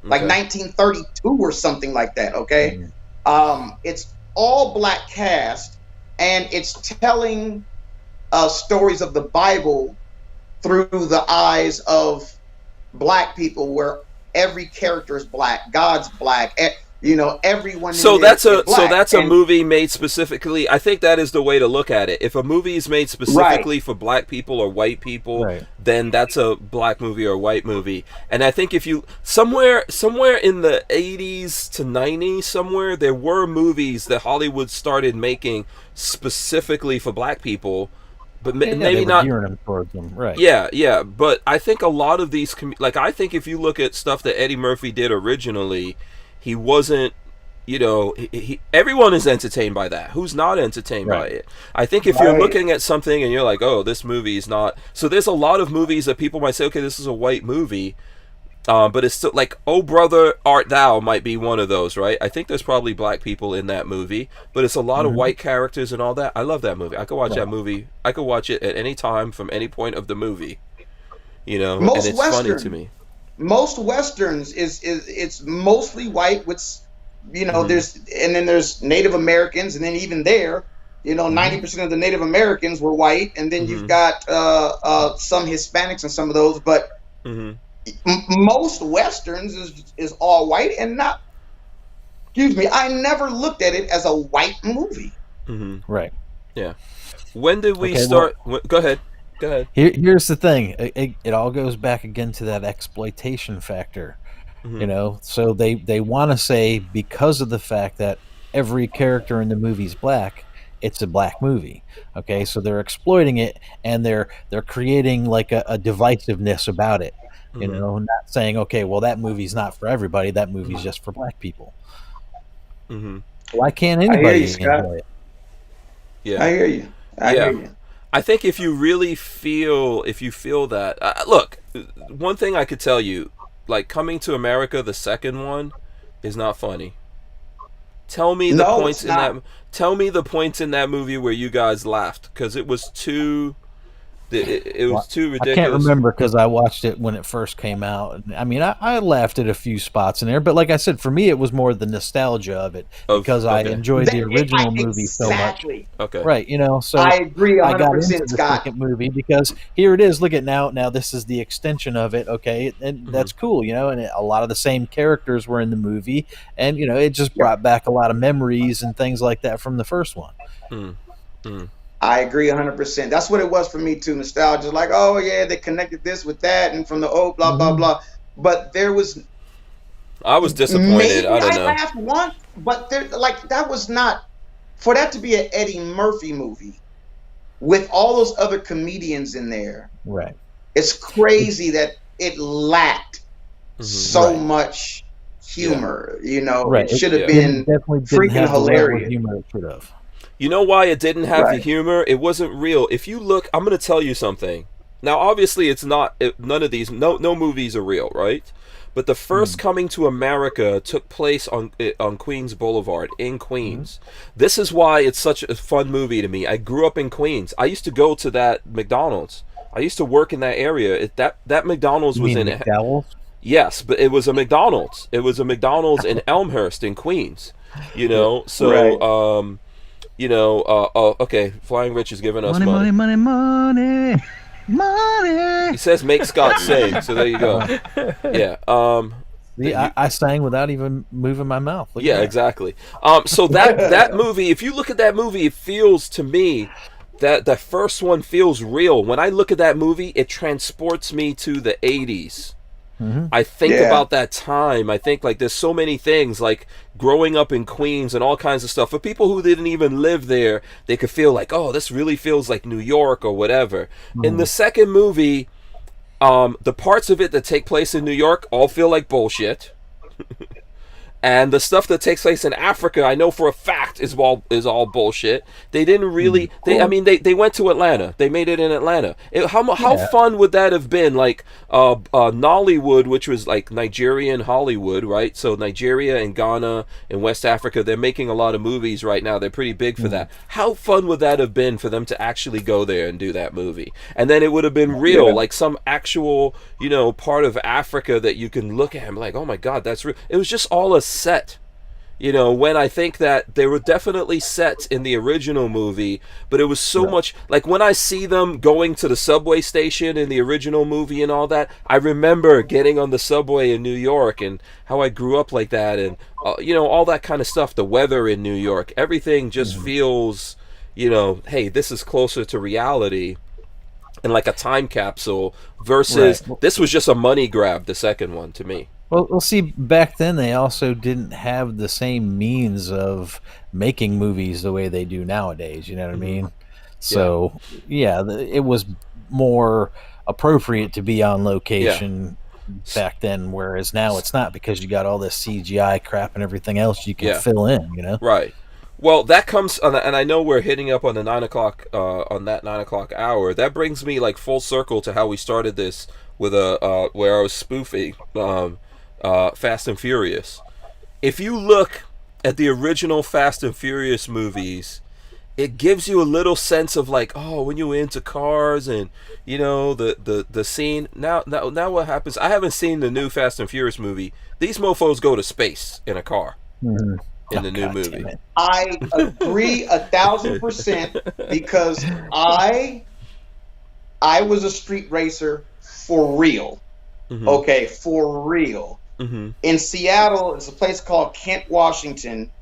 C: Like 1932 or something like that, okay? It's all black cast, and it's telling stories of the Bible through the eyes of black people, where every character is black, God's black, everyone.
A: So that's a movie made specifically. I think that is the way to look at it. If a movie is made specifically for black people or white people, then that's a black movie or white movie. And I think if you somewhere in the 80s to 90s, there were movies that Hollywood started making specifically for black people. but
D: Yeah,
A: maybe
D: they were
A: not.
D: gearing them towards them, right?
A: Yeah. But I think a lot of these, like I think if you look at stuff that Eddie Murphy did originally, he wasn't. Everyone is entertained by that. Who's not entertained by
D: Right.
A: it? I think if you're looking at something and you're like, oh, this movie is not. So there's a lot of movies that people might say, okay, this is a white movie. But it's still like, Oh Brother Art Thou might be one of those, right? I think there's probably black people in that movie, but it's a lot of white characters and all that. I love that movie. I could watch that movie. I could watch it at any time from any point of the movie, and it's funny to me.
C: Most westerns is it's mostly white with, there's Native Americans, and then even there, 90% of the Native Americans were white, and then you've got some Hispanics and some of those, but most westerns is all white and not. Excuse me, I never looked at it as a white movie.
D: Right.
A: Yeah. When did we start? Go ahead.
D: Here's the thing. It all goes back again to that exploitation factor. So they want to say, because of the fact that every character in the movie's black, it's a black movie. Okay, so they're exploiting it, and they're creating like a divisiveness about it. Not saying, okay, well, that movie's not for everybody. That movie's just for black people. Why can't anybody enjoy it?
A: Yeah,
C: I hear you. I hear you.
A: I think if you feel that, look, one thing I could tell you, like Coming to America, the second one, is not funny. Tell me the points in that. Tell me the points in that movie where you guys laughed, because it was too. It was too ridiculous.
D: I can't remember because I watched it when it first came out. I mean, I laughed at a few spots in there, but like I said, for me, it was more the nostalgia of it, because I enjoyed the original movie so much.
A: Okay.
D: Right, so
C: I agree 100%,
D: I got into the
C: Scott.
D: second movie because here it is. Look at now this is the extension of it. Okay, and that's cool, and a lot of the same characters were in the movie, and it just brought back a lot of memories and things like that from the first one.
C: I agree 100%. That's what it was for me too. Nostalgia, like, oh yeah, they connected this with that, and from the old blah blah blah. But there was.
A: I was disappointed. I don't know.
C: I laughed once, but that was not for that to be an Eddie Murphy movie with all those other comedians in there.
D: Right.
C: It's crazy that it lacked so much humor.
D: Right.
C: It should have been freaking hilarious.
D: Humor it should have.
A: You know why it didn't have the humor? It wasn't real. If you look, I'm going to tell you something. Now, obviously, it's not. None of these, no movies are real, right? But the first Coming to America took place on Queens Boulevard in Queens. This is why it's such a fun movie to me. I grew up in Queens. I used to go to that McDonald's. I used to work in that area. That McDonald's was in it. Yes, but it was a McDonald's. It was a McDonald's in Elmhurst in Queens. So. Okay, Flying Rich is giving us money.
F: Money.
A: He says make Scott sing, so there you go. Yeah.
D: I sang without even moving my mouth.
A: Exactly. So that movie, if you look at that movie, it feels to me that the first one feels real. When I look at that movie, it transports me to the 80s. I think about that time. I think like there's so many things, like growing up in Queens and all kinds of stuff. For people who didn't even live there, they could feel like, oh, this really feels like New York or whatever. In the second movie, the parts of it that take place in New York all feel like bullshit. And the stuff that takes place in Africa, I know for a fact is all bullshit. They didn't really. They went to Atlanta. They made it in Atlanta. How fun would that have been? Like Nollywood, which was like Nigerian Hollywood, right? So Nigeria and Ghana and West Africa, they're making a lot of movies right now. They're pretty big for that. How fun would that have been for them to actually go there and do that movie? And then it would have been real, like some actual, part of Africa that you can look at and be like, oh my God, that's real. It was just all a set. When I think that they were definitely sets in the original movie, but it was so much like when I see them going to the subway station in the original movie and all that, I remember getting on the subway in New York and how I grew up like that, and all that kind of stuff. The weather in New York, everything just feels, hey, this is closer to reality and like a time capsule versus this was just a money grab, the second one, to me.
D: Well, see, back then they also didn't have the same means of making movies the way they do nowadays. You know what I mean? So it was more appropriate to be on location back then, whereas now it's not, because you got all this CGI crap and everything else you can fill in, you know?
A: Right. Well, that comes, and I know we're hitting up on the 9 o'clock, on that 9 o'clock hour. That brings me like full circle to how we started this with where I was spoofing Fast and Furious. If you look at the original Fast and Furious movies, it gives you a little sense of like, oh, when you're into cars and, you know, the scene. Now what happens? I haven't seen the new Fast and Furious movie. These mofos go to space in a car.
D: Mm-hmm.
A: In the new movie.
C: I agree 1,000%, because I was a street racer for real. Mm-hmm. Okay, for real. Mm-hmm. In Seattle, it's a place called Kent, Washington.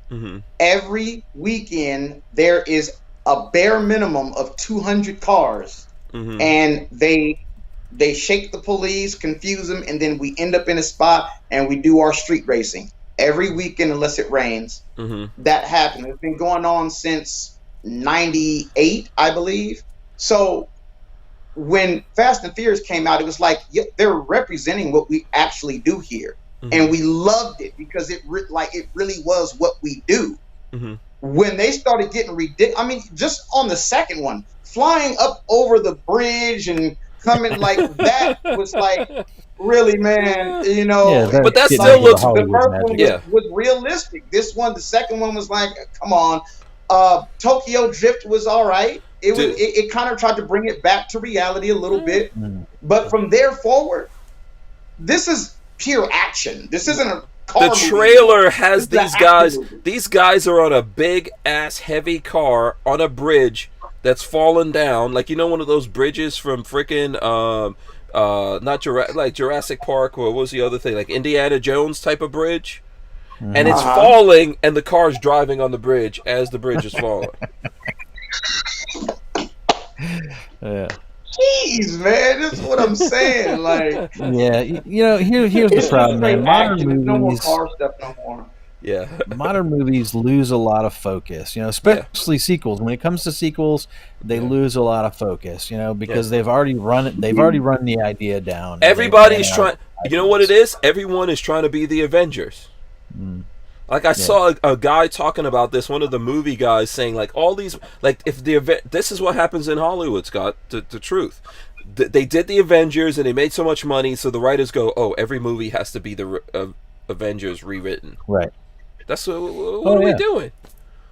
C: Mm-hmm. Every weekend there is a bare minimum of 200 cars, mm-hmm. and they shake the police, confuse them, and then we end up in a spot and we do our street racing. Every weekend, unless it rains. Mm-hmm. That happened. It's been going on since 98, I believe. So when Fast and Furious came out, it was like, they're representing what we actually do here. Mm-hmm. And we loved it because it really was what we do. Mm-hmm. When they started getting ridiculous, I mean, just on the second one, flying up over the bridge and coming like that was like, really, man, you know.
A: Yeah, but that still looks.
C: The first one was realistic. This one, the second one was like, come on. Tokyo Drift was all right. It kind of tried to bring it back to reality a little bit, but from there forward, this is pure action. This isn't a car movie.
A: Trailer has these guys. These guys are on a big ass heavy car on a bridge that's fallen down, like, you know, one of those bridges from freaking not Jurassic Park, or what was the other thing, like Indiana Jones type of bridge, and it's falling, and the car's driving on the bridge as the bridge is falling.
D: Yeah.
C: Jeez, man, this is what I'm saying. Like,
D: yeah, you know, here's the problem, man. Modern movies,
C: no more car stuff no more.
A: Yeah.
D: Modern movies lose a lot of focus, you know, especially sequels. When it comes to sequels, they lose a lot of focus, you know, because they've already run it. They've already run the idea down.
A: Everybody's trying. You know what it is? Everyone is trying to be the Avengers. Like I saw a guy talking about this, one of the movie guys saying like all these, like if the event, this is what happens in Hollywood, Scott. The truth. They did the Avengers and they made so much money, so the writers go, oh, every movie has to be the Avengers rewritten.
D: Right.
A: That's what are we doing?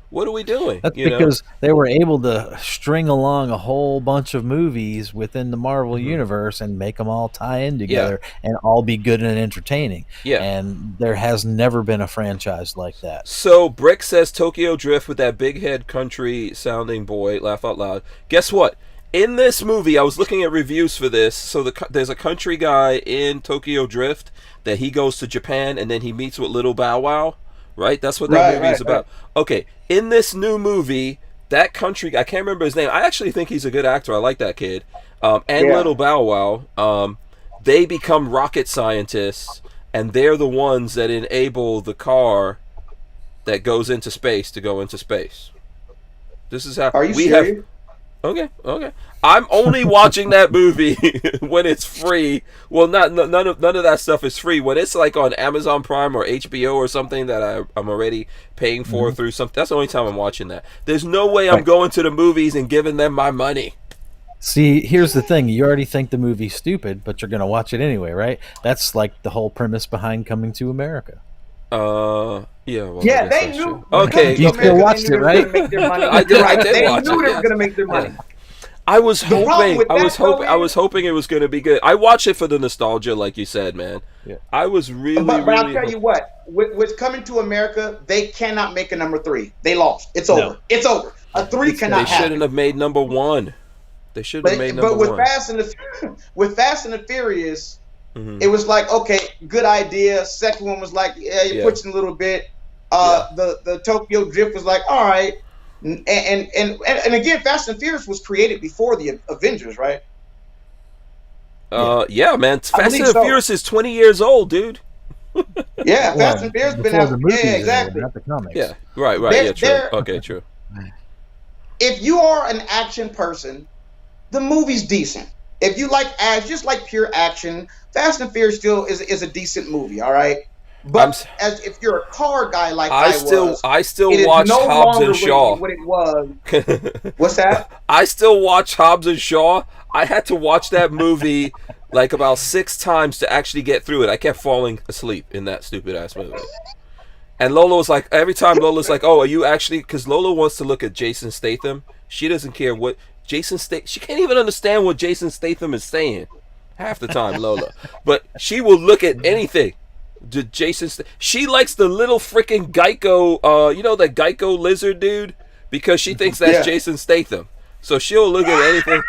A: What are we doing?
D: That's because they were able to string along a whole bunch of movies within the Marvel universe and make them all tie in together and all be good and entertaining. Yeah. And there has never been a franchise like that.
A: So Brick says Tokyo Drift with that big head country sounding boy, laugh out loud. Guess what? In this movie, I was looking at reviews for this. So there's a country guy in Tokyo Drift that he goes to Japan and then he meets with Little Bow Wow. Right? That's what that movie is about. Right. Okay. In this new movie, that country, I can't remember his name. I actually think he's a good actor. I like that kid. Little Bow Wow, they become rocket scientists, and they're the ones that enable the car that goes into space to go into space. This is how we have. Okay. I'm only watching that movie when it's free. Well, none of that stuff is free. When it's like on Amazon Prime or HBO or something that I'm already paying for through something, that's the only time I'm watching that. There's no way I'm going to the movies and giving them my money.
D: See, here's the thing. You already think the movie's stupid, but you're going to watch it anyway, right? That's like the whole premise behind Coming to America.
A: Well,
C: they knew.
A: Okay,
D: you still watched it, right?
A: I did watch it.
C: They knew they were going to make their money.
A: I was hoping it was going to be good. I watched it for the nostalgia, like you said, man. Yeah. I was really,
C: but I'll tell you what, with Coming to America, they cannot make a number 3. They lost. It's over. It's over. A 3 cannot happen.
A: They shouldn't have made number 1. They should have made number 1.
C: But with Fast and the Furious, it was like, okay, good idea. Second one was like, you're pushing a little bit. The Tokyo Drift was like, all right. And again, Fast and Furious was created before the Avengers, right?
A: Yeah, man. Fast and Furious is 20 years old, dude.
C: Yeah, Fast and Furious been out. Yeah, exactly.
D: Not the comics.
A: Yeah, right. Yeah, true. Okay, true.
C: if you are an action person, the movie's decent. If you like just like pure action, Fast and Furious still is a decent movie, all right? But as if you're a car guy like I still
A: watch
C: no
A: Hobbs and Shaw.
C: What it was. What's that?
A: I still watch Hobbs and Shaw. I had to watch that movie like about 6 times to actually get through it. I kept falling asleep in that stupid ass movie. And Lola was like, every time Lola's like, oh, are you actually, because Lola wants to look at Jason Statham. She doesn't care what Jason Statham, she can't even understand what Jason Statham is saying half the time, Lola. But she will look at anything. She likes the little freaking Geico, you know, that Geico lizard dude, because she thinks that's Jason Statham. So she'll look at anything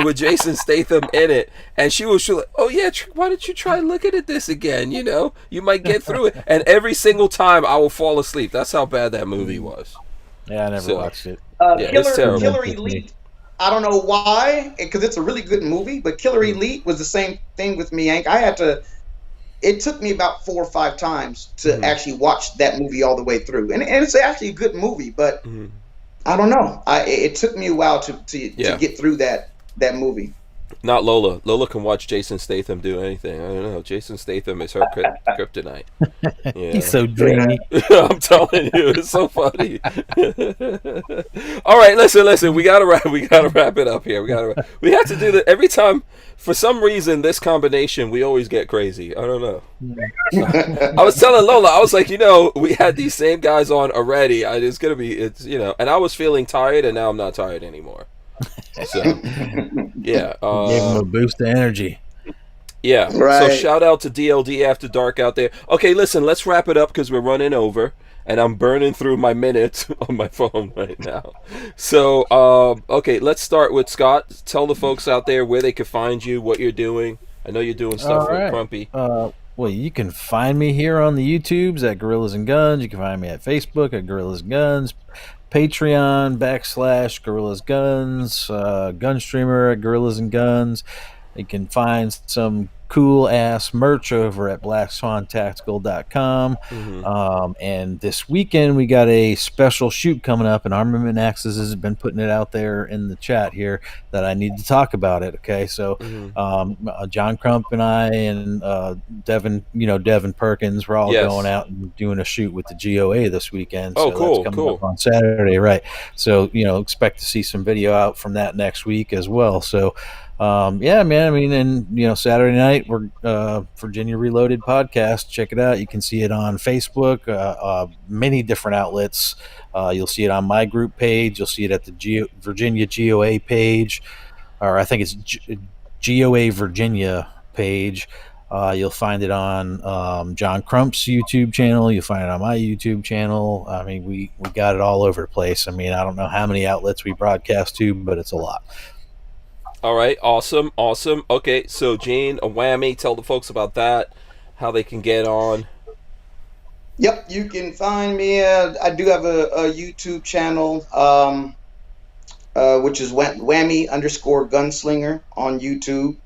A: with Jason Statham in it, and she was like, oh yeah, why don't you try looking at this again? You know, you might get through it. And every single time I will fall asleep. That's how bad that movie was.
D: Yeah, I never watched it.
A: It's terrible.
C: Killer Elite, I don't know why, because it's a really good movie, but Killer Elite was the same thing with me, Hank. It took me about 4 or 5 times to actually watch that movie all the way through. And it's actually a good movie, but I don't know. It took me a while to get through that movie.
A: Not Lola. Lola can watch Jason Statham do anything. I don't know. Jason Statham is her kryptonite. Yeah.
D: He's so dreamy.
A: I'm telling you, it's so funny. All right, listen. We gotta wrap it up here. We have to do that every time. For some reason, this combination, we always get crazy. I don't know. I was telling Lola, I was like, you know, we had these same guys on already. It's you know, and I was feeling tired, and now I'm not tired anymore. So, yeah.
D: Gave him a boost of energy.
A: Yeah.
C: Right.
A: So shout out to DLD After Dark out there. Okay, listen, let's wrap it up because we're running over, and I'm burning through my minutes on my phone right now. So, okay, let's start with Scott. Tell the folks out there where they can find you, what you're doing. I know you're doing stuff with Crumpy.
D: Well, you can find me here on the YouTubes at Gorillas and Guns. You can find me at Facebook at Gorillas and Guns. Patreon / Gorillas Guns, Gunstreamer at Gorillas and Guns. You can find some cool ass merch over at blackswantactical.com. And this weekend we got a special shoot coming up, and Armament Axis has been putting it out there in the chat here that I need to talk about it. Okay, so John Crump and I and Devin Perkins, we're all going out and doing a shoot with the GOA this weekend. So that's coming up on Saturday, right? So expect to see some video out from that next week as well. So yeah, man. I mean, and Saturday night we're Virginia Reloaded podcast. Check it out. You can see it on Facebook, many different outlets. You'll see it on my group page. You'll see it at the Virginia GOA page, or I think it's GOA Virginia page. You'll find it on John Crump's YouTube channel. You'll find it on my YouTube channel. I mean, we got it all over the place. I mean, I don't know how many outlets we broadcast to, but it's a lot.
A: All right, awesome. Okay, so Gene, a whammy, tell the folks about that, how they can get on.
C: Yep, you can find me. I do have a YouTube channel, which is Whammy_Gunslinger on YouTube,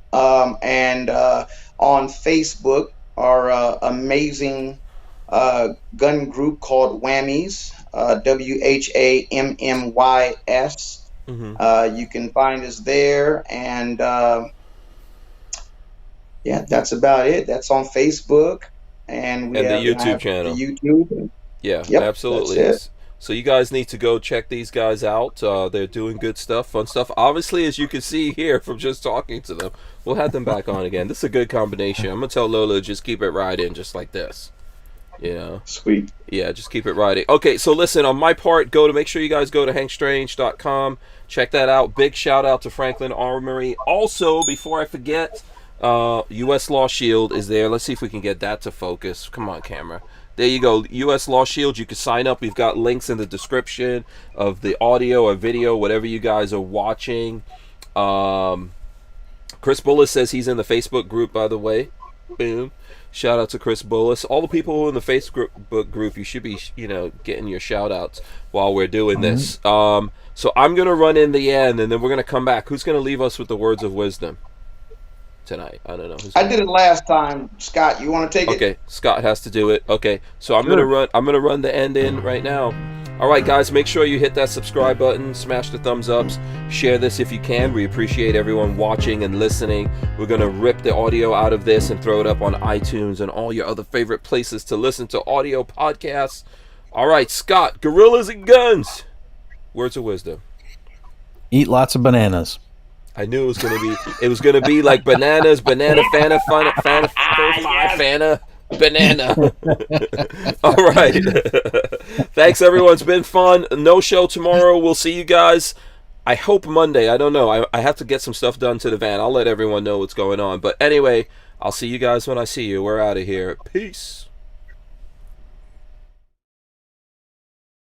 C: and on Facebook, our amazing gun group called WHAMMY'S, WHAMMY'S. You can find us there, and that's about it. That's on Facebook, and we have
A: the YouTube channel.
C: The YouTube.
A: Absolutely. So you guys need to go check these guys out. They're doing good stuff, fun stuff. Obviously, as you can see here from just talking to them, we'll have them back on again. This is a good combination. I'm gonna tell Lola just keep it riding, just like this.
C: Sweet.
A: Yeah, just keep it riding. Okay, so listen, on my part, make sure you guys go to hankstrange.com. Check that out. Big shout out to Franklin Armory. Also, before I forget, U.S. Law Shield is there. Let's see if we can get that to focus. Come on, camera. There you go. U.S. Law Shield. You can sign up. We've got links in the description of the audio or video, whatever you guys are watching. Chris Bullis says he's in the Facebook group, by the way. Boom. Shout out to Chris Bullis. All the people who are in the Facebook group, you should be, getting your shout outs while we're doing this. So I'm going to run in the end, and then we're going to come back. Who's going to leave us with the words of wisdom tonight? I don't know.
C: I did it last time. Scott, you want to take it?
A: Okay, Scott has to do it. Okay, so I'm going to run the end in right now. All right, guys, make sure you hit that subscribe button, smash the thumbs ups, share this if you can. We appreciate everyone watching and listening. We're going to rip the audio out of this and throw it up on iTunes and all your other favorite places to listen to audio podcasts. All right, Scott, Gorillas and Guns. Words of wisdom.
D: Eat lots of bananas.
A: I knew it was gonna be like bananas, banana, fana, banana. All right. Thanks, everyone. It's been fun. No show tomorrow. We'll see you guys. I hope Monday. I don't know. I have to get some stuff done to the van. I'll let everyone know what's going on. But anyway, I'll see you guys when I see you. We're out of here. Peace.